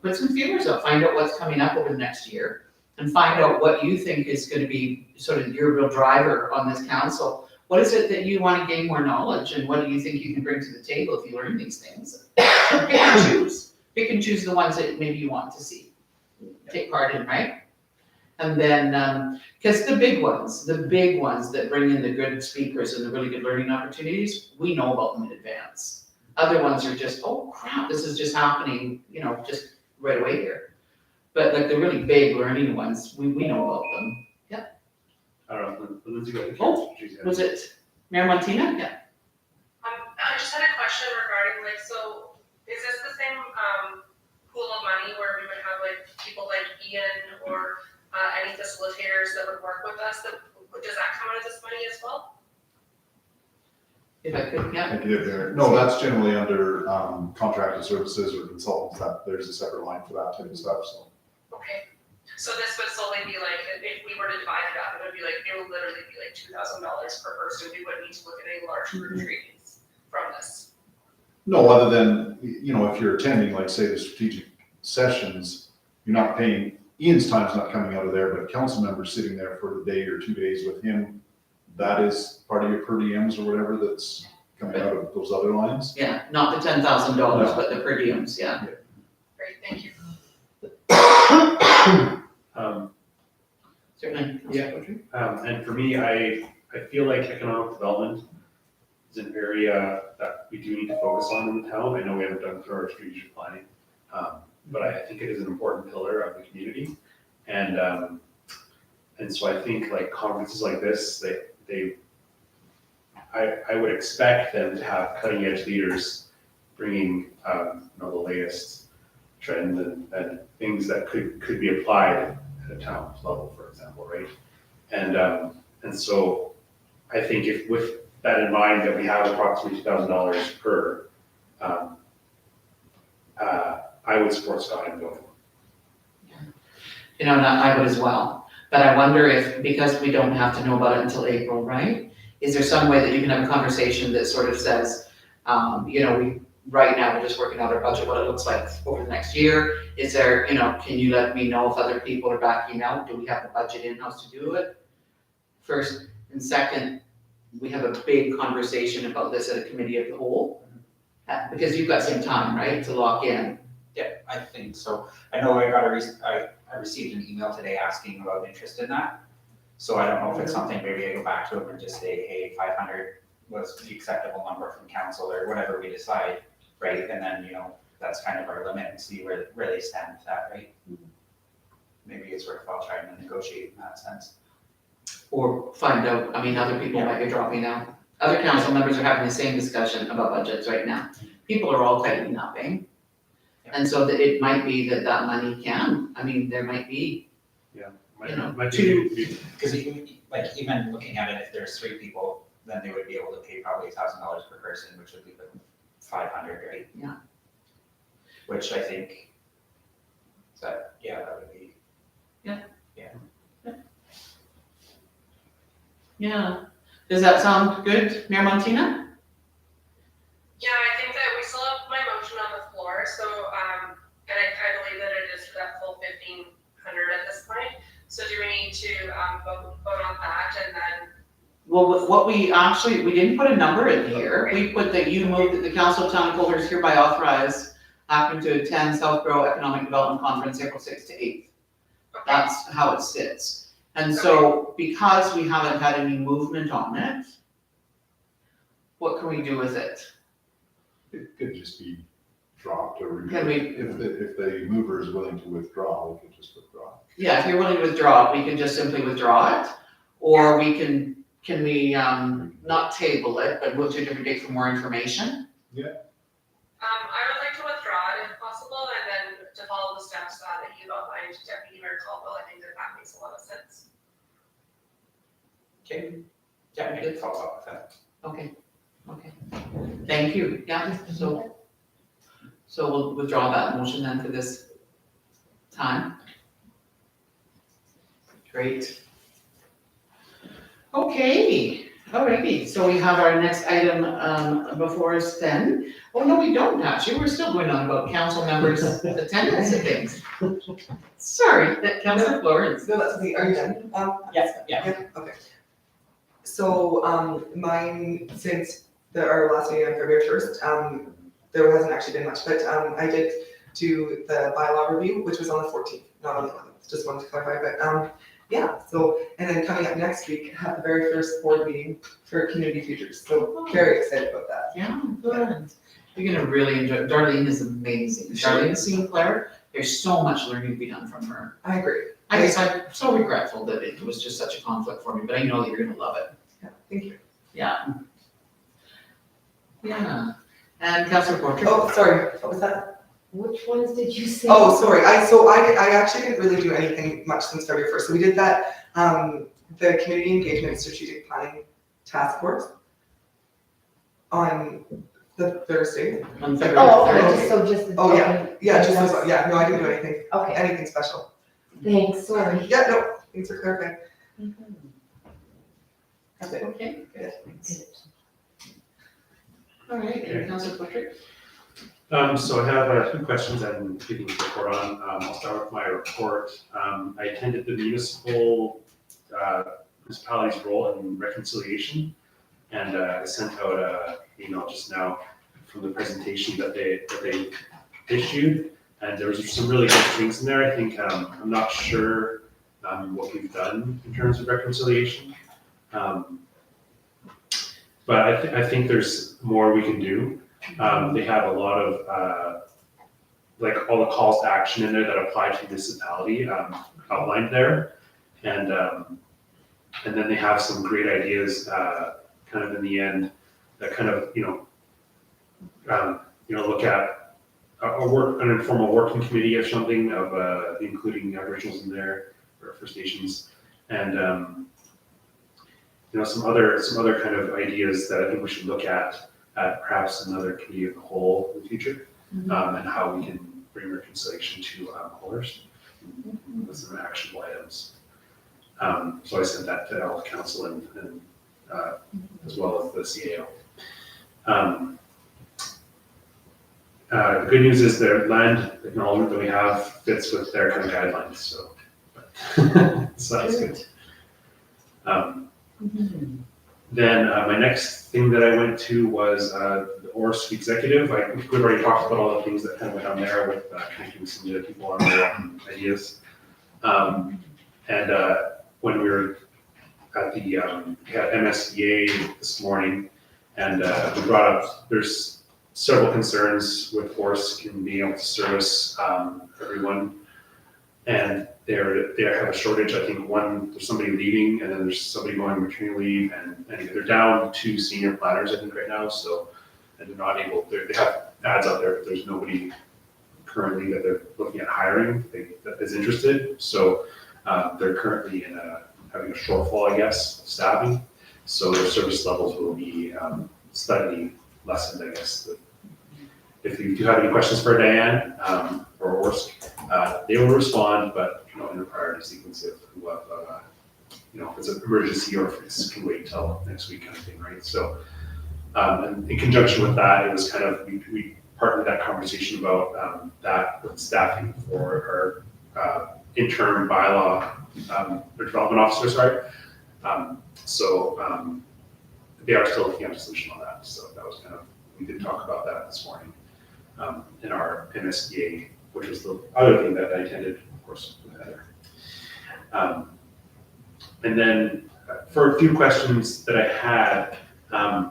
put some feelers out, find out what's coming up over the next year, and find out what you think is gonna be sort of your real driver on this council. What is it that you wanna gain more knowledge, and what do you think you can bring to the table if you learn these things? Pick and choose. Pick and choose the ones that maybe you want to see, take part in, right? And then, because the big ones that bring in the good speakers and the really good learning opportunities, we know about them in advance. Other ones are just, oh crap, this is just happening, just right away here. But like the really big learning ones, we know about them. I don't know, Lindsay, go ahead. Oh, was it Mayor Montina? Yeah. I just had a question regarding so is this the same pool of money where we would have people like Ian or any facilitators that would work with us? Does that come out of this money as well? If I could, yeah. Thank you, Derek. No, that's generally under contracted services or consultants, that there's a separate line for that type of stuff, so. Okay, so this would solely be if we were to divide it up, it would literally be like $2,000 per person. We wouldn't need to look at any large group trainings from this. No, other than, if you're attending, like say the strategic sessions, you're not paying, Ian's time's not coming out of there, but council members sitting there for a day or 2 days with him, that is part of your per diems or whatever that's coming out of those other lines. Yeah, not the $10,000, No. but the per diems, yeah. Great, thank you. Certainly. Yeah. And for me, I feel like economic development is an area that we do need to focus on in the town. I know we haven't done through our strategic planning, but I think it is an important pillar of the community. And so I think like conferences like this, I would expect them to have cutting edge leaders bringing, the latest trends and things that could be applied at a town level, for example, right? And so I think if with that in mind, that we have approximately $2,000 per, I would support Scott in going. And I would as well. But I wonder if, because we don't have to know about it until April, right? Is there some way that you can have a conversation that sort of says, right now we're just working out our budget, what it looks like over the next year. Is there, can you let me know if other people are backing out? Do we have the budget in-house to do it? First, and second, we have a big conversation about this at a committee of the whole. Because you've got some time, right, to lock in. Yeah, I think so. I know I received an email today asking about interest in that. So I don't know if it's something, maybe I go back to them and just say, hey, 500 was the acceptable number from council or whatever we decide, right? And then, that's kind of our limit and see where they stand with that, right? Maybe it's worthwhile trying to negotiate in that sense. Or find out, other people might be dropping out. Other council members are having the same discussion about budgets right now. People are all tightening up, eh? And so that it might be that money can, there might be, Might two- be- Because even looking at it, if there's 3 people, then they would be able to pay probably $1,000 per person, which would be like 500, right? Yeah. Which I think, that would be. yeah. Does that sound good, Mayor Montina? Yeah, I think that we still have my motion on the floor, so, and I believe that it is for that full 1,500 at this point. So do we need to, vote on that and then? Well, what we didn't put a number in here. We put that you moved that the Council of Town of Coulter is hereby authorized Akron to attend Southborough Economic Development Conference April 6th to 8th. Okay. That's how it sits. And so because we haven't had any movement on it, what can we do with it? It could just be dropped or Can removed. we, If the mover is willing to withdraw, we could just withdraw. yeah, if you're willing to withdraw, we can just simply withdraw it. Or we can we, not table it, but move to a different date for more information? I would like to withdraw it if possible, and then to follow the steps that you've outlined, Deputy Mayor Caldwell. I think that makes a lot of sense. Okay. Yeah, we did follow up with that. Okay. Thank you. Yeah, so we'll withdraw that motion then for this time. Great. Okay, alrighty, so we have our next item before us then. Oh, no, we don't actually, we're still going on about council members' attendance and things. Sorry, that Councilor Florence. No, that's me, are you done? Yes. Yeah. Yeah, okay. So, mine, since our last meeting on February 1st, there hasn't actually been much, but, I did do the bylaw review, which was on the 14th, not on the 11th, just wanted to clarify, but, yeah, so, and then coming up next week, have the very first board meeting for Community Futures, so very excited about that. Yeah, good. You're gonna really enjoy, Darlene is amazing. Darlene Sinclair, there's so much learning to be done from her. I agree. I'm so regretful that it was just such a conflict for me, but I know that you're gonna love it. Yeah, thank you. Yeah. Yeah, and Councilor Porter? Oh, sorry, what was that? Which ones did you say? Oh, sorry, I actually didn't really do anything much since February 1st, so we did that, the Community Engagement Strategic Planning Task Force on the Thursday. On February Oh, okay, 3rd. just the. Oh, yeah. okay. Yeah, just, no, I didn't do anything, Okay, anything special. thanks, sorry. Yeah, no, thanks for clarifying. Is it okay? Good. Thanks. All right, and Councilor Patrick? So I have 2 questions I'm giving a report on. I'll start with my report. I attended the municipality's role in reconciliation, and I sent out an email just now from the presentation that they issued, and there was some really good things in there. I think I'm not sure what we've done in terms of reconciliation, but I think there's more we can do. They have a lot of like all the calls to action in there that apply to municipality outlined there, and then they have some great ideas kind of in the end that kind of look at an informal working committee of something of including Aboriginals in there or First Nations, and some other kind of ideas that I think we should look at perhaps another committee of the whole in the future, and how we can bring reconciliation to haulers with some actionable items. So I sent that to Health Council and as well as the CAO. The good news is their land acknowledgement that we have fits with their kind of guidelines, so so that's good. Then my next thing that I went to was the ORSC executive. We've already talked about all the things that kind of went on there with connecting some of the people on their ideas. And when we were at the we had MSBA this morning, and we brought up there's several concerns with ORSC in being able to service everyone, and they have a shortage. I think there's somebody leaving, and then there's somebody going on maternity leave, and they're down 2 senior planners I think right now. So, and they're not able. They have ads out there, but there's nobody currently that they're looking at hiring that is interested. So they're currently having a shortfall, I guess, of staffing. So their service levels will be slightly lessened, I guess. If you do have any questions for Diane or ORSC, they will respond, but in a priority sequence if if it's an emergency or if it can wait till next week kind of thing, right? So, and in conjunction with that, it was kind of we partnered that conversation about that with staffing for our interim bylaw or development officer, sorry. So they are still looking at a solution on that. So that was kind of we did talk about that this morning in our MSBA, which was the other thing that I attended, of course, with Heather. And then for a few questions that I had, I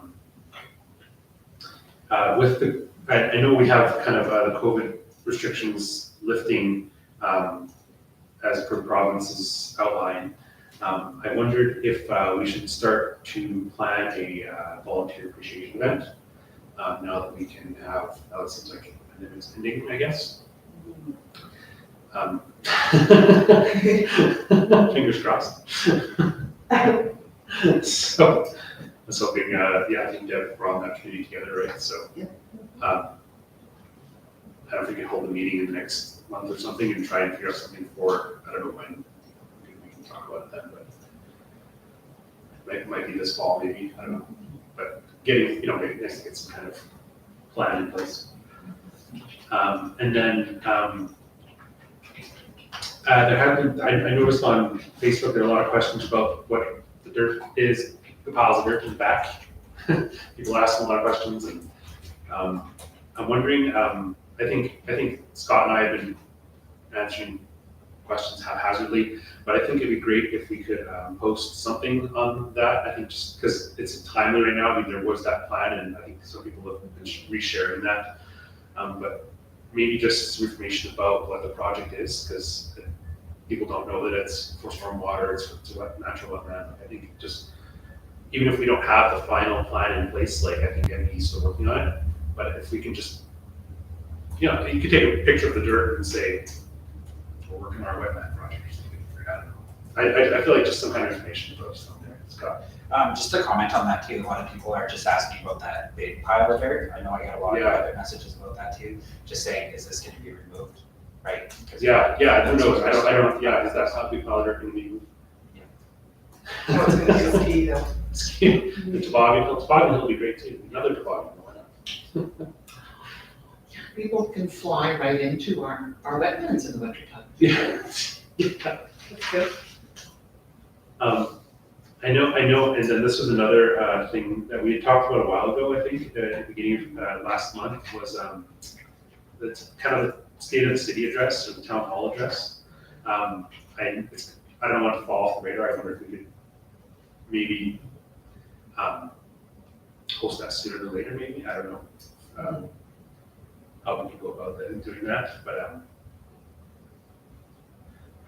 know we have kind of the COVID restrictions lifting as per province's outline. I wondered if we should start to plan a volunteer appreciation event now that we can have, it seems like the pandemic's ending, I guess. Fingers crossed. So I was hoping, I think Deb brought on that committee together, right? So I don't know if we can hold a meeting in the next month or something and try and figure out something for, I don't know when, we can talk about it then, but it might be this fall maybe, I don't know. But getting, maybe nice to get some kind of plan in place. And then there have been, I noticed on Facebook, there are a lot of questions about what the dirt is, the piles of dirt in the back. People ask a lot of questions, and I'm wondering, I think Scott and I have been answering questions haphazardly, but I think it'd be great if we could post something on that. I think just because it's timely right now, I mean, there was that plan, and I think some people have been resharing that. But maybe just some information about what the project is, because people don't know that it's for stormwater, it's a natural wetland. I think just, even if we don't have the final plan in place, like I think MP's still working on it, but if we can just, you could take a picture of the dirt and say, we're working on our wetland project or something. I don't know. I feel like just some kind of information about something there. Scott. Just to comment on that too, a lot of people are just asking about that big pile of dirt. I know I got a lot of other messages about that too, just saying, is this gonna be removed, right? Yeah, who knows, I don't, is that not big pile of dirt gonna be moved? No, it's gonna be a ski hill. The toboggan hill will be great too, another toboggan, why not? People can fly right into our wetlands in the wintertime. Yeah. That's good. I know, and then this was another thing that we had talked about a while ago, I think, at the beginning of last month, was the kind of the state of the city address, or the town hall address. I don't want to fall off the radar, I wonder if we could maybe host that sooner than later, maybe, I don't know. How we can go about doing that, but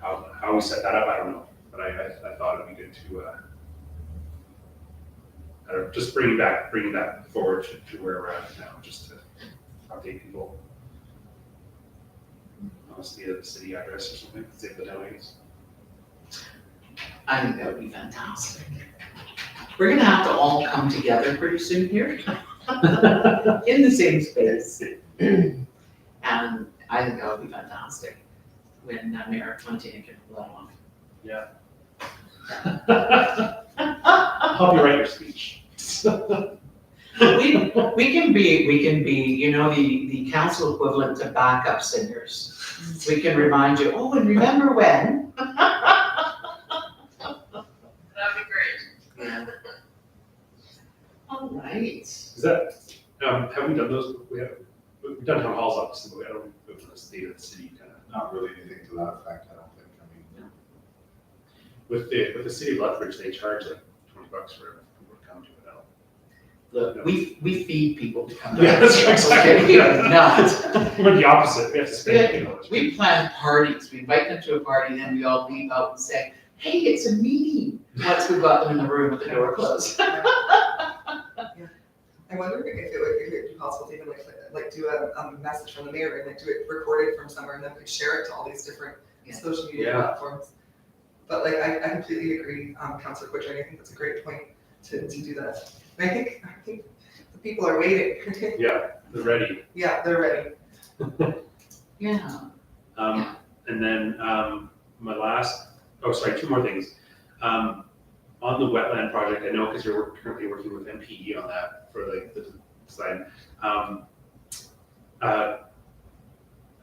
how we set that up, I don't know, but I thought it'd be good to I don't know, just bringing that forward to where we're at now, just to update people on the state of the city address or something, save the town, I guess. I think that would be fantastic. We're gonna have to all come together pretty soon here in the same space. And I think that would be fantastic when Mayor Fontaine can pull that off. Yeah. Help you write your speech. We can be, you know, the council equivalent to backup singers. We can remind you, oh, and remember when? That'd be great. Yeah. All right. Is that, have we done those, we've done town halls obviously, but we don't go to the state of the city kind of. Not really anything to that effect, I don't think, I mean. With the city of Lethbridge, they charge like $20 for people to come to it now. Look, we feed people to come to Yeah, that's us, exactly. okay? Not. We're the opposite, we have to spend, you know. We plan parties, we invite them to a party, then we all leave out and say, hey, it's a meeting, once we've got them in the room with the door closed. I wonder if it would be possible to even like do a message from the mayor and like do it recorded from somewhere and then we share it to all these different Yeah. social media Yeah. platforms. But like, I completely agree, Councillor Quitter, I think that's a great point to do that. And I think the people are waiting. Yeah, they're ready. Yeah, they're ready. Yeah. And then, my last, two more things. On the wetland project, I know because you're currently working with MPE on that for like the design.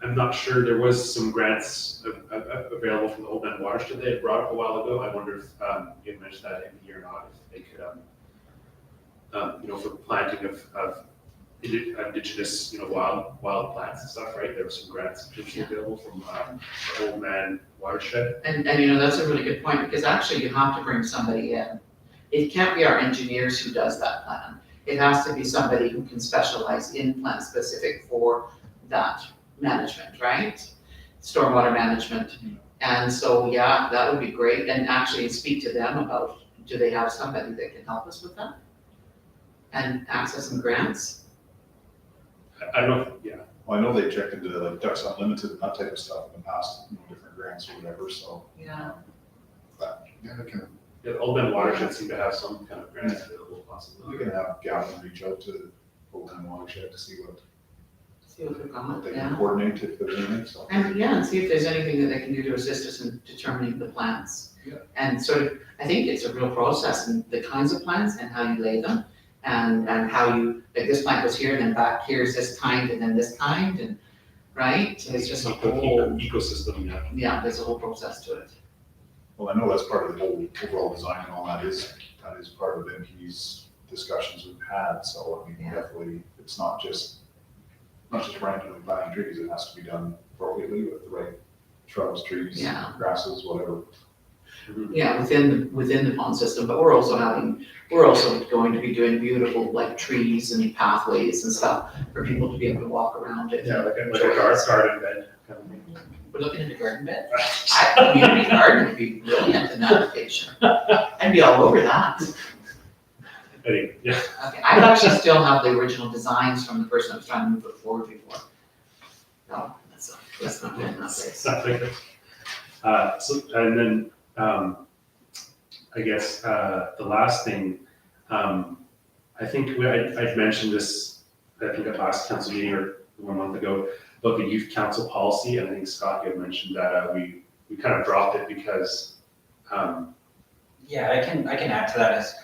I'm not sure, there was some grants available from the Old Man Watershed they had brought up a while ago. I wonder if you had mentioned that MPE or not, if they could, for planting of indigenous, wild plants and stuff, right? There were some grants potentially available from the Old Man Watershed. And that's a really good point, because actually you have to bring somebody in. It can't be our engineers who does that plan. It has to be somebody who can specialize in plan specific for that management, right? Stormwater management. And so, yeah, that would be great. And actually speak to them about, do they have somebody that can help us with that? And access some grants? I don't know, yeah. Well, I know they checked into like Ducks Unlimited and that type of stuff in the past, different grants or whatever, so. Yeah. Yeah, Yeah, the Old Man Watershed seemed to have some kind of grants available possibly. we can have Gavin reach out to Old Man Watershed to see what See what we've got, they yeah. can coordinate if there's anything, so. And see if there's anything that they can do to assist us in determining the plans. Yeah. And sort of, I think it's a real process and the kinds of plans and how you lay them and how you, like this plant goes here and then back here is this kind and then this kind and, right? So it's just a whole, Ecosystem, yeah. yeah, there's a whole process to it. Well, I know that's part of the whole overall design and all that is part of MP's discussions we've had, so I mean, Yeah. definitely, it's not just randomly planting trees, it has to be done appropriately with the right shrubs, trees, Yeah. grasses, whatever. Yeah, within the pond system, but we're also going to be doing beautiful like trees and pathways and stuff for people to be able to walk around it. Yeah, like a garden bed kind of thing. We're looking at a garden bed. Community garden would be brilliant in that location. I'd be all over that. Anyway, yeah. Okay, I actually still have the original designs from the person I was trying to move it forward before. No, that's not good enough. Something. So, and then, I guess, the last thing, I think I'd mentioned this, I think at last council meeting or 1 month ago, about the youth council policy, and I think Scott, you had mentioned that we kind of dropped it because Yeah, I can add to that as,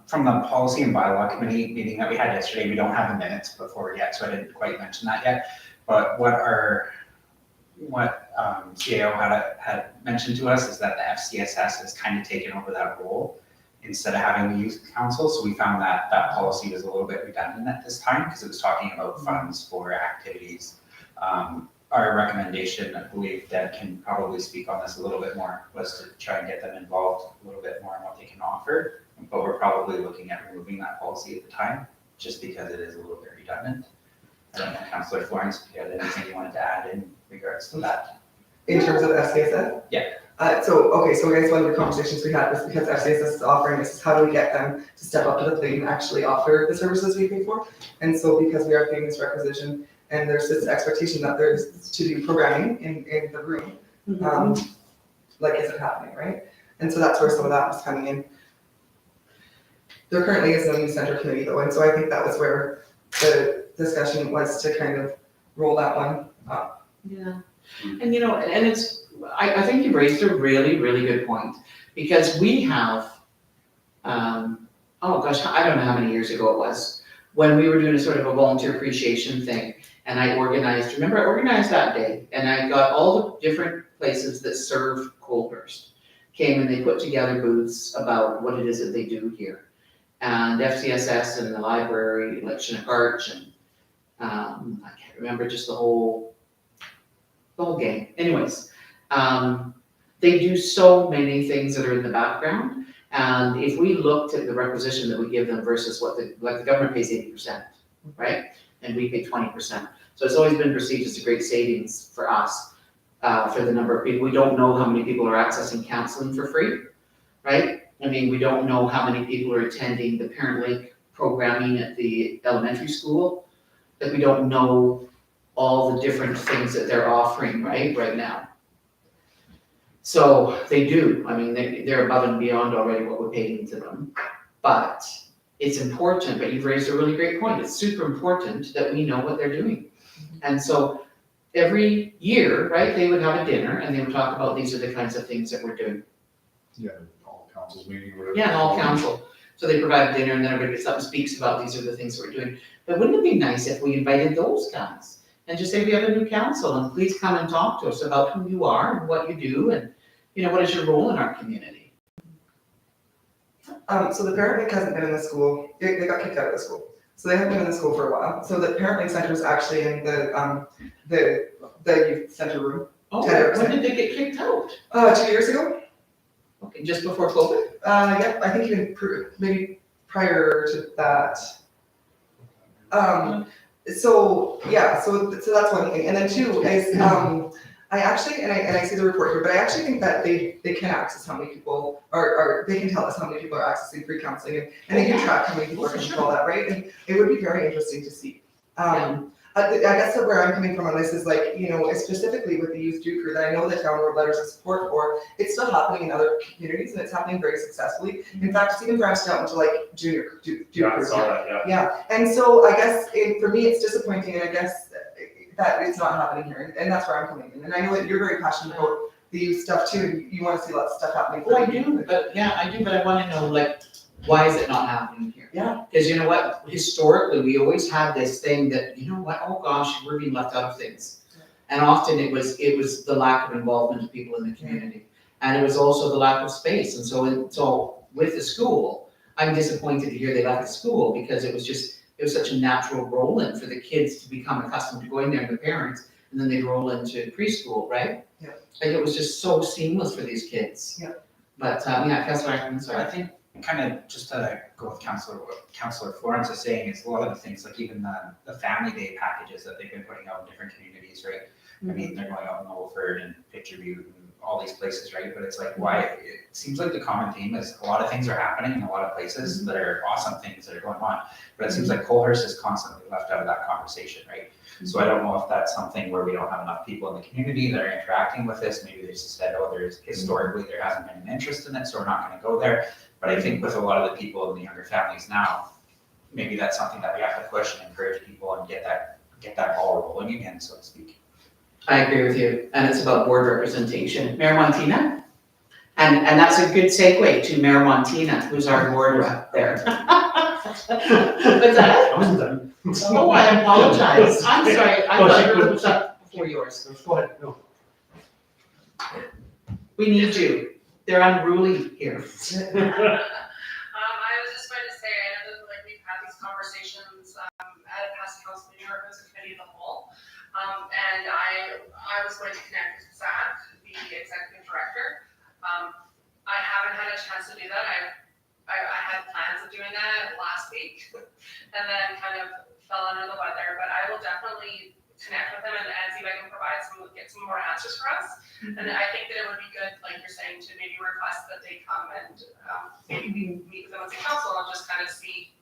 from the policy and bylaw committee meeting that we had yesterday, we don't have the minutes put forward yet, so I didn't quite mention that yet. But what CAO had mentioned to us is that the FCSS has kind of taken over that role instead of having the youth council, so we found that that policy was a little bit redundant at this time, because it was talking about funds for activities. Our recommendation, I believe Deb can probably speak on this a little bit more, was to try and get them involved a little bit more in what they can offer. But we're probably looking at removing that policy at the time, just because it is a little bit redundant. I don't know, Councillor Florence, if you had anything you wanted to add in regards to that? In terms of FCSS? Yeah. So I guess one of the conversations we had was because FCSS is offering this, is how do we get them to step up to the plate and actually offer the services we pay for? And so because we are paying this requisition, and there's this expectation that there's to do programming in the room, like, is it happening, right? And so that's where some of that was coming in. There currently is no youth center committee though, and so I think that was where the discussion was to kind of roll that one up. Yeah, and and it's, I think you raised a really, really good point, because we have, oh gosh, I don't know how many years ago it was, when we were doing a sort of a volunteer appreciation thing, and I organized that day, and I got all the different places that serve Coalhurst, came and they put together booths about what it is that they do here. And FCSS and the library, like Chinook Arch, and I can't remember just the whole game. Anyways, they do so many things that are in the background. And if we looked at the requisition that we give them versus what the government pays 80%, right? And we pay 20%. So it's always been perceived as a great savings for us, for the number of people. We don't know how many people are accessing counseling for free, right? I mean, we don't know how many people are attending the Parent Link programming at the elementary school, that we don't know all the different things that they're offering, right now. So they do, I mean, they're above and beyond already what we're paying to them. But it's important, but you've raised a really great point. It's super important that we know what they're doing. And so every year, right, they would have a dinner and they would talk about, these are the kinds of things that we're doing. Yeah, all councils meeting, whatever. Yeah, and all council. So they provide a dinner and then everybody gets up and speaks about, these are the things that we're doing. But wouldn't it be nice if we invited those guys and just say, we have a new council and please come and talk to us about who you are and what you do and, what is your role in our community? So the Parent Link hasn't been in the school, they got kicked out of the school. So they haven't been in the school for a while. So the Parent Link Center is actually in the youth center room. Oh, 10%. when did they get kicked out? 2 years ago. Okay, just before COVID? Yeah, I think even maybe prior to that. So that's one thing. And then two is, I actually, and I see the report here, but I actually think that they can access how many people are they can tell us how many people are accessing free counseling, and they can track how many people are coming to all that, right? And it would be very interesting to see. I guess that where I'm coming from on this is like, specifically with the Youth Do Crew that I know the town wrote letters of support for, it's still happening in other communities and it's happening very successfully. In fact, it's even branched out into like junior Do Yeah, I Crew. saw that, yeah. Yeah, and so I guess for me, it's disappointing, and I guess that it's not happening here, and that's where I'm coming in. And I know that you're very passionate about the youth stuff too, and you want to see lots of stuff happening. Oh, I do, but I want to know, like, why is it not happening here? Yeah. Because you know what, historically, we always had this thing that, oh gosh, we're being left out of things. And often it was the lack of involvement of people in the community. And it was also the lack of space. And so with the school, I'm disappointed to hear they left the school, because it was such a natural roll-in for the kids to become accustomed to going there, and the parents, and then they'd roll into preschool, right? Yeah. Like, it was just so seamless for these kids. Yeah. But, Councillor Ackerman, So I think kind of just to go with what Councillor Florence is saying, is a lot of the things, like even the family day packages that they've been putting out in different communities, right? I mean, they're going out in Wolford and Picture Butte and all these places, right? But it's like, why, it seems like the common theme is a lot of things are happening in a lot of places that are awesome things that are going on. But it seems like Coalhurst is constantly left out of that conversation, right? So I don't know if that's something where we don't have enough people in the community that are interacting with this. Maybe they just said, historically there hasn't been an interest in it, so we're not gonna go there. But I think with a lot of the people in the younger families now, maybe that's something that we have to push and encourage people and get that ball rolling again, so to speak. I agree with you, and it's about board representation. Mayor Montina? And that's a good segue to Mayor Montina, who's our board rep there. What's that? I wasn't done. Oh, I apologize. I'm sorry, I Oh, thought she- yours was up before yours. Go ahead, no. We need you. They're unruly here. I was just going to say, I know that like we've had these conversations at a past council meeting or as a committee of the whole. And I was going to connect with Zach, the executive director. I haven't had a chance to do that. I had plans of doing that last week and then kind of fell under the weather, but I will definitely connect with them and see if I can get some more answers for us. And I think that it would be good, like you're saying, to maybe request that they come and maybe we meet with them as a council and just kind of see,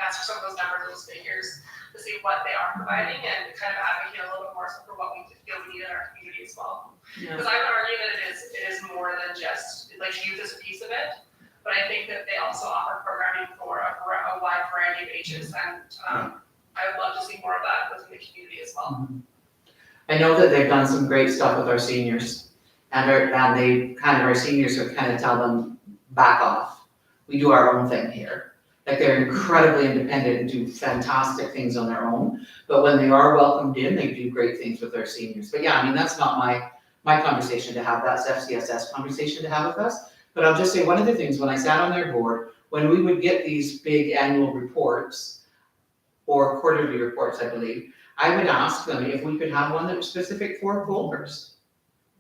ask for some of those numbers, those figures, to see what they are providing and kind of advocate a little bit more for what we feel we need in our community as well. Because I would argue that it is more than just, like, youth is a piece of it, but I think that they also offer programming for a wide variety of ages, and I would love to see more of that within the community as well. I know that they've done some great stuff with our seniors, and our seniors have kind of tell them, back off. We do our own thing here. Like, they're incredibly independent and do fantastic things on their own, but when they are welcomed in, they do great things with our seniors. But yeah, I mean, that's not my conversation to have, that's FCSS conversation to have with us. But I'll just say one of the things, when I sat on their board, when we would get these big annual reports, or quarterly reports, I believe, I would ask them if we could have one that was specific for Golders,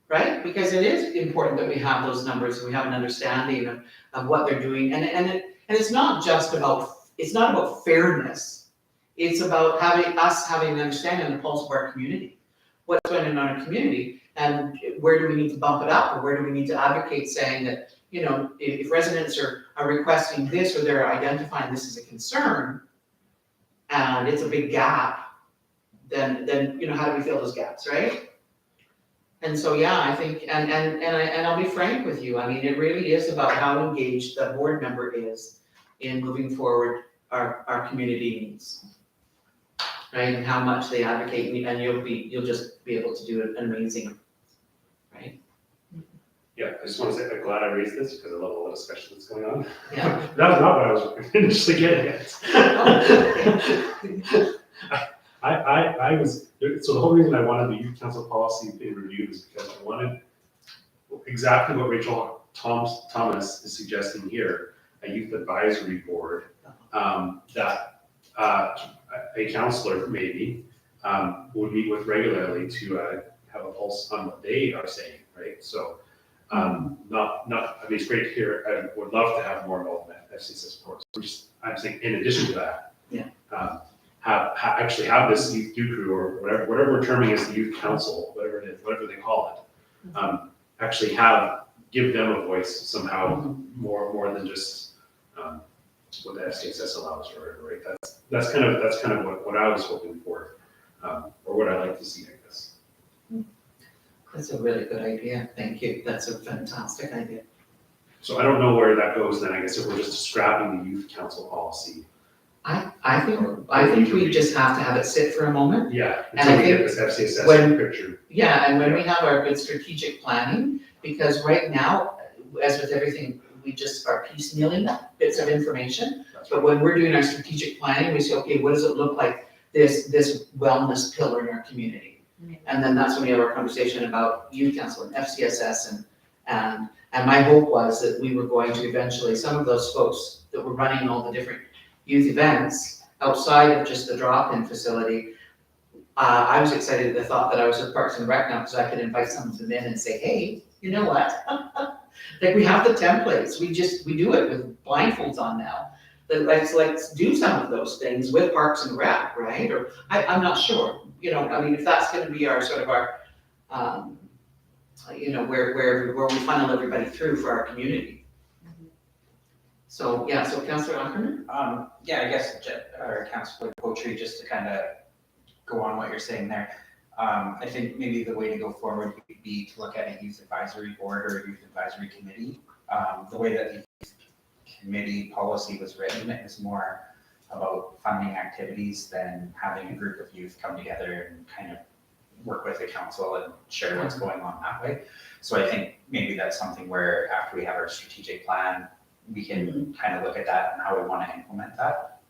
right? Because it is important that we have those numbers, and we have an understanding of what they're doing. And it's not just about, it's not about fairness. It's about having an understanding of the pulse of our community. What's going on in our community, and where do we need to bump it up, or where do we need to advocate saying that, if residents are requesting this, or they're identifying this as a concern, and it's a big gap, then how do we fill those gaps, right? And so, yeah, I think, and I'll be frank with you, I mean, it really is about how engaged the board member is in moving forward our community needs, right? And how much they advocate, and you'll just be able to do an amazing, right? Yeah, I just want to say, I'm glad I raised this because I love all the discussion that's going on. Yeah. That was not what I was initially getting at. So the whole reason I wanted the youth council policy being reviewed is because I wanted exactly what Rachel Thomas is suggesting here, a youth advisory board, that a counselor maybe would meet with regularly to have a pulse on what they are saying, right? So I mean, it's great to hear. I would love to have more involvement at FCSS support. So I'm saying, in addition to that, actually have this youth do crew, or whatever we're terming as the youth council, whatever it is, whatever they call it, actually give them a voice somehow, more than just what the FCSS allows, right? That's kind of what I was hoping for, or what I like to see, I guess. That's a really good idea, thank you, that's a fantastic idea. So I don't know where that goes then, I guess, if we're just scrapping the youth council policy. I think we just have to have it sit for a moment. Yeah, And until I we get think this FCSS when- picture. Yeah, and when we have our good strategic planning, because right now, as with everything, we just are piecemealing bits of information. But when we're doing our strategic planning, we say, okay, what does it look like, this wellness pillar in our community? And then that's when we have our conversation about youth council and FCSS, and my hope was that we were going to eventually, some of those folks that were running all the different youth events outside of just the drop-in facility, I was excited at the thought that I was with Parks and Rec now, because I could invite some of them in and say, hey, you know what? Like, we have the templates, we do it with blindfolds on now. But let's do some of those things with Parks and Rec, right? Or I'm not sure, I mean, if that's gonna be our sort of our, where we funnel everybody through for our community. So, yeah, so Councillor Ackerman? Yeah, I guess, Councillor Poetry, just to kind of go on what you're saying there. I think maybe the way to go forward would be to look at a youth advisory board or a youth advisory committee. The way that the youth committee policy was written is more about funding activities than having a group of youth come together and kind of work with the council and share what's going on that way. So I think maybe that's something where after we have our strategic plan, we can kind of look at that and how we want to implement that.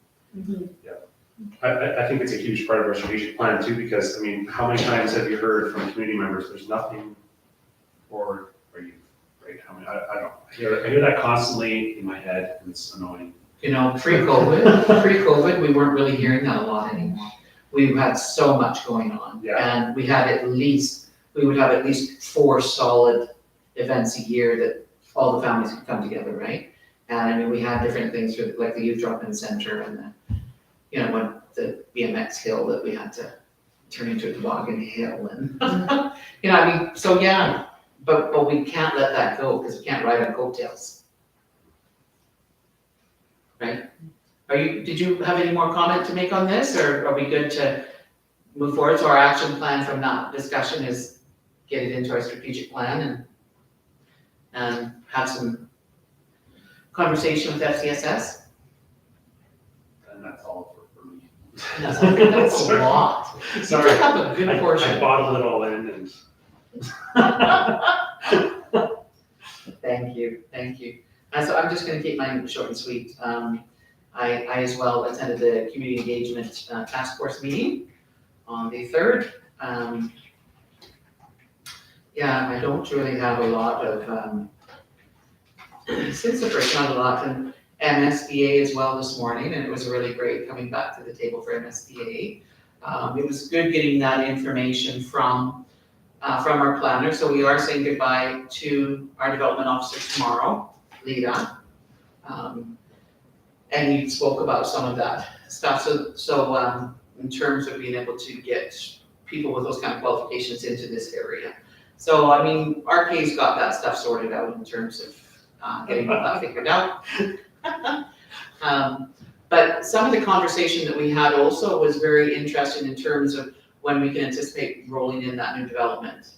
I think it's a huge part of our strategic plan too, because, I mean, how many times have you heard from community members, there's nothing for you, right? I mean, I don't, I hear that constantly in my head, and it's annoying. You know, pre-COVID, we weren't really hearing that a lot anymore. We had so much going on. Yeah. And we would have at least 4 solid events a year that all the families could come together, right? And I mean, we had different things for, like the youth drop-in center and the, you know, when the BMX hill that we had to turn into a toboggan hill and, you know, I mean, so yeah, but we can't let that go because we can't ride on coattails. Right? Did you have any more comment to make on this, or are we good to move forward? So our action plan from that discussion is get it into our strategic plan and have some conversation with FCSS? And that's all for me. That's a lot. You Sorry. took up a good I portion. bottled it all in and. Thank you. So I'm just gonna keep mine short and sweet. I as well attended the community engagement task force meeting on the 3rd. Yeah, I don't really have a lot of, since the break, not a lot, and MSBA as well this morning, and it was really great coming back to the table for MSBA. It was good getting that information from our planner, so we are saying goodbye to our development officer tomorrow, Lita. And you spoke about some of that stuff, so in terms of being able to get people with those kind of qualifications into this area. So, I mean, RK's got that stuff sorted out in terms of getting all that figured out. But some of the conversation that we had also was very interesting in terms of when we can anticipate rolling in that new development.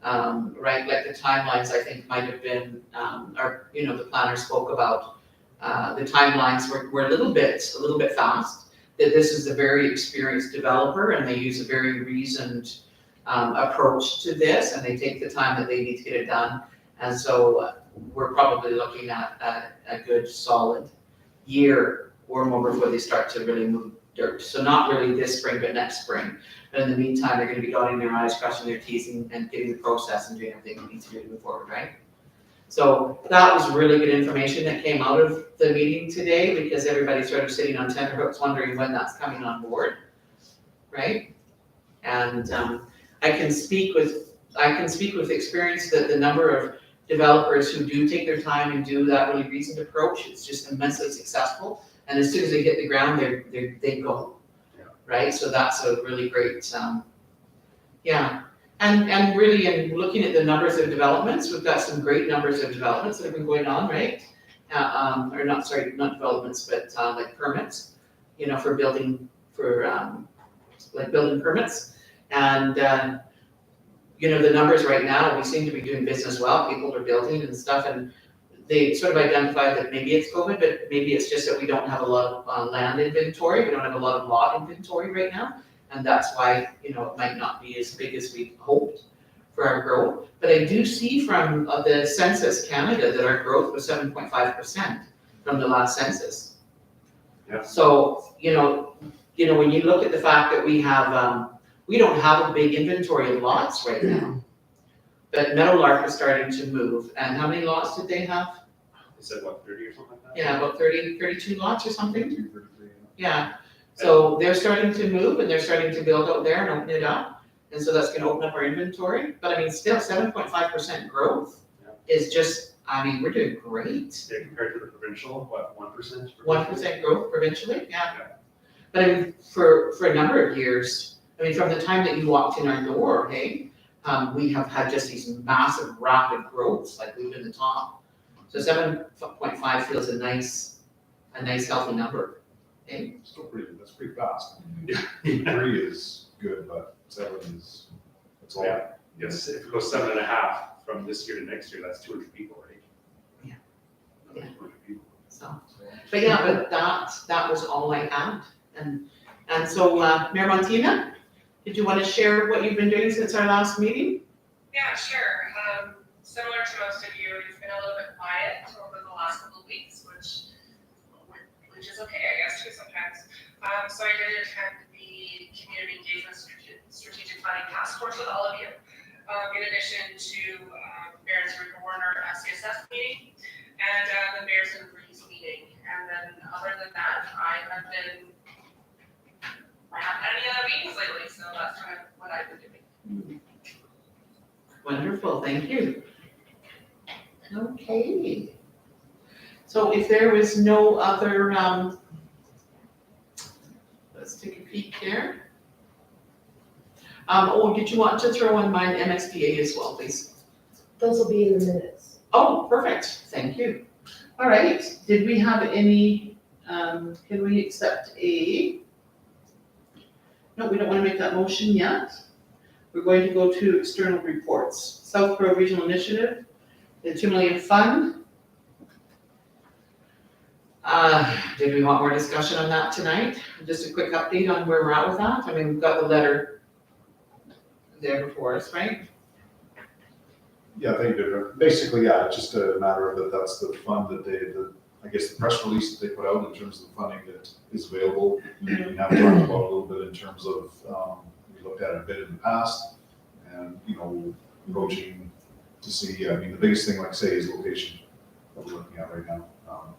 Right, like the timelines, I think might have been, the planner spoke about the timelines were a little bit fast. That this is a very experienced developer and they use a very reasoned approach to this, and they take the time that they need to get it done. And so we're probably looking at a good solid year or more before they start to really move dirt. So not really this spring, but next spring. But in the meantime, they're gonna be dotting their i's, crossing their t's, and getting the process and doing everything they need to do to move forward, right? So that was really good information that came out of the meeting today, because everybody's sort of sitting on tenterhooks wondering when that's coming on board, right? And I can speak with experience that the number of developers who do take their time and do that really reasoned approach, it's just immensely successful. And as soon as they hit the ground, they go, right? So that's a really great, And really, in looking at the numbers of developments, we've got some great numbers of developments that have been going on, right? Not developments, but like permits, for building, building permits. And, the numbers right now, we seem to be doing business well, people are building and stuff, and they sort of identified that maybe it's COVID, but maybe it's just that we don't have a lot of land inventory, we don't have a lot of lot inventory right now. And that's why, it might not be as big as we hoped for our growth. But I do see from the Census Canada that our growth was 7.5% from the last census. Yeah. So, when you look at the fact that we have, we don't have a big inventory of lots right now. But Meadowlark is starting to move. And how many lots did they have? They said, what, 30 or something like that? Yeah, about 32 lots or something. 233. Yeah. So they're starting to move and they're starting to build out there and open it up. And so that's gonna open up our inventory. But I mean, still 7.5% growth is just, we're doing great. Yeah, compared to the provincial, what, 1%? 1% growth provincially, yeah. But I mean, for a number of years, from the time that you walked in our door, hey, we have had just these massive rapid growths, like we've been the top. So 7.5 feels a nice healthy number. Okay. That's pretty fast. Yeah. 3 is good, but 7 is, that's all. Yeah. Yes, if it goes 7.5 from this year to next year, that's 200 people, right? Yeah. Another 200 people. So, but that was all I had. And so, Mayor Montina, Did you want to share what you've been doing since our last meeting? Yeah, sure. Similar to most of you, it's been a little bit quiet over the last couple of weeks, which is okay, I guess, too, sometimes. So I did attend the Community Engagement Strategic Planning Task Force with all of you, in addition to Barron's River Warner SCSS meeting and the Bears and Breeze meeting. And then other than that, I haven't had any other meetings lately, so that's kind of what I've been doing. Wonderful, thank you. Okay. So if there was no other, let's take a peek here. Did you want to throw in my MSBA as well, please? Those will be in the minutes. Oh, perfect, thank you. All right, did we have any, can we accept a? No, we don't want to make that motion yet. We're going to go to external reports. Southborough Regional Initiative, the $2 million fund. Did we want more discussion on that tonight? Just a quick update on where we're at with that. I mean, we've got the letter there before us, right? Yeah, they did. Basically, yeah, it's just a matter of that that's the fund that I guess the press release that they put out in terms of the funding that is available. We have talked about a little bit in terms of, we looked at it a bit in the past and, approaching to see, I mean, the biggest thing, like I say, is location that we're looking at right now,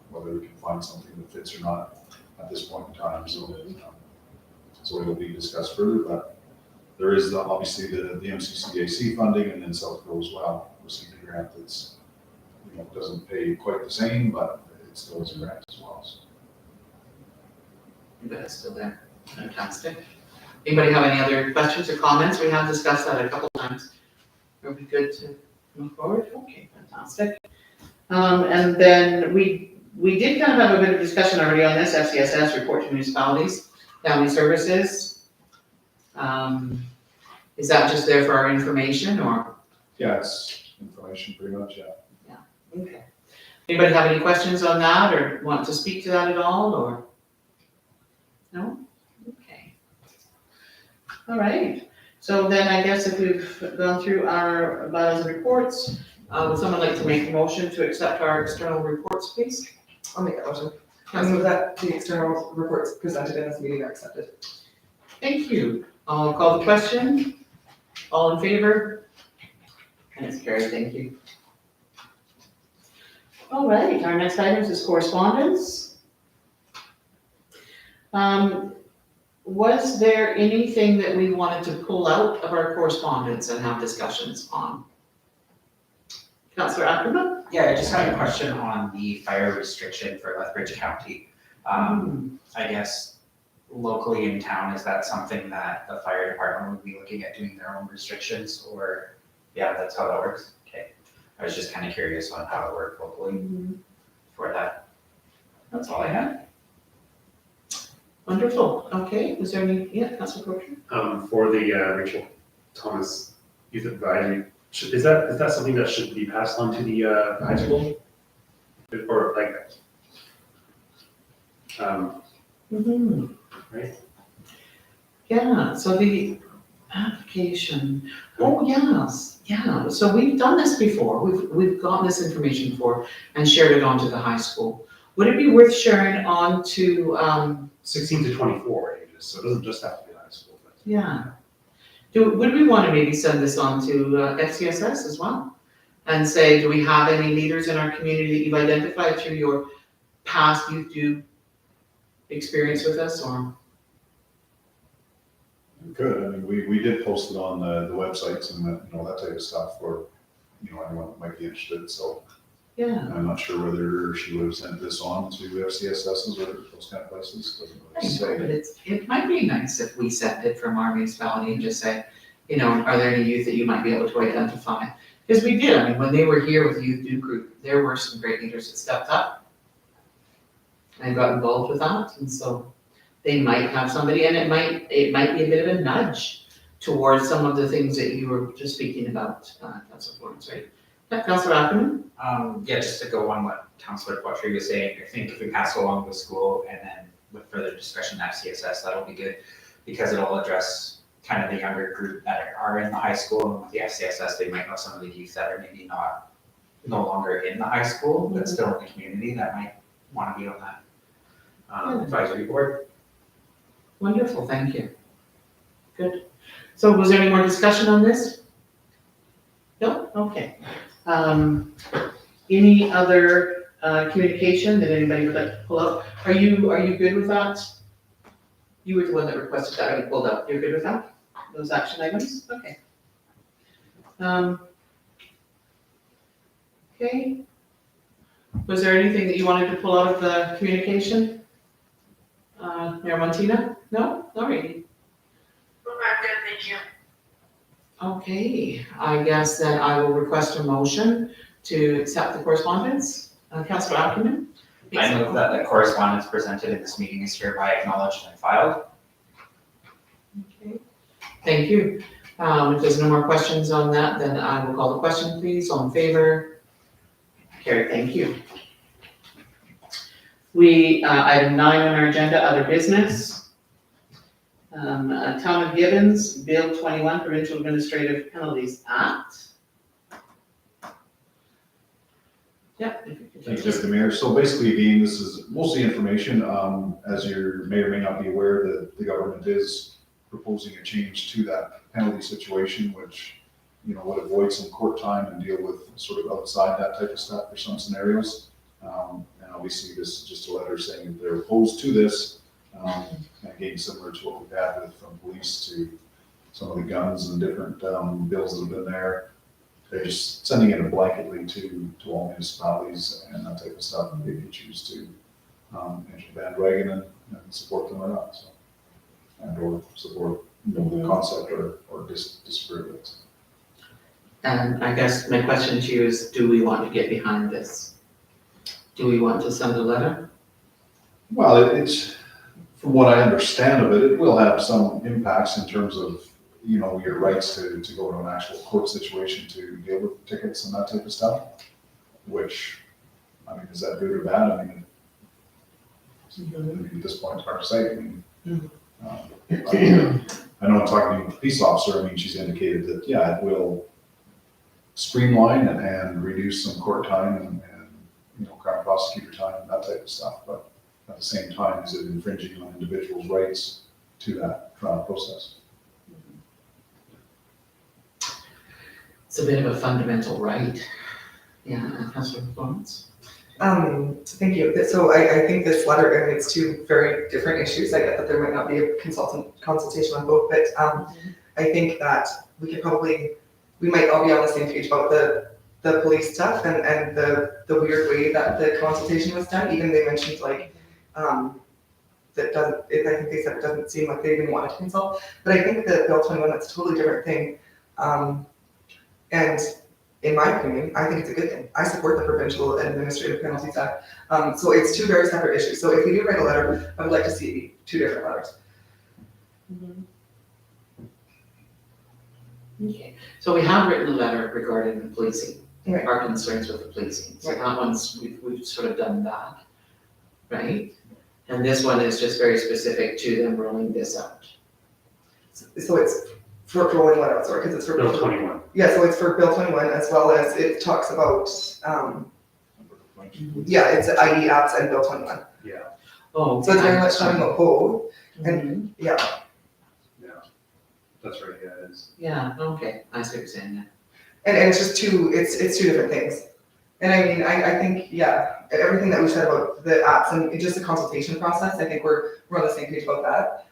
whether we can find something that fits or not at this point in time. So it'll be discussed further, but there is obviously the MCCAC funding, and then Southborough as well received a grant that's, doesn't pay quite the same, but it still is a grant as well. So. But it's still there. Fantastic. Anybody have any other questions or comments? We have discussed that a couple times. It would be good to move forward. Okay, fantastic. And then we did kind of have a bit of discussion already on this FCSS report to municipalities, family services. Is that just there for our information or? Yeah, it's information pretty much, yeah. Okay. Anybody have any questions on that or want to speak to that at all or? No? Okay. All right. So then I guess if we've gone through our bylaws and reports, would someone like to make a motion to accept our external reports, please? I'll make that motion. I move that the external reports presented in this meeting are accepted. Thank you. I'll call the question. All in favor? And it's carried, thank you. All right, our next item is correspondence. Was there anything that we wanted to pull out of our correspondence and have discussions on? Councillor Ackerman? Yeah, I just had a question on the fire restriction for Lethbridge County. I guess locally in town, is that something that the fire department would be looking at doing their own restrictions, or, yeah, that's how that works? Okay, I was just kind of curious on how it worked locally for that. That's all I had. Wonderful, okay, is there any, yeah, Councillor Crocher? For the Rachel Thomas Youth Advisory, is that something that should be passed on to the high school? Or like, right? Yeah, so the application, oh, yes, yeah, so we've done this before, we've gotten this information before and shared it on to the high school. Would it be worth sharing on to, 16 to 24 ages, so it doesn't just have to be high school. But yeah. Would we want to maybe send this on to FCSS as well? And say, do we have any leaders in our community that you've identified through your past youth do experience with us, or? Good, I mean, we did post it on the websites and that type of stuff for, anyone that might be interested, so. Yeah. I'm not sure whether she would have sent this on to FCSS's or those kind of places, doesn't I really know, say. but it might be nice if we sent it from our municipality and just say, are there any youth that you might be able to identify? Because we did, I mean, when they were here with Youth Do Group, there were some great leaders that stepped up and got involved with that, and so they might have somebody, and it might be a bit of a nudge towards some of the things that you were just speaking about, Councillor Florence, right? Yeah, Councillor Ackerman? Yeah, just to go on what Councillor Quattry was saying, I think if we pass it along to the school and then with further discussion at CSS, that'll be good, because it'll address kind of the younger group that are in the high school, and with the FCSS, they might know some of the youth that are maybe no longer in the high school, but still in the community that might want to be on that advisory board. Wonderful, thank you. Good. So was there any more discussion on this? No? Okay. Any other communication that anybody would like to pull out? Are you good with that? You were the one that requested that, already pulled up. You're good with that? Those action items? Okay. Okay. Was there anything that you wanted to pull out of the communication? Mayor Montina? No? All right. I'm good, thank you. Okay, I guess then I will request a motion to accept the correspondence. Councillor Ackerman? I move that the correspondence presented in this meeting is hereby acknowledged and filed. Okay, thank you. If there's no more questions on that, then I will call the question, please. All in favor? Carried, thank you. Item 9 on our agenda, other business. Town of Gibbons, Bill 21, Provincial Administrative Penalties Act. Yeah. if you could Thank take you, this. Mr. Mayor. So basically, again, this is mostly information. As you may or may not be aware, the government is proposing a change to that penalty situation, which, would avoid some court time and deal with sort of outside that type of stuff for some scenarios. And obviously, this is just a letter saying that they're opposed to this. And again, similar to what we've had with from police to some of the guns and different bills that have been there. They're just sending it blanketly to all municipalities and that type of stuff, if you choose to enter the bandwagon and support them or not, so. And or support the concept or disagree with it. And I guess my question to you is, do we want to get behind this? Do we want to send a letter? Well, it's, from what I understand of it, it will have some impacts in terms of, your rights to go to an actual court situation to deal with tickets and that type of stuff, which, is that good or bad? At this point, it's hard to say. I know I'm talking to the police officer, she's indicated that, yeah, it will streamline and reduce some court time and crime prosecutor time and that type of stuff, but at the same time, is it infringing on individuals' rights to that trial process? It's a bit of a fundamental right. Yeah, Councillor Florence? Thank you. So I think this letter, it's two very different issues. I get that there might not be a consultation on both, but I think that we might all be on the same page about the police stuff and the weird way that the consultation was done. Even they mentioned that doesn't, I think they said it doesn't seem like they even wanted to consult. But I think that Bill 21, that's a totally different thing. And in my opinion, I think it's a good thing. I support the Provincial Administrative Penalties Act. So it's two very separate issues. So if we do write a letter, I would like to see it be two different letters. Okay, so we have written a letter regarding the policing, Right. our concerns with the policing. So Right. that one's, we've sort of done that, right? And this one is just very specific to them rolling this out. So it's for rolling what out, sorry, because it's for Bill 21. Yeah, so it's for Bill 21 as well as it talks about, it's ID apps and Bill 21. Oh. So it's very much talking about both. Mhm. That's right, yeah, it is. Yeah, okay, I see what you're saying, yeah. And it's just it's two different things. And I think, everything that we said about the apps and just the consultation process, I think we're on the same page about that.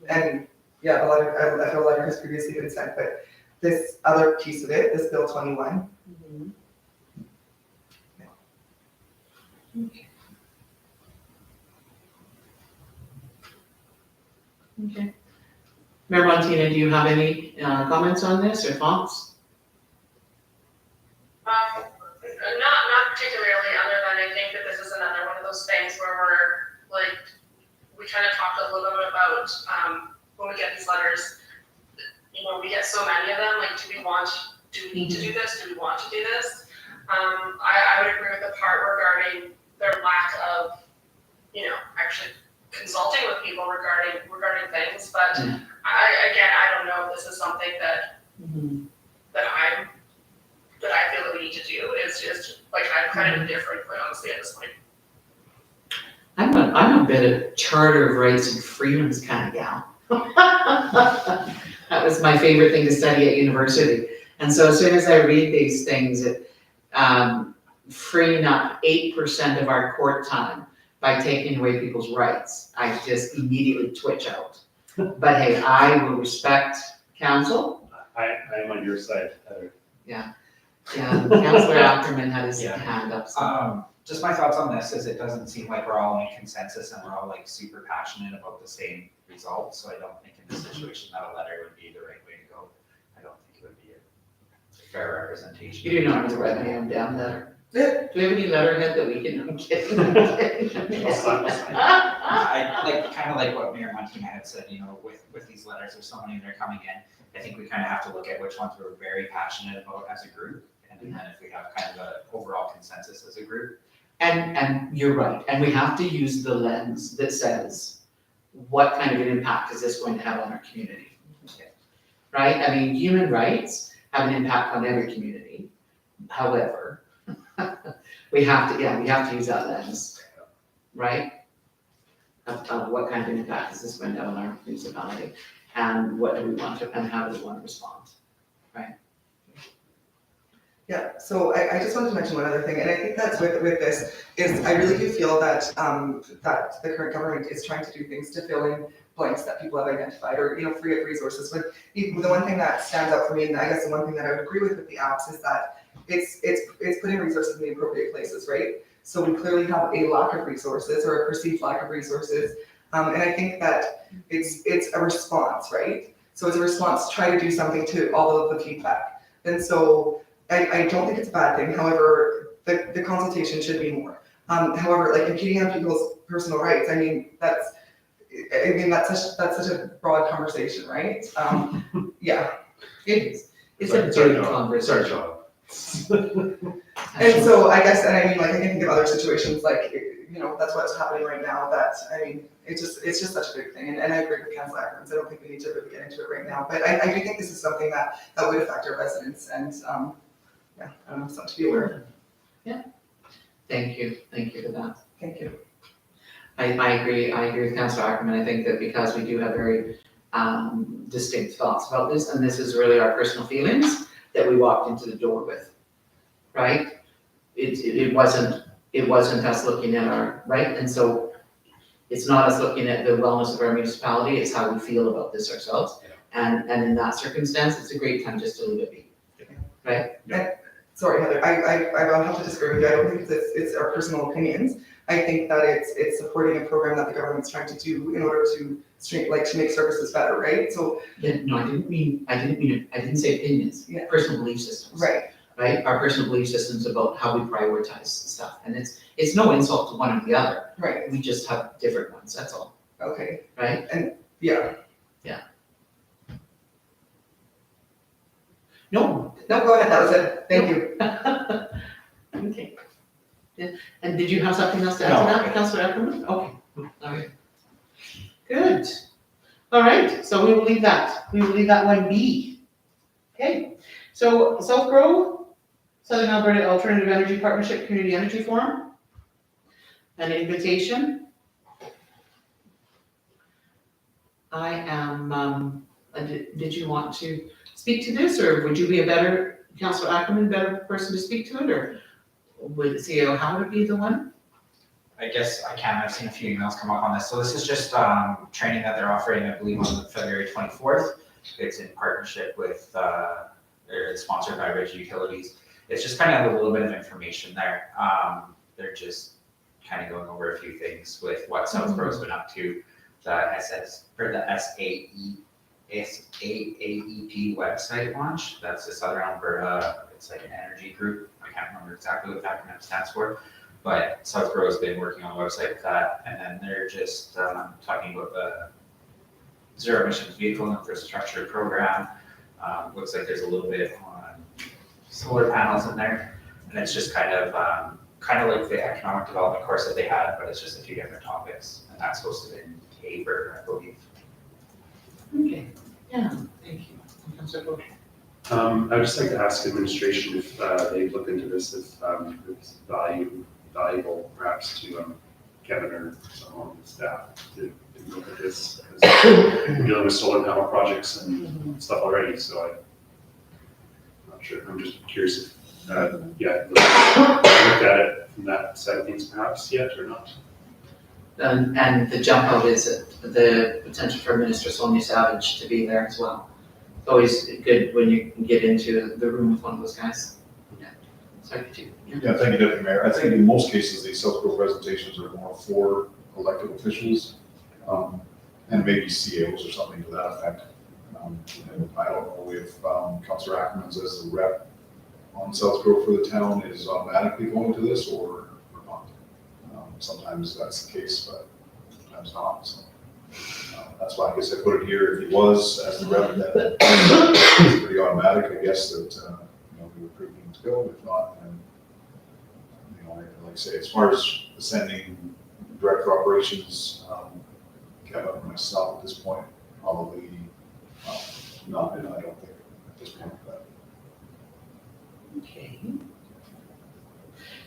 And the letter, I feel a letter has previously been sent, but this other piece of it, this Bill 21. Okay. Mayor Montina, do you have any comments on this or thoughts? Not particularly, other than I think that this is another one of those things where we kind of talked a little bit about, when we get these letters, we get so many of them, do we need to do this? Do we want to do this? I would agree with the part regarding their lack of, actually consulting with people regarding things, but Yeah. I don't know if this is something that Mhm. I feel that we need to do. It's just, like, I'm kind of indifferent, quite honestly, at this point. I'm a bit of Charter of Rights and Freedoms kind of gal. That was my favorite thing to study at university. And so as soon as I read these things, freeing up 8% of our court time by taking away people's rights, I just immediately twitch out. But hey, I will respect counsel. I am on your side, Heather. Yeah, Councillor Ackerman had his Yeah. hand up. So. Just my thoughts on this is it doesn't seem like we're all in consensus and we're all like super passionate about the same results, so I don't think in this situation that a letter would be the right way to go. I don't think it would be a fair representation. You do not want to write my name down letter. Yeah. Do we have any letterhead that we can get? I'll sign. I like, kind of like what Mayor Montina had said, you know, with these letters, there's so many that are coming in. I think we kind of have to look at which ones we're very passionate about as a group. And then if we have kind of an overall consensus as a group. And you're right, and we have to use the lens that says, what kind of an impact is this going to have on our community? Right, I mean, human rights have an impact on every community. However, we have to use that lens, right? Of what kind of an impact is this going to have on our municipality? And what do we want to, and how do we want to respond? Yeah, so I just wanted to mention one other thing, and I think that's with this, is I really do feel that, that the current government is trying to do things to fill in blanks that people have identified, or, you know, free up resources. But the one thing that stands out for me, and I guess the one thing that I would agree with the apps, is that it's putting resources in the appropriate places, right? So we clearly have a lack of resources, or a perceived lack of resources, and I think that it's a response, right? So it's a response to try to do something to all of the feedback. And so I don't think it's a bad thing. However, the consultation should be more. However, like impeding on people's personal rights, I mean, that's such a broad conversation, right? Yeah. It is, it's Sorry, a sorry, big John. conversation. Sorry, John. And so I guess, and I mean, like, I can think of other situations, like, you know, that's what's happening right now, that, I mean, it's just such a big thing, and I agree with Councilor Ackerman, I don't think we need to really get into it right now, but I do think this is something that would affect our residents, and, yeah, I don't know, something to be aware of. Thank you for that. Thank you. I agree with Councillor Ackerman. I think that because we do have very distinct thoughts about this, and this is really our personal feelings that we walked into the door with, right? It wasn't us looking at our, right? And so it's not us looking at the wellness of our municipality, it's how we feel about this ourselves. And in that circumstance, it's a great time just to leave it be, right? Sorry, Heather, I will have to disagree with you. I don't think it's our personal opinions. I think that it's supporting a program that the government's trying to do in order to to make services better, right? So, Yeah, no, I didn't say opinions, Yeah. personal belief systems. right, Right, our personal belief systems about how we prioritize stuff, and it's no insult to one or the other, right, we just have different ones, that's all, okay, right? yeah. No. No, go ahead, that was it, thank you. Okay. Yeah, and did you have something else to add No. to that, Councillor Ackerman? Okay, all right. Good. All right, so we will leave that one be. Okay, so South Grove, Southern Alberta Alternative Energy Partnership Community Energy Forum. An invitation. I am, did you want to speak to this, or would you be Councillor Ackerman, better person to speak to it, or would CEO Howard be the one? I guess I can, I've seen a few emails come up on this. So this is just training that they're offering, I believe, on February 24th. It's in partnership with, it's sponsored by Ridge Utilities. It's just kind of a little bit of information there. They're just kind of going over a few things with what South Grove's been up to, the SAEP website launch. That's the Southern Alberta, it's like an energy group. I can't remember exactly what the acronym stands for, but South Grove's been working on the website with that. And then they're just talking about the zero emissions vehicle infrastructure program. Looks like there's a little bit on solar panels in there. And it's just kind of kind of like the economic development course that they had, but it's just a few different topics, and that's supposed to be in Tabor, I believe. Okay, yeah, thank you. Councillor Coach. I would just like to ask administration if they've looked into this, if it's valuable perhaps to Kevin or someone on the staff to look at this. Because we're dealing with solar panel projects and stuff already, so I'm not sure, I'm just curious if, looked at it from that side of things perhaps yet or not. And the jump out is the potential for Minister Sonia Savage to be there as well. It's always good when you can get into the room with one of those guys. Yeah. Sorry, could you? Yeah, thank you, Deputy Mayor. I think in most cases, these South Grove presentations are more for elected officials, and maybe CAOs or something to that effect. And I don't know if Councillor Ackerman's as the rep on South Grove for the town is automatically going to this or not. Sometimes that's the case, but sometimes not. So that's why I guess I put it here. If he was as the rep, then it's pretty automatic, I guess, that we would approve him to go. If not, then like I say, as far as sending director of operations, Kevin and myself at this point, probably not, and I don't think at this point that. Okay.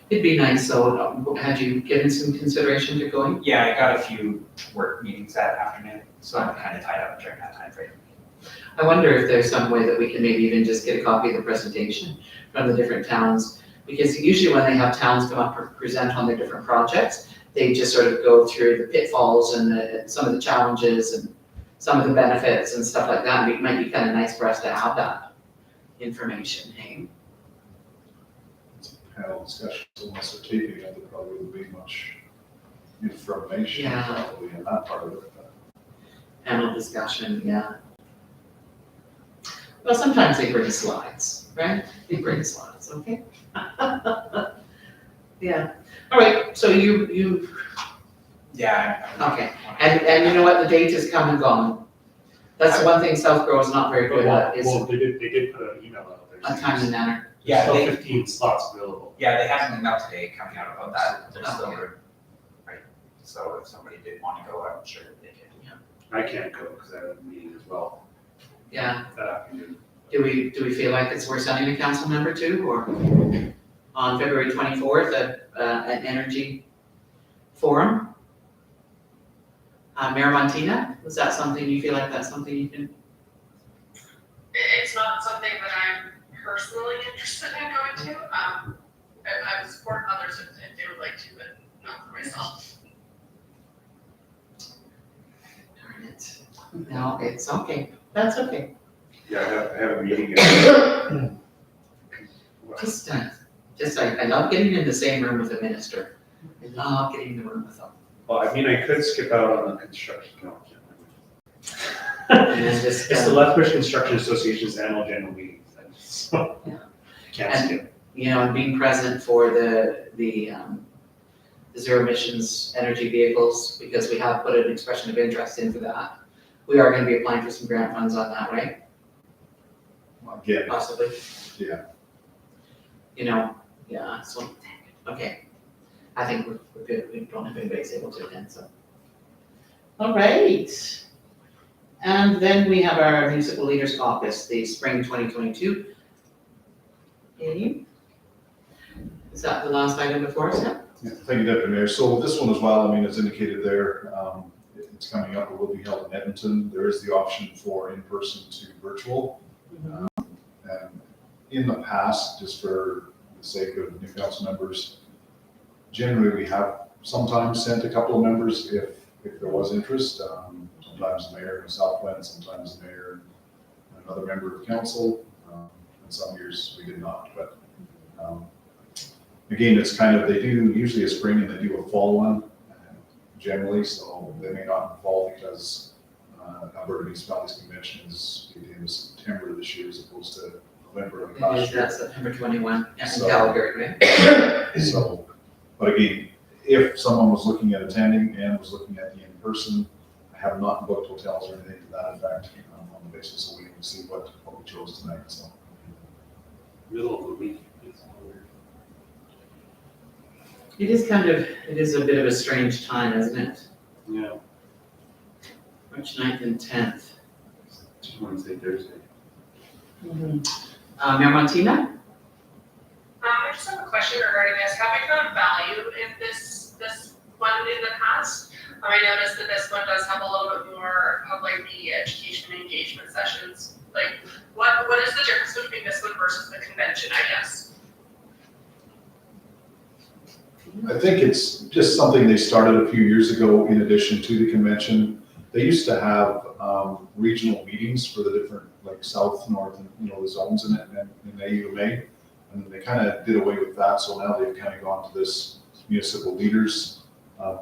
It'd be nice, so had you given some consideration to going? Yeah, I got a few work meetings that afternoon, so I'm kind of tied up during that time frame. I wonder if there's some way that we can maybe even just get a copy of the presentation from the different towns. Because usually when they have towns come up and present on their different projects, they just sort of go through the pitfalls and some of the challenges and some of the benefits and stuff like that. And it might be kind of nice for us to have that information, hey? Panel discussions, unless they're taping it, there probably wouldn't be much information Yeah. probably in that part of it. But Panel discussion, yeah. Well, sometimes they bring slides, right? They bring slides, okay? Yeah. All right, so you, Yeah. okay. And you know what, the date has come and gone. That's the one thing South Grove is not very good at, is Well, they did put an email out there. a timely manner. Yeah, Still they, 15 slots available. yeah, they have an email today coming out about that, there's still Okay. room. Right, so if somebody did want to go, I'm sure they could. I can't go because I have a meeting as well Yeah, that afternoon. do we feel like it's worth sending a council member to, or on February 24th at an energy forum? Mayor Montina, was that something, you feel like that's something you can? It's not something that I'm personally interested in going to. I would support others if they would like to, but not for myself. Darn it. No, it's okay, that's okay. Yeah, I have a meeting. at- Just, I love getting in the same room with a minister. I love getting in the room with them. Well, I mean, I could skip out on the construction. No, And then just, It's the Lethbridge Construction Association's annual general meeting. So Yeah. can't And- skip. you know, and being present for the zero emissions energy vehicles, because we have put an expression of interest in for that. We are gonna be applying for some grant funds on that, right? again, Possibly, yeah, you know, yeah, so, okay. I think we're good, we don't have anybody's able to attend, so. All right. And then we have our municipal leaders caucus, the spring 2022. Okay. Is that the last item before us now? Yeah, thank you, Deputy Mayor. So this one as well, I mean, it's indicated there, it's coming up, it will be held in Edmonton. There is the option for in-person to virtual. And in the past, just for the sake of new council members, generally we have sometimes sent a couple of members if there was interest. Sometimes the mayor himself went, sometimes the mayor and another member of council. And some years we did not, but again, it's kind of, they do usually a spring and they do a fall one generally, so they may not involve because Alberta Municipalities Convention is the end of September this year as opposed to November of It is last year. that September 21, in So- Calgary, right? So, but again, if someone was looking at attending and was looking at the in-person, I have not booked hotels or anything to that effect on the basis of waiting to see what we chose tonight, so. Middle of the week. It is a bit of a strange time, isn't it? Yeah, March 9th and 10th. Wednesday, Thursday. Mayor Martina? I just have a question regarding this. Have we found value in this one in the past? I noticed that this one does have a little bit more of like the education and engagement sessions. Like, what is the difference between this one versus the convention, I guess? I think it's just something they started a few years ago in addition to the convention. They used to have regional meetings for the different, like south, north, and, the zones in it, and in AUMA. And they kind of did away with that, so now they've kind of gone to this municipal leaders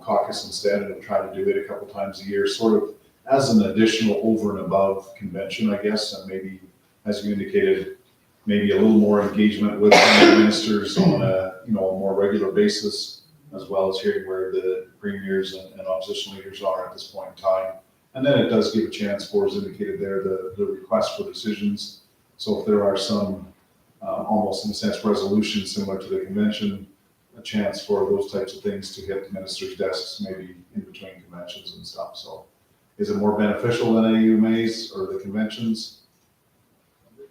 caucus instead, and try to do it a couple times a year, sort of as an additional over and above convention, I guess, and maybe, as you indicated, maybe a little more engagement with the ministers on a more regular basis, as well as hearing where the premiers and opposition leaders are at this point in time. And then it does give a chance for, as indicated there, the request for decisions. So if there are some, almost in a sense, resolutions similar to the convention, a chance for those types of things to hit the ministers' desks, maybe in between conventions and stuff. So is it more beneficial than AUMAs or the conventions?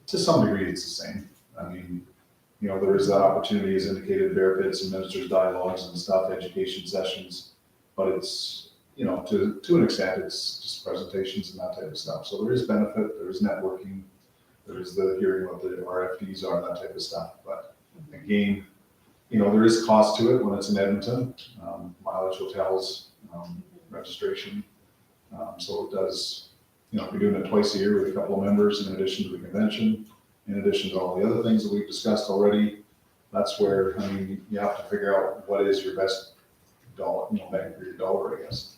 To some degree, it's the same. I mean, there is that opportunity, as indicated, bear pits and ministers' dialogues and stuff, education sessions, but it's, to an extent, it's just presentations and that type of stuff. So there is benefit, there is networking, there is the hearing what the RFDs are, and that type of stuff. But again, there is cost to it when it's in Edmonton, mileage, hotels, registration. So it does, if you're doing it twice a year with a couple of members in addition to the convention, in addition to all the other things that we've discussed already, that's where, you have to figure out what is your best dollar, bang for your dollar, I guess.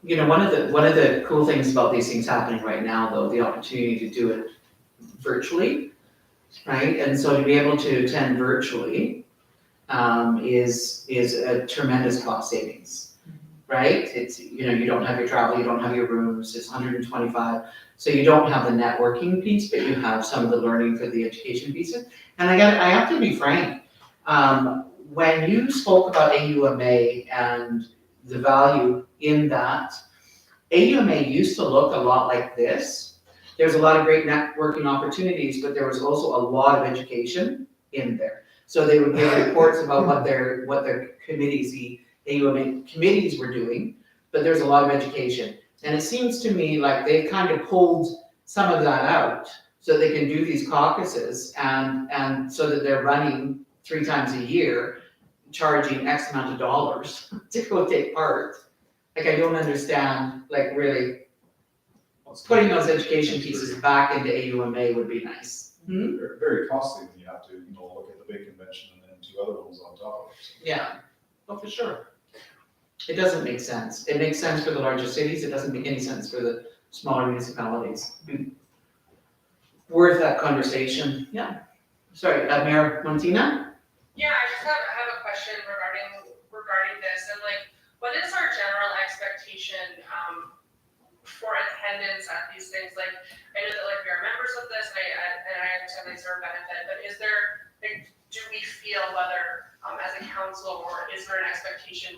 One of the cool things about these things happening right now, though, the opportunity to do it virtually, right? And so to be able to attend virtually is a tremendous cost savings, right? It's, you don't have your travel, you don't have your rooms, it's $125. So you don't have the networking piece, but you have some of the learning for the education pieces. And I have to be frank, when you spoke about AUMA and the value in that, AUMA used to look a lot like this. There's a lot of great networking opportunities, but there was also a lot of education in there. So they would give reports about what their committees, the AUMA committees were doing, but there's a lot of education. And it seems to me like they've kind of pulled some of that out so they can do these caucuses and so that they're running 3 times a year, charging X amount of dollars to go take part. Like, I don't understand, like, really putting those education pieces back into AUMA would be nice. Very, very costly when you have to, look at the big convention and then 2 other ones on top of it. Yeah, oh, for sure. It doesn't make sense. It makes sense for the larger cities. It doesn't make any sense for the smaller municipalities. Worth that conversation. Yeah. Sorry, Mayor Montina? Yeah, I just have a question regarding this, and what is our general expectation for attendance at these things? Like, I know that we are members of this, and I understand they serve benefit, but is there, do we feel whether as a council, or is there an expectation,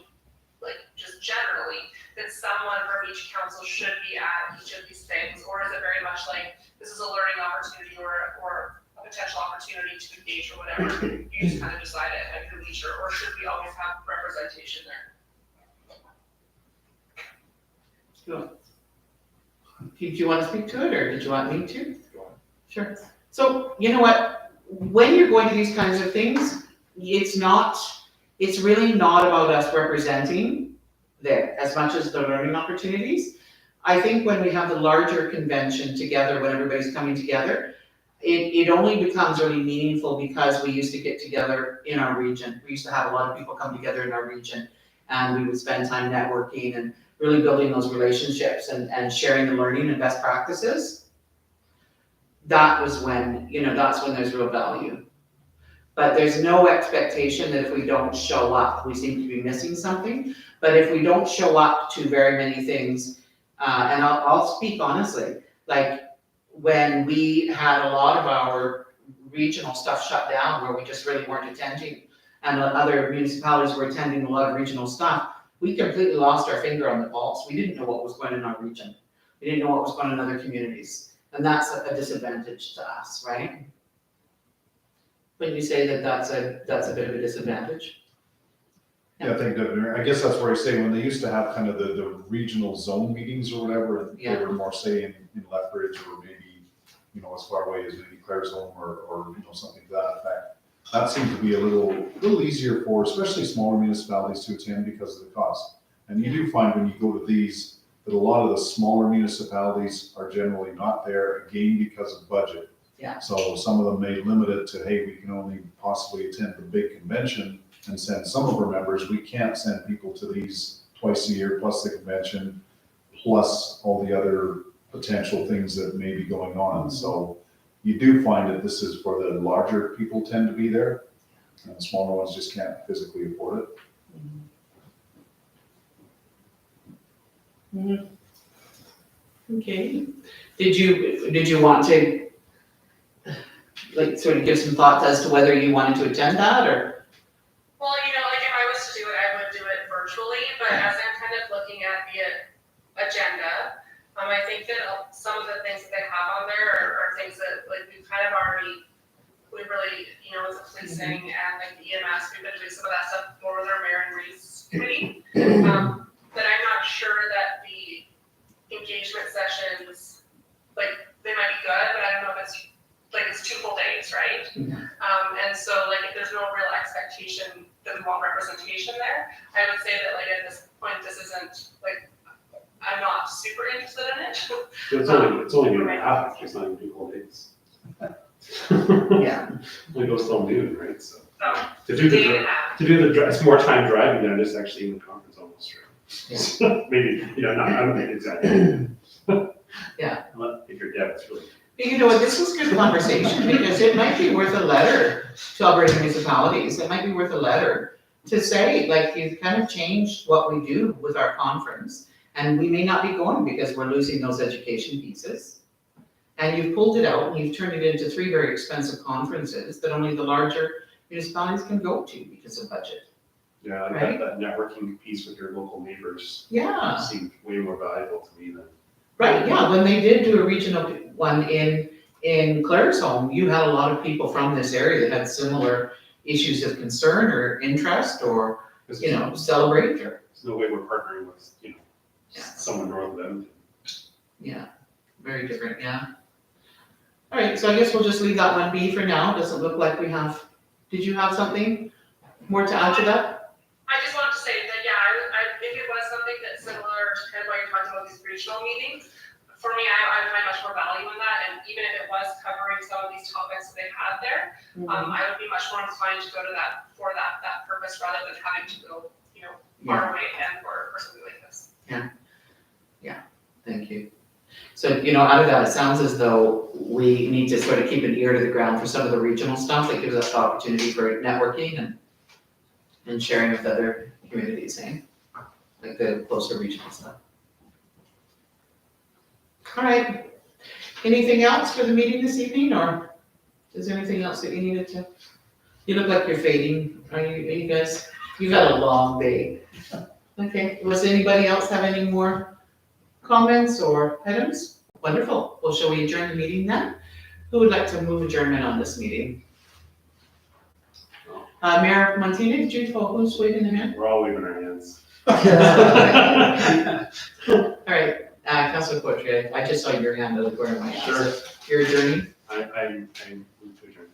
just generally, that someone from each council should be at each of these things, or is it very much like this is a learning opportunity or a potential opportunity to engage or whatever? You just kind of decide it at your leisure, or should we always have representation there? Did you want to speak to it, or did you want me to? Sure. So, you know what? When you're going to these kinds of things, it's really not about us representing there as much as the learning opportunities. I think when we have the larger convention together, when everybody's coming together, it only becomes really meaningful because we used to get together in our region. We used to have a lot of people come together in our region, and we would spend time networking and really building those relationships and sharing the learning and best practices. That was when, that's when there's real value. But there's no expectation that if we don't show up, we seem to be missing something. But if we don't show up to very many things, and I'll speak honestly, like when we had a lot of our regional stuff shut down where we just really weren't attending, and other municipalities were attending a lot of regional stuff, we completely lost our finger on the pulse. We didn't know what was going on in our region. We didn't know what was going on in other communities. And that's a disadvantage to us, right? When you say that that's a bit of a disadvantage. Yeah, I think that, I guess that's where I say, when they used to have kind of the regional zone meetings or whatever, and they Yeah. were more, say, in Lethbridge, or maybe, you know, as far away as maybe Claresholm, or, you know, something to that effect. That seemed to be a little easier for, especially smaller municipalities to attend because of the cost. And you do find when you go to these, that a lot of the smaller municipalities are generally not there, again, because of budget. Yeah. So some of them may limit it to, hey, we can only possibly attend the big convention and send some of our members. We can't send people to these twice a year, plus the convention, plus all the other potential things that may be going on. So you do find that this is where the larger people tend to be there, and the smaller ones just can't physically afford it. Okay. Did you want to, like, sort of give some thoughts as to whether you wanted to attend that, or? Well, like if I was to do it, I would do it virtually, but as I'm kind of looking at the agenda, I think that some of the things that they have on there are things that like we've kind of already, we really, with the policing and like the EMS, we've been doing some of that stuff more with our Mayor and Reese committee. But I'm not sure that the engagement sessions, like, they might be good, but I don't know if it's 2 full days, right? And so like if there's no real expectation that we want representation there, I would say that like at this point, this isn't like, I'm not super interested in it. It's only gonna be half, it's not even 2 whole days. Yeah. Only goes till noon, right, so. So, To do day and the, a half. it's more time driving than just actually in the conference almost, right? Maybe, not, I don't think exactly. Yeah. If you're deaf, it's really. You know what, this was good conversation, because it might be worth a letter to Alberta municipalities. It might be worth a letter to say, like, you've kind of changed what we do with our conference, and we may not be going because we're losing those education pieces. And you've pulled it out and you've turned it into 3 very expensive conferences that only the larger municipalities can go to because of budget. Yeah, I Right? think that networking piece with your local neighbors Yeah. seemed way more valuable to me than. Right, yeah, when they did do a regional one in Claresholm, you had a lot of people from this area that had similar issues of concern or interest or, celebrate or, There's no way we're partnering with, Yeah. someone north of them. yeah, very different, yeah. All right, so I guess we'll just leave that one be for now. Doesn't look like we have, did you have something more to add to that? I just wanted to say that, I if it was something that's similar to kind of what you're talking about, these regional meetings, for me, I would find much more value in that, and even if it was covering some of these topics that they had there, I would be much more inclined to go to that for that purpose rather than having to go, far away and for something like this. Thank you. So, out of that, it sounds as though we need to sort of keep an ear to the ground for some of the regional stuff that gives us the opportunity for networking and sharing with other communities, eh? Like the closer regional stuff. All right. Anything else for the meeting this evening, or is there anything else that you needed to? You look like you're fading. Are you guys? You've had a long day. Okay. Was anybody else have any more comments or items? Wonderful. Well, shall we adjourn the meeting then? Who would like to move adjournment on this meeting? Mayor Montina, did you tell who's waving their hand? We're all waving our hands. All right, Councilor Courtrai, I just saw your hand out of the corner of my eye. Sure. So you're adjourning? I moved to adjourn.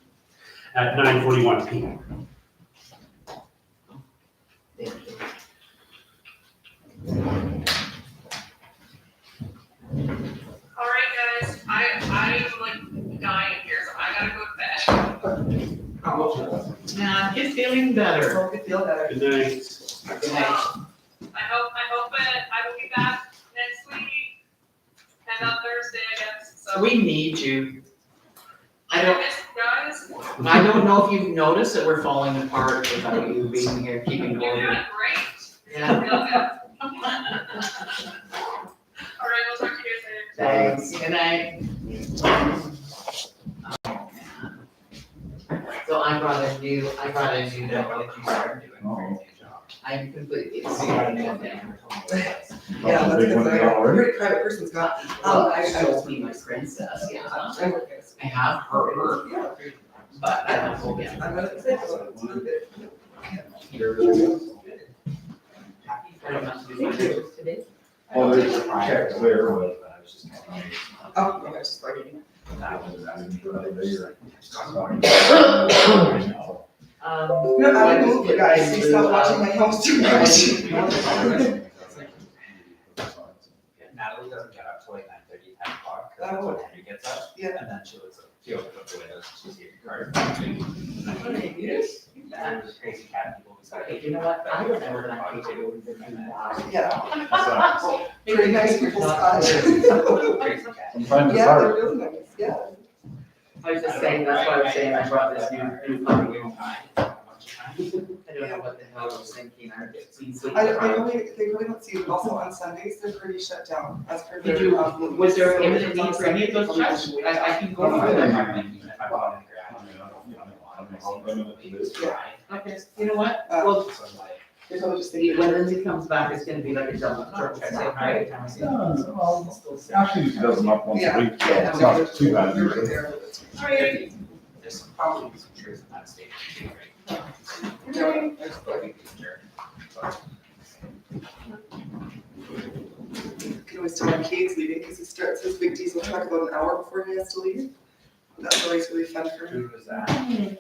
At 9:41 p.m. Thank you. All right, guys, I'm like dying here, so I gotta go to bed. Yeah, I'm feeling better. Hope you feel better. Good night. Good night. I hope that I will be back next week and on Thursday, I guess, so. We need you. I I don't, miss you guys. I don't know if you've noticed that we're falling apart without you being here, keeping You're doing order. great. Yeah. Real good. All right, we'll talk to you guys later. Thanks, good night. So I brought a new you did, what did you start doing for your day job? I'm completely. So you got a new thing. Yeah, that's Big because one I, already? every private person's got, Well, I shows me my princess, yeah. I work as. I have her, Yeah. but I don't know yet. I'm gonna say, so it's a little bit. I don't have to do my papers today. Well, there's checks there, but Oh, no, I just like it. No, I would move it, guys, you stop watching my house too much. Natalie doesn't get up till like 9:30, 10 o'clock, Oh. because when Henry gets up. Yeah. And then she opens up the windows, and she's getting card. Okay, yes. And there's crazy cat people beside Okay, you know what, I don't know what I'm going to do. Yeah, very nice people spot. Crazy cat. sometimes it's Yeah, hard. they're really nice, yeah. I was just saying, that's why I was saying I brought this new puppy. I don't know what the hell I was thinking, I've seen sleep. They really don't see it, also on Sundays, they're pretty shut down as per Did their. you, was there so imminent it's on need for any of those Sundays. trucks? I can go Well, for I them. if I bought in the garage. Okay, you know what, Uh, well, So I'm like, They're probably just thinking. when Lindsay comes back, it's gonna be like a dump truck. I say hi every time I see them. Actually, she does them up once a Yeah. week, so it's not too bad. You're right there. There's probably some trees in that state. too, right? There's probably sure. You can always tell when Kate's leaving, because he starts his big diesel truck about an hour before he has to leave. That's always really fun for him. Who was that?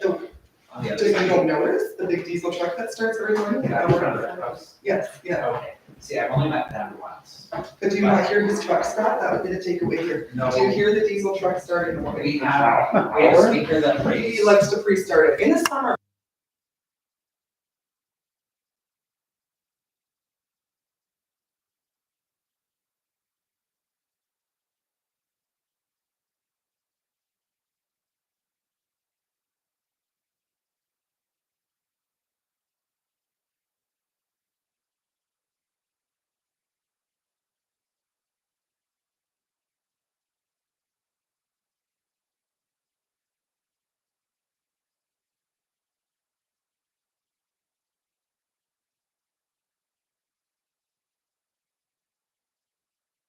The- On the other So you side. don't notice, the big diesel truck that starts every morning, an Yeah, in front hour of before. the house. Yes, yeah, Okay, see, I've only met them once. but do you not hear his truck start? That would be the takeaway here. No, Do you hear the diesel truck start in the morning? we have a speaker that He raised. likes to pre-start it in the summer.